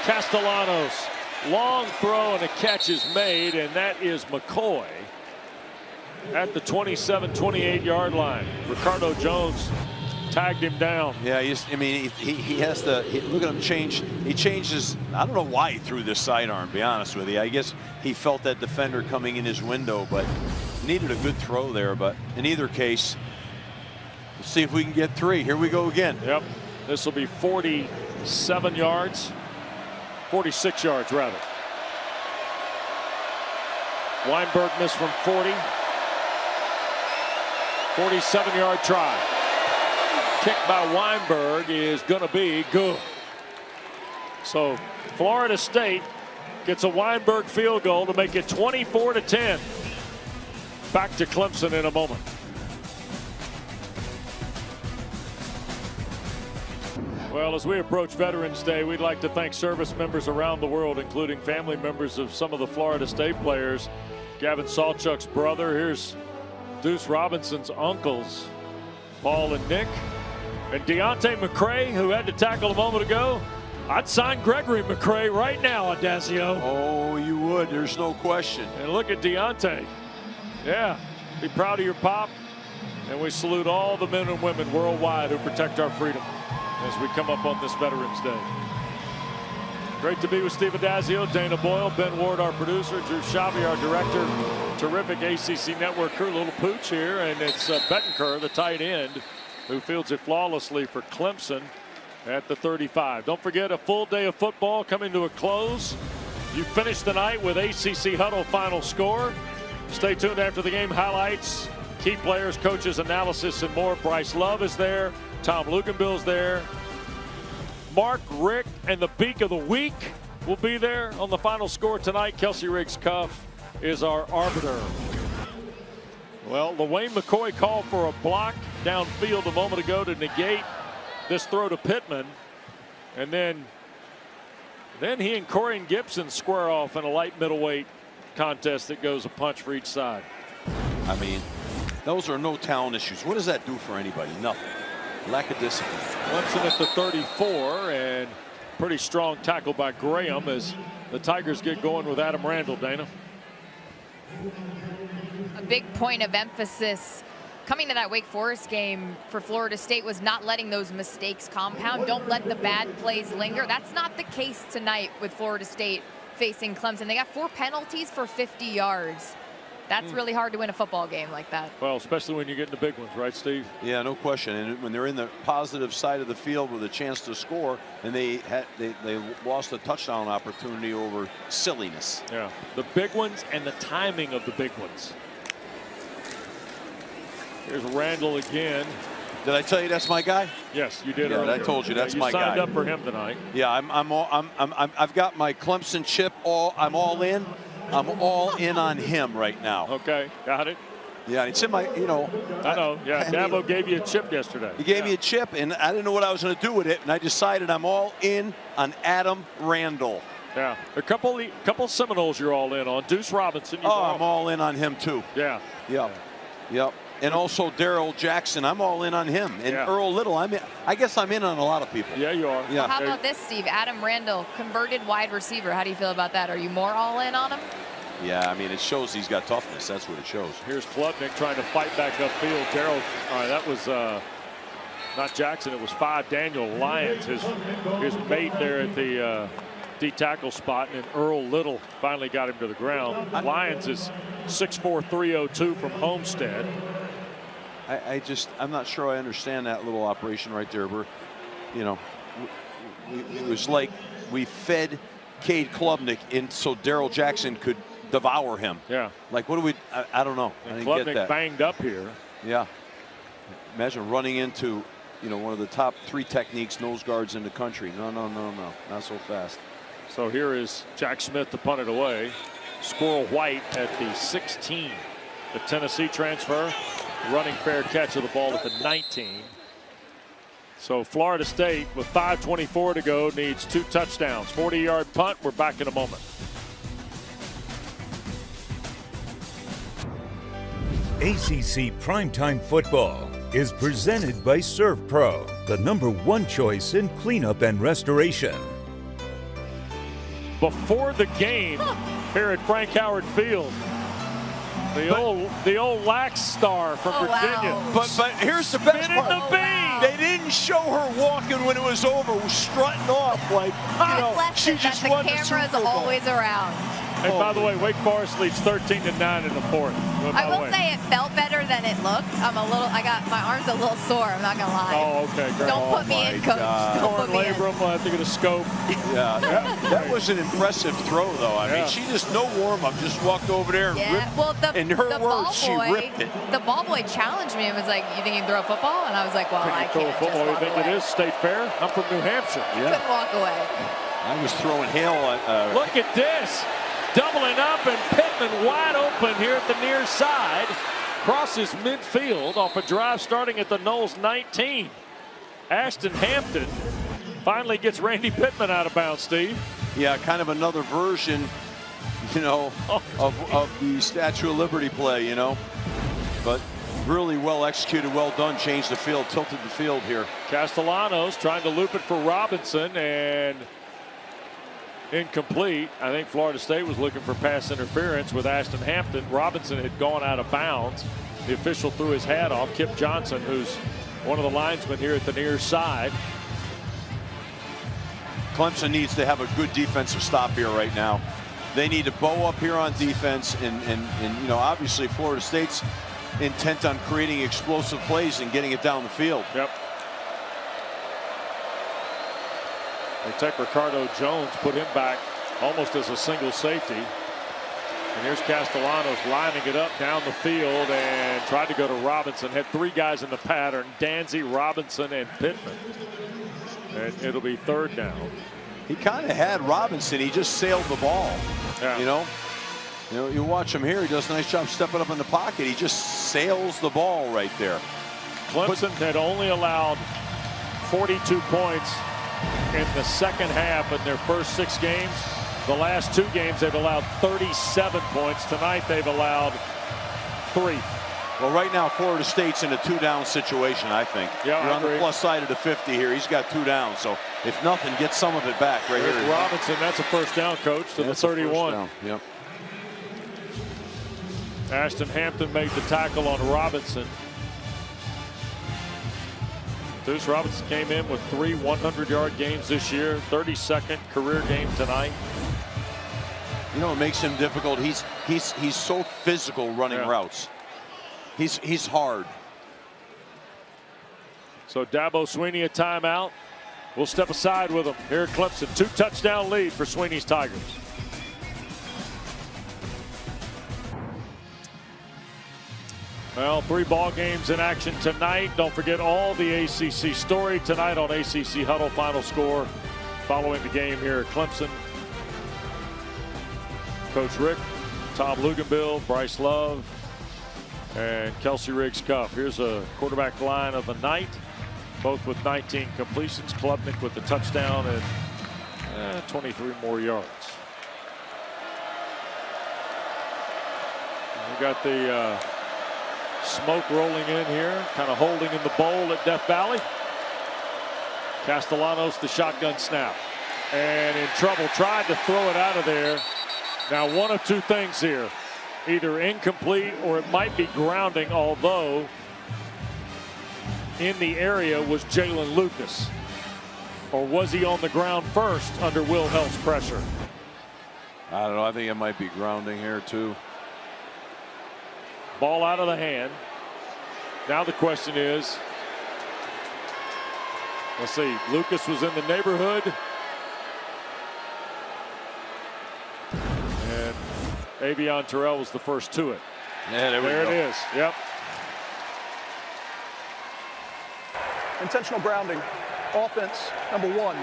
Castellanos, long throw and a catch is made, and that is McCoy at the 27-28-yard line. Ricardo Jones tagged him down. Yeah, he has to look at him change. He changes. I don't know why he threw this sidearm, to be honest with you. I guess he felt that defender coming in his window, but needed a good throw there. But in either case, let's see if we can get 3. Here we go again. Yep. This will be 47 yards. 46 yards, rather. Weinberg missed from 40. 47-yard try. Kick by Weinberg is going to be good. So Florida State gets a Weinberg field goal to make it 24-10. Back to Clemson in a moment. Well, as we approach Veterans Day, we'd like to thank service members around the world, including family members of some of the Florida State players. Gavin Sawchuk's brother. Here's Deuce Robinson's uncles, Paul and Nick. And Deontay McCray, who had to tackle a moment ago. I'd sign Gregory McCray right now, Adazio. Oh, you would. There's no question. And look at Deontay. Yeah, be proud of your pop. And we salute all the men and women worldwide who protect our freedom as we come up on this Veterans Day. Great to be with Steve Adazio, Dana Boyle, Ben Ward, our producer, Drew Shabby, our director. Terrific ACC Network crew, little pooch here, and it's Bettencourt, the tight end, who fields it flawlessly for Clemson at the 35. Don't forget, a full day of football coming to a close. You finish the night with ACC Huddle final score. Stay tuned after the game. Highlights, key players, coaches, analysis, and more. Bryce Love is there. Tom Luganbill's there. Mark, Rick, and the Beak of the Week will be there on the final score tonight. Kelsey Riggs-Cuff is our arbiter. Well, LaWayne McCoy called for a block downfield a moment ago to negate this throw to Pittman. And then he and Corian Gibson square off in a light middleweight contest that goes a punch for each side. I mean, those are no talent issues. What does that do for anybody? Nothing. Lack of discipline. Clemson at the 34, and pretty strong tackle by Graham as the Tigers get going with Adam Randall, Dana. A big point of emphasis coming to that Wake Forest game for Florida State was not letting those mistakes compound. Don't let the bad plays linger. That's not the case tonight with Florida State facing Clemson. They got 4 penalties for 50 yards. That's really hard to win a football game like that. Well, especially when you get in the big ones, right, Steve? Yeah, no question. And when they're in the positive side of the field with a chance to score, and they lost a touchdown opportunity over silliness. Yeah, the big ones and the timing of the big ones. Here's Randall again. Did I tell you that's my guy? Yes, you did. Earlier. I told you that's my guy. You signed up for him tonight. Yeah, I've got my Clemson chip. I'm all in. I'm all in on him right now. Okay, got it. Yeah, it's in my, I know. Yeah, Dabo gave you a chip yesterday. He gave me a chip, and I didn't know what I was going to do with it, and I decided I'm all in on Adam Randall. Yeah, a couple Seminoles you're all in on. Deuce Robinson. I'm all in on him too. Yeah. Yep. And also Darrell Jackson, I'm all in on him. And Earl Little, I guess I'm in on a lot of people. Yeah, you are. Yeah. Well, how about this, Steve? Adam Randall, converted wide receiver. How do you feel about that? Are you more all in on him? Yeah, I mean, it shows he's got toughness. That's what it shows. Here's Klubnik trying to fight back upfield. Darrell, all right, that was not Jackson. It was 5 Daniel Lyons, his mate there at the D-tackle spot, and then Earl Little finally got him to the ground. Lyons is 6'4", 302 from Homestead. I'm not sure I understand that little operation right there. It was like we fed Cade Klubnik in so Darrell Jackson could devour him. Yeah. Like, what do we, I don't know. I didn't get that. Banged up here. Yeah. Imagine running into, one of the top 3 techniques, nose guards in the country. No. Not so fast. So here is Jack Smith to punt it away. Squirrel White at the 16. The Tennessee transfer. Running fair catch of the ball at the 19. So Florida State, with 5:24 to go, needs 2 touchdowns. 40-yard punt. We're back in a moment. ACC Primetime Football is presented by ServPro, the #1 choice in cleanup and restoration. Before the game here at Frank Howard Field, the old Lax star from Virginia. Wow. But here's the best part. They didn't show her walking when it was over, strutting off like, she just won the Super Bowl. The camera's always around. And by the way, Wake Forest leads 13-9 in the 4th. I will say it felt better than it looked. I got my arms a little sore. I'm not gonna lie. Oh, okay, great. Don't put me in, Coach. Torn labrum. We'll have to get a scope. Yeah, that was an impressive throw, though. I mean, she just no warm up, just walked over there and ripped. Well, in her words, she ripped it. The ball boy challenged me and was like, "You think you can throw a football?" And I was like, "Well, I can't." Throw a football? You think it is State Fair? I'm from New Hampshire. Yeah. Couldn't walk away. I was throwing hail. Look at this. Doubling up, and Pittman wide open here at the near side. Crosses midfield off a drive starting at the Knowles 19. Ashton Hampton finally gets Randy Pittman out of bounds, Steve. Yeah, kind of another version, you know, of the Statue of Liberty play, you know. But really well executed, well done. Changed the field, tilted the field here. Castellanos trying to loop it for Robinson, and incomplete. I think Florida State was looking for pass interference with Ashton Hampton. Robinson had gone out of bounds. The official threw his hat off. Kip Johnson, who's one of the linesmen here at the near side. Clemson needs to have a good defensive stop here right now. They need to bow up here on defense, and you know, obviously Florida State's intent on creating explosive plays and getting it down the field. Yep. They take Ricardo Jones, put him back almost as a single safety. And here's Castellanos lining it up down the field and tried to go to Robinson. Had three guys in the pattern: Danzy, Robinson, and Pittman. And it'll be third down. He kind of had Robinson. He just sailed the ball. Yeah. You know, you watch him here. He does a nice job stepping up in the pocket. He just sails the ball right there. Clemson had only allowed 42 points in the second half in their first 6 games. The last 2 games they've allowed 37 points. Tonight they've allowed 3. Well, right now Florida State's in a 2-down situation, I think. Yeah, you're on the plus side of the 50 here. He's got 2 down, so if nothing, get some of it back right here. Robinson, that's a first down, coach, to the 31. Yep. Ashton Hampton made the tackle on Robinson. Deuce Robinson came in with 3 100-yard games this year, 32nd career game tonight. You know what makes him difficult? He's so physical running routes. He's hard. So Dabo Swinney a timeout. We'll step aside with him here at Clemson. 2-touchdown lead for Swinney's Tigers. Well, 3 ball games in action tonight. Don't forget all the ACC story tonight on ACC Huddle. Final score following the game here at Clemson. Coach Rick, Tom Luganbill, Bryce Love, and Kelsey Riggs-Cuff. Here's a quarterback line of the night, both with 19 completions. Klubnik with the touchdown and 23 more yards. We got the smoke rolling in here, kind of holding in the bowl at Death Valley. Castellanos, the shotgun snap, and in trouble, tried to throw it out of there. Now, one of 2 things here. Either incomplete or it might be grounding, although in the area was Jalen Lucas. Or was he on the ground first under Will Helf's pressure? I don't know. I think it might be grounding here too. Ball out of the hand. Now the question is, let's see, Lucas was in the neighborhood. And Avion Terrell was the first to it. Yeah, there it is. Yep. Intentional grounding. Offense, number 1.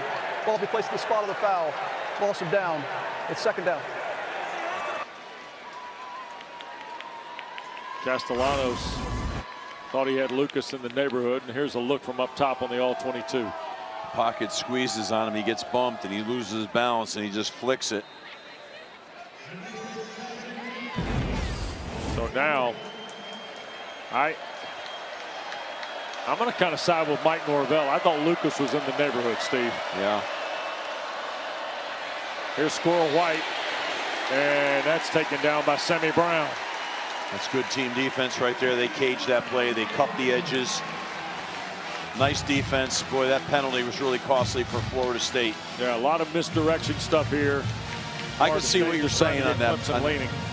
Ball be placed at the spot of the foul. Loss of down. It's second down. Castellanos thought he had Lucas in the neighborhood, and here's a look from up top on the all-22. Pocket squeezes on him. He gets bumped, and he loses his balance, and he just flicks it. So now, I'm going to kind of side with Mike Norvell. I thought Lucas was in the neighborhood, Steve. Yeah. Here's Squirrel White, and that's taken down by Semi Brown. That's good team defense right there. They caged that play. They cup the edges. Nice defense. Boy, that penalty was really costly for Florida State. Yeah, a lot of misdirection stuff here. I can see what you're saying on that.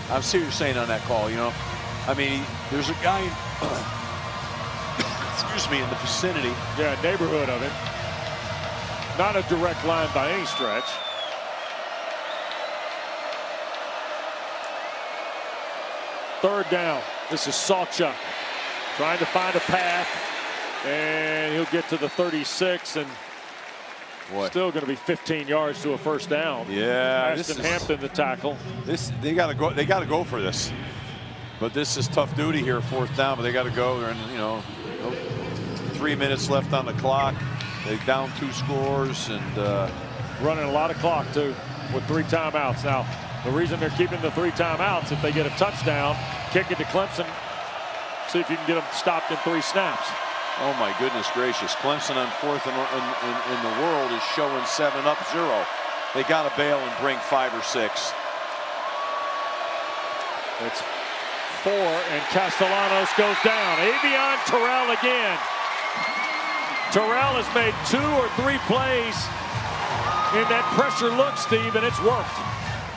I see what you're saying on that call. You know, I mean, there's a guy, excuse me, in the vicinity. Yeah, neighborhood of it. Not a direct line by any stretch. Third down. This is Salchuk trying to find a path, and he'll get to the 36, and still going to be 15 yards to a first down. Yeah, Ashton Hampton the tackle. They got to go. They got to go for this. But this is tough duty here, 4th down. But they got to go. They're in, 3 minutes left on the clock. They down 2 scores and running a lot of clock too with 3 timeouts. Now the reason they're keeping the 3 timeouts, if they get a touchdown, kick it to Clemson, see if you can get them stopped in 3 snaps. Oh my goodness gracious! Clemson on 4th in the world is showing 7-0. They got to bail and bring 5 or 6. It's 4, and Castellanos goes down. Avion Terrell again. Terrell has made 2 or 3 plays in that pressure look, Steve, and it's worked.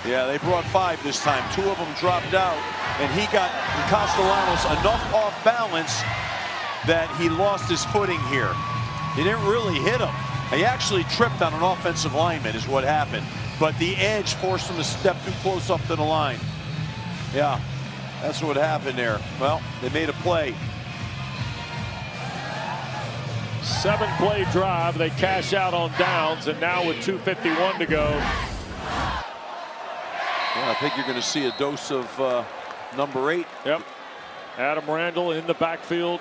Yeah, they brought 5 this time. 2 of them dropped out, and he got Castellanos enough off balance that he lost his footing here. He didn't really hit him. He actually tripped on an offensive lineman is what happened, but the edge forced him to step too close up to the line. Yeah, that's what happened there. Well, they made a play. 7-play drive. They cash out on downs, and now with 2:51 to go. Yeah, I think you're going to see a dose of number 8. Yep. Adam Randall in the backfield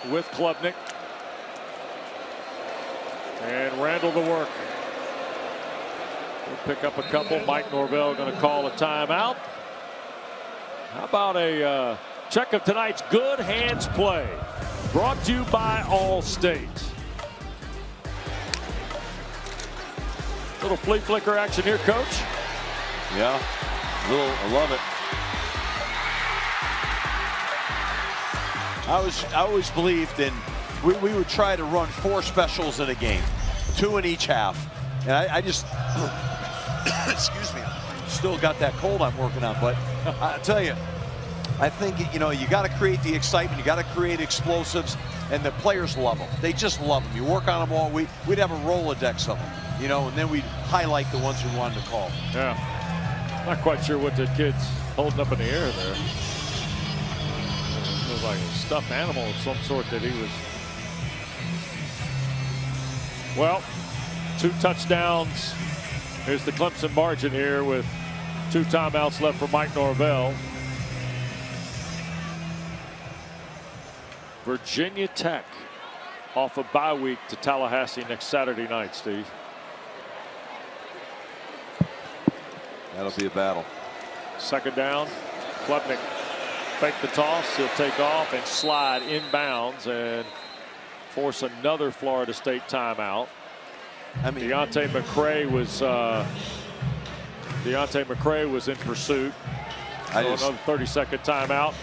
with Klubnik. And Randall to work. We'll pick up a couple. Mike Norvell going to call a timeout. How about a check of tonight's good hands play? Brought to you by Allstate. Little flea flicker action here, Coach. Yeah, I love it. I always believed in we would try to run 4 specials in a game, 2 in each half, and I just excuse me, still got that cold I'm working on, but I tell you, I think you got to create the excitement, you got to create explosives, and the players love them. They just love them. You work on them all week. We'd have a Rolodex of them, and then we'd highlight the ones we wanted to call. Yeah, not quite sure what the kid's holding up in the air there. It was like a stuffed animal of some sort that he was. Well, 2 touchdowns. Here's the Clemson margin here with 2 timeouts left for Mike Norvell. Virginia Tech off a bye week to Tallahassee next Saturday night, Steve. That'll be a battle. 2nd down. Klubnik fake the toss. He'll take off and slide inbounds and force another Florida State timeout. I mean, Deontay McCray was in pursuit. So another 30-second timeout.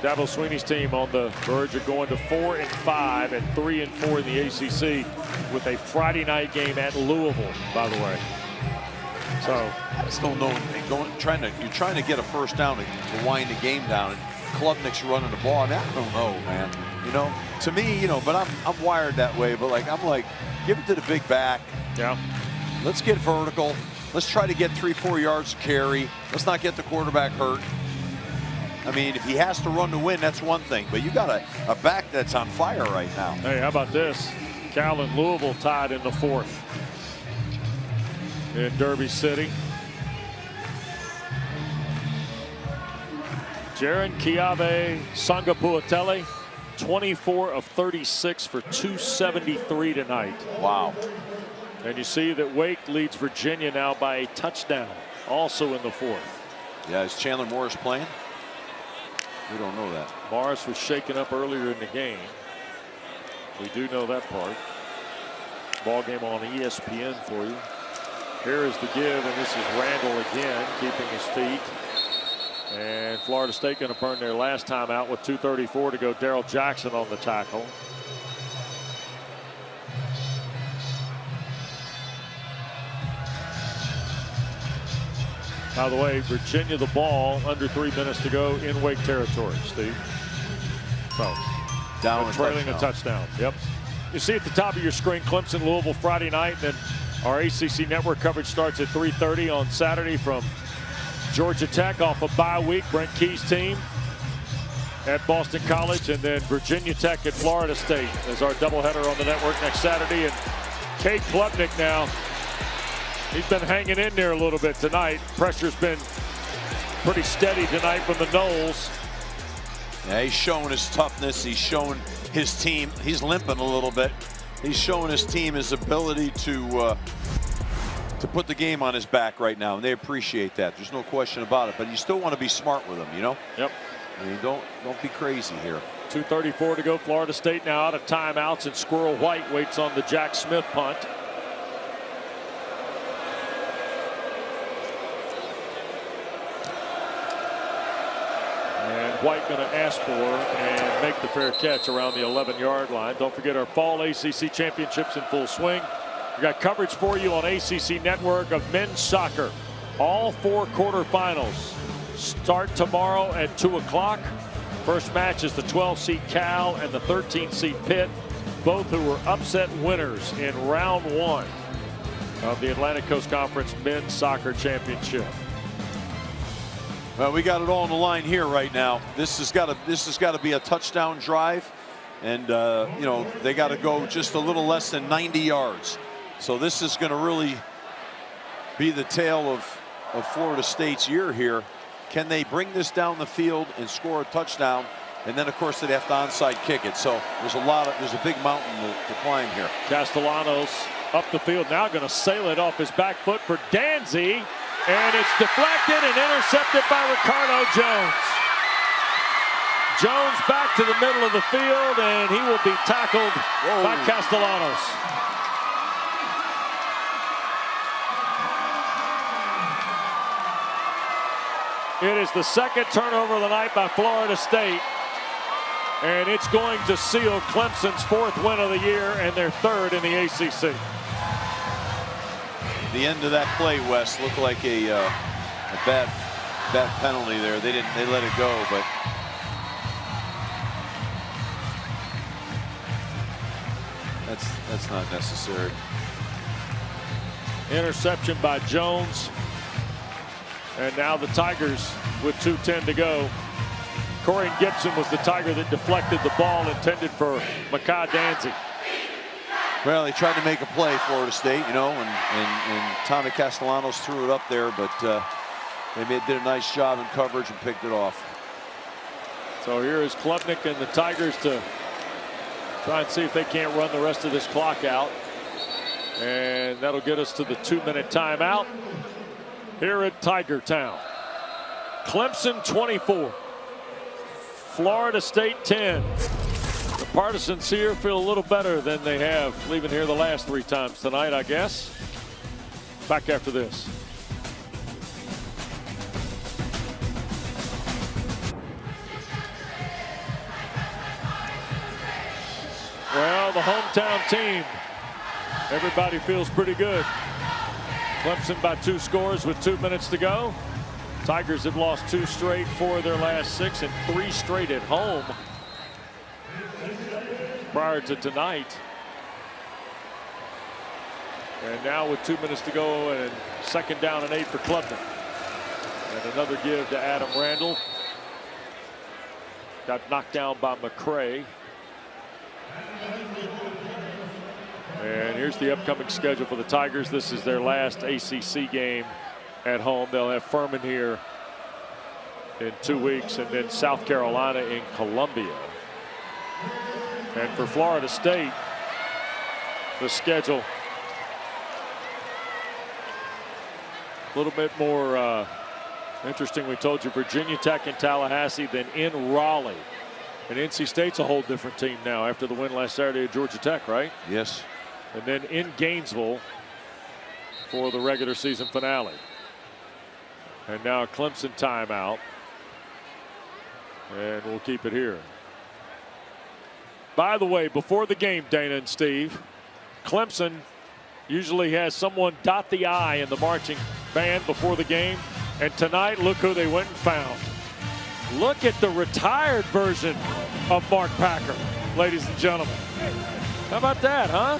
Dabo Swinney's team on the verge of going to 4-5 and 3-4 in the ACC with a Friday night game at Louisville, by the way. So I just don't know. You're trying to get a first down to wind the game down, and Klubnik's running the ball. I mean, I don't know, man. To me, but I'm wired that way. But I'm like, give it to the big back. Yeah. Let's get vertical. Let's try to get 3-4 yards to carry. Let's not get the quarterback hurt. I mean, if he has to run to win, that's one thing. But you got a back that's on fire right now. Hey, how about this? Cal and Louisville tied in the 4th in Derby City. Jaron Kiave Sangapuatele, 24 of 36 for 273 tonight. Wow. And you see that Wake leads Virginia now by a touchdown, also in the 4th. Yeah, is Chandler Morris playing? We don't know that. Morris was shaken up earlier in the game. We do know that part. Ball game on ESPN for you. Here is the give, and this is Randall again, keeping his feet. And Florida State going to burn their last time out with 2:34 to go. Darrell Jackson on the tackle. By the way, Virginia the ball, under 3 minutes to go in Wake territory, Steve. So, down trailing a touchdown. Yep. You see at the top of your screen, Clemson, Louisville Friday night. Then our ACC network coverage starts at 3:30 on Saturday from Georgia Tech off a bye week. Brent Key's team at Boston College, and then Virginia Tech at Florida State as our doubleheader on the network next Saturday. And Cade Klubnik now. He's been hanging in there a little bit tonight. Pressure's been pretty steady tonight from the Noles. Yeah, he's showing his toughness. He's showing his team. He's limping a little bit. He's showing his team his ability to put the game on his back right now, and they appreciate that. There's no question about it. But you still want to be smart with him, you know. Yep. I mean, don't be crazy here. 2:34 to go. Florida State now out of timeouts, and Squirrel White waits on the Jack Smith punt. And White going to ask for and make the fair catch around the 11-yard line. Don't forget our fall ACC championships in full swing. We got coverage for you on ACC Network of men's soccer. All 4 quarterfinals start tomorrow at 2 o'clock. First match is the 12-seed Cal and the 13-seed Pitt, both who were upset winners in round 1 of the Atlantic Coast Conference Men's Soccer Championship. Well, we got it all on the line here right now. This has got to be a touchdown drive, and you know, they got to go just a little less than 90 yards. So this is going to really be the tale of Florida State's year here. Can they bring this down the field and score a touchdown? And then, of course, they'd have to onside kick it. So there's a big mountain to climb here. Castellanos up the field now, going to sail it off his back foot for Danzy, and it's deflected and intercepted by Ricardo Jones. Jones back to the middle of the field, and he will be tackled by Castellanos. It is the second turnover of the night by Florida State, and it's going to seal Clemson's 4th win of the year and their 3rd in the ACC. The end of that play, Wes, looked like a bad penalty there. They let it go, but that's not necessary. Interception by Jones. And now the Tigers with 2:10 to go. Corian Gibson was the Tiger that deflected the ball intended for Micah Danzy. Well, they tried to make a play, Florida State, you know, and Tommy Castellanos threw it up there, but they did a nice job in coverage and picked it off. So here is Klubnik and the Tigers to try and see if they can't run the rest of this clock out. And that'll get us to the 2-minute timeout here at Tiger Town. Clemson 24, Florida State 10. The Partisans here feel a little better than they have leaving here the last 3 times tonight, I guess. Back after this. Well, the hometown team, everybody feels pretty good. Clemson by 2 scores with 2 minutes to go. Tigers have lost 2 straight, 4 of their last 6, and 3 straight at home prior to tonight. And now with 2 minutes to go and 2nd down and 8 for Klubnik. And another give to Adam Randall. Got knocked down by McCray. And here's the upcoming schedule for the Tigers. This is their last ACC game at home. They'll have Furman here in 2 weeks, and then South Carolina in Columbia. And for Florida State, the schedule a little bit more interesting. We told you Virginia Tech and Tallahassee, then in Raleigh. And NC State's a whole different team now after the win last Saturday at Georgia Tech, right? Yes. And then in Gainesville for the regular season finale. And now a Clemson timeout. And we'll keep it here. By the way, before the game, Dana and Steve, Clemson usually has someone dot the I in the marching band before the game. And tonight, look who they went and found. Look at the retired version of Mark Packer, ladies and gentlemen. How about that, huh?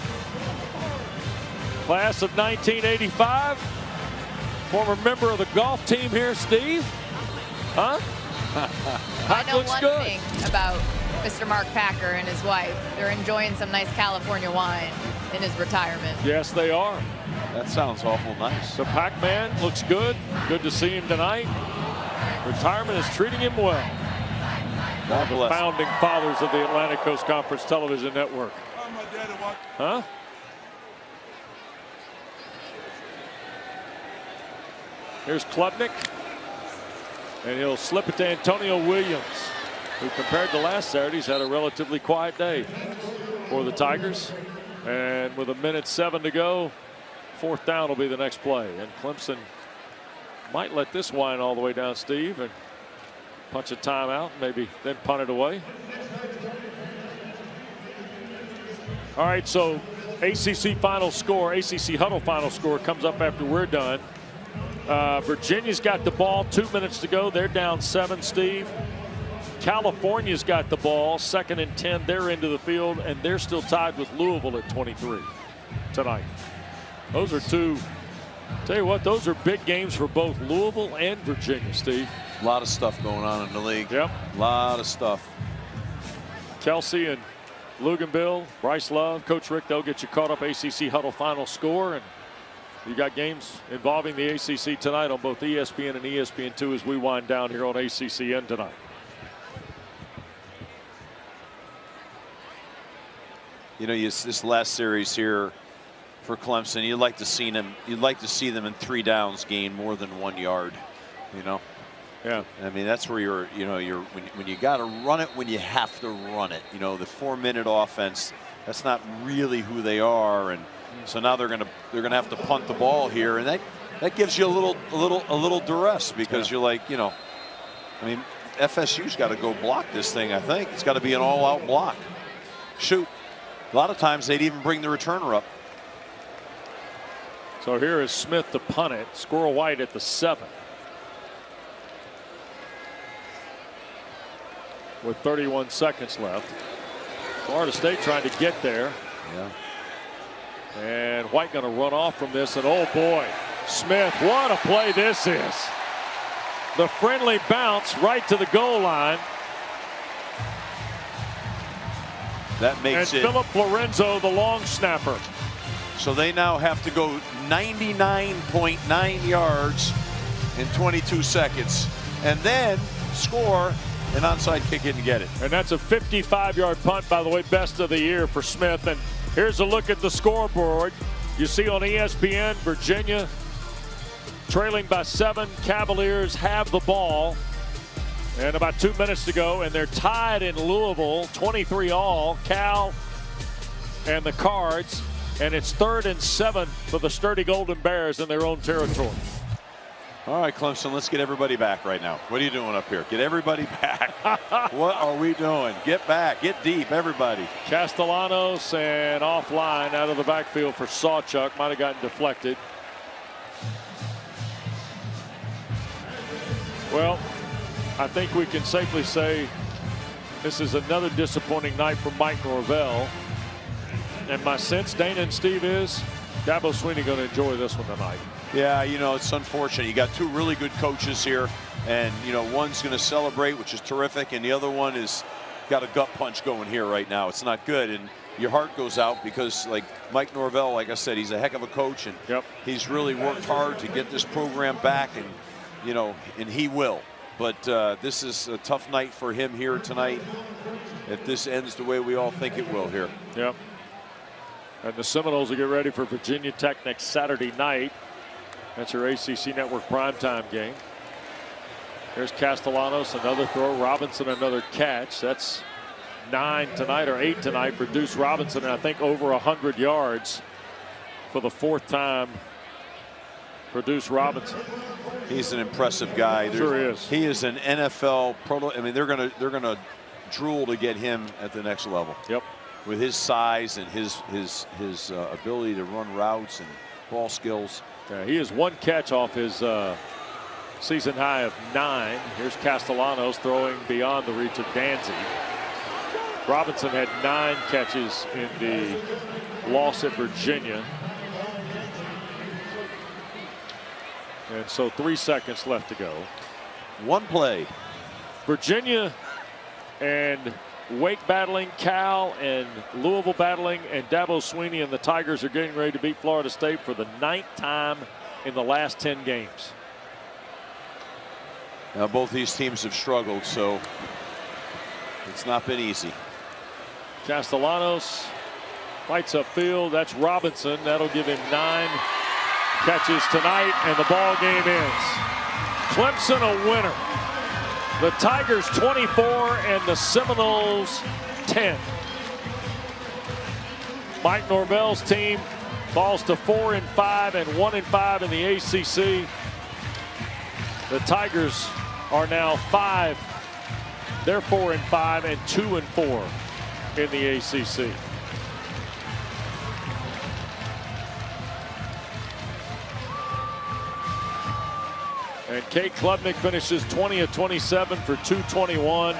Class of 1985. Former member of the golf team here, Steve. Huh? I know one thing about Mr. Mark Packer and his wife. They're enjoying some nice California wine in his retirement. Yes, they are. That sounds awful nice. The Pac-Man looks good. Good to see him tonight. Retirement is treating him well. One of the founding fathers of the Atlantic Coast Conference Television Network. Huh? Here's Klubnik. And he'll slip it to Antonio Williams, who compared to last Saturday's had a relatively quiet day for the Tigers. And with 1:07 to go, 4th down will be the next play. And Clemson might let this wind all the way down, Steve, and punch a timeout, maybe then punt it away. All right, so ACC final score, ACC huddle final score comes up after we're done. Virginia's got the ball, 2 minutes to go. They're down 7, Steve. California's got the ball, 2nd and 10. They're into the field, and they're still tied with Louisville at 23 tonight. Those are two, tell you what, those are big games for both Louisville and Virginia, Steve. A lot of stuff going on in the league. Yep. A lot of stuff. Kelsey and Luganville, Bryce Love, Coach Rick, they'll get you caught up. ACC huddle final score, and you got games involving the ACC tonight on both ESPN and ESPN2 as we wind down here on ACCN tonight. You know, this last series here for Clemson, you'd like to see them. You'd like to see them in 3 downs gain more than 1 yard. You know. Yeah. I mean, that's where you're. You know, when you got to run it when you have to run it. You know, the 4-minute offense. That's not really who they are, and so now they're gonna have to punt the ball here, and that gives you a little duress because you're like, you know, I mean, FSU's got to go block this thing. I think it's got to be an all-out block. Shoot. A lot of times they'd even bring the returner up. So here is Smith to punt it. Squirrel White at the 7. With 31 seconds left. Florida State trying to get there. Yeah. And White going to run off from this. And oh boy, Smith, what a play this is. The friendly bounce right to the goal line. That makes and Philip Lorenzo, the long snapper. So they now have to go 99.9 yards in 22 seconds and then score an onside kick in to get it. And that's a 55-yard punt, by the way, best of the year for Smith. And here's a look at the scoreboard. You see on ESPN, Virginia trailing by 7. Cavaliers have the ball. And about 2 minutes to go, and they're tied in Louisville, 23 all. Cal and the Cards, and it's 3rd and 7 for the sturdy Golden Bears in their own territory. All right, Clemson, let's get everybody back right now. What are you doing up here? Get everybody back. What are we doing? Get back, get deep, everybody. Castellanos and offline out of the backfield for Sawchuk. Might have gotten deflected. Well, I think we can safely say this is another disappointing night for Mike Norvell. And my sense, Dana and Steve, is Dabo Swinney going to enjoy this one tonight. Yeah, you know, it's unfortunate. You got 2 really good coaches here, and, you know, one's going to celebrate, which is terrific, and the other one is got a gut punch going here right now. It's not good, and your heart goes out because, like, Mike Norvell, like I said, he's a heck of a coach, and he's really worked hard to get this program back, and, you know, and he will. But this is a tough night for him here tonight if this ends the way we all think it will here. Yep. And the Seminoles will get ready for Virginia Tech next Saturday night. That's your ACC Network primetime game. There's Castellanos, another throw. Robinson, another catch. That's 9 tonight or 8 tonight for Deuce Robinson, and I think over 100 yards for the 4th time for Deuce Robinson. He's an impressive guy. Sure is. He is an NFL pro. I mean, they're gonna drool to get him at the next level. Yep. With his size and his ability to run routes and ball skills. Yeah, he has 1 catch off his season high of 9. Here's Castellanos throwing beyond the reach of Danzy. Robinson had 9 catches in the loss at Virginia. And so 3 seconds left to go. 1 play. Virginia and Wake battling, Cal and Louisville battling, and Dabo Swinney and the Tigers are getting ready to beat Florida State for the 9th time in the last 10 games. Now both these teams have struggled, so It's not been easy. Castellanos lights up field. That's Robinson. That'll give him 9 catches tonight, and the ball game ends. Clemson a winner. The Tigers 24 and the Seminoles 10. Mike Norvell's team falls to 4-5 and 1-5 in the ACC. The Tigers are now 5. They're 4-5 and 2-4 in the ACC. And Kate Klubnik finishes 20 of 27 for 221.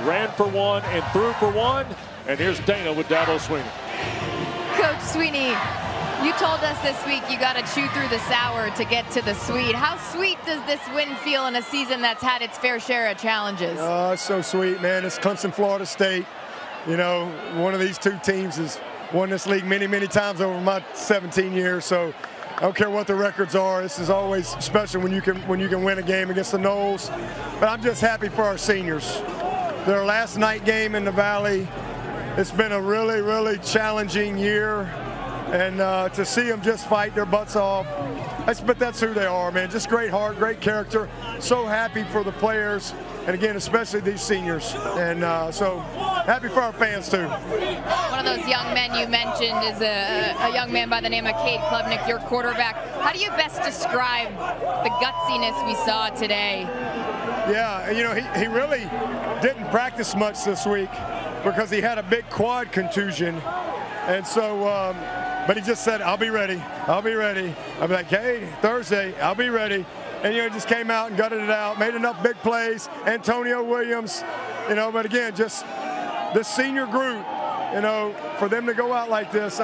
Ran for 1 and threw for 1. And here's Dana with Dabo Swinney. Coach Swinney, you told us this week you got to chew through the sour to get to the sweet. How sweet does this win feel in a season that's had its fair share of challenges? Oh, it's so sweet, man. It's Clemson, Florida State. You know, one of these two teams has won this league many, many times over my 17 years. So I don't care what the records are. This is always special when you can win a game against the Noles. But I'm just happy for our seniors. Their last night game in the Valley. It's been a really, really challenging year. And to see them just fight their butts off, but that's who they are, man. Just great heart, great character. So happy for the players, and again, especially these seniors. And so happy for our fans, too. One of those young men you mentioned is a young man by the name of Cade Klubnik, your quarterback. How do you best describe the gutsiness we saw today? Yeah, you know, he really didn't practice much this week because he had a big quad contusion. And so, but he just said, I'll be ready. I'll be ready. I'm like, hey, Thursday, I'll be ready. And, you know, he just came out and gutted it out, made enough big plays. Antonio Williams, you know, but again, just this senior group, you know, for them to go out like this,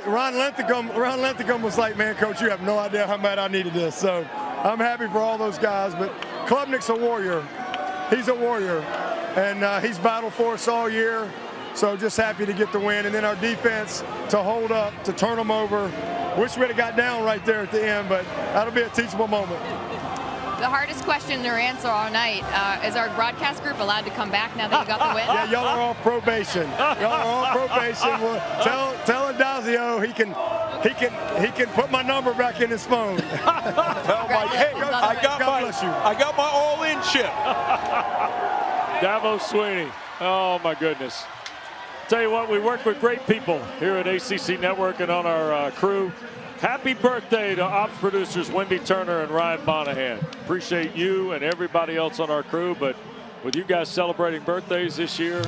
Ron Linthicum was like, man, Coach, you have no idea how bad I needed this. So I'm happy for all those guys. But Klubnik's a warrior. He's a warrior. And he's battled for us all year. So just happy to get the win. And then our defense to hold up, to turn them over. Wish we'd have got down right there at the end, but that'll be a teachable moment. The hardest question to answer all night, is our broadcast group allowed to come back now that you got the win? Yeah, y'all are off probation. Y'all are off probation. Well, tell Adazio he can put my number back in his phone. Hey, I got my all-in chip. Dabo Swinney. Oh my goodness. Tell you what, we work with great people here at ACC Network and on our crew. Happy birthday to ops producers Wendy Turner and Ryan Monahan. Appreciate you and everybody else on our crew, but with you guys celebrating birthdays this year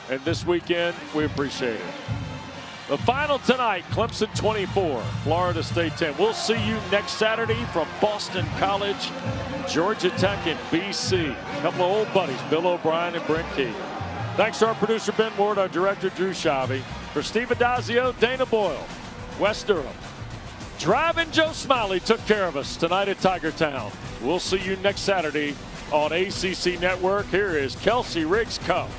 and this weekend, we appreciate it. The final tonight, Clemson 24, Florida State 10. We'll see you next Saturday from Boston College, Georgia Tech, and BC. A couple of old buddies, Bill O'Brien and Brent Key. Thanks to our producer, Ben Ward, our director, Drew Shavy. For Steve Adazio, Dana Boyle, Wes Durham. Driving Joe Smiley took care of us tonight at Tiger Town. We'll see you next Saturday on ACC Network. Here is Kelsey Riggs Cup.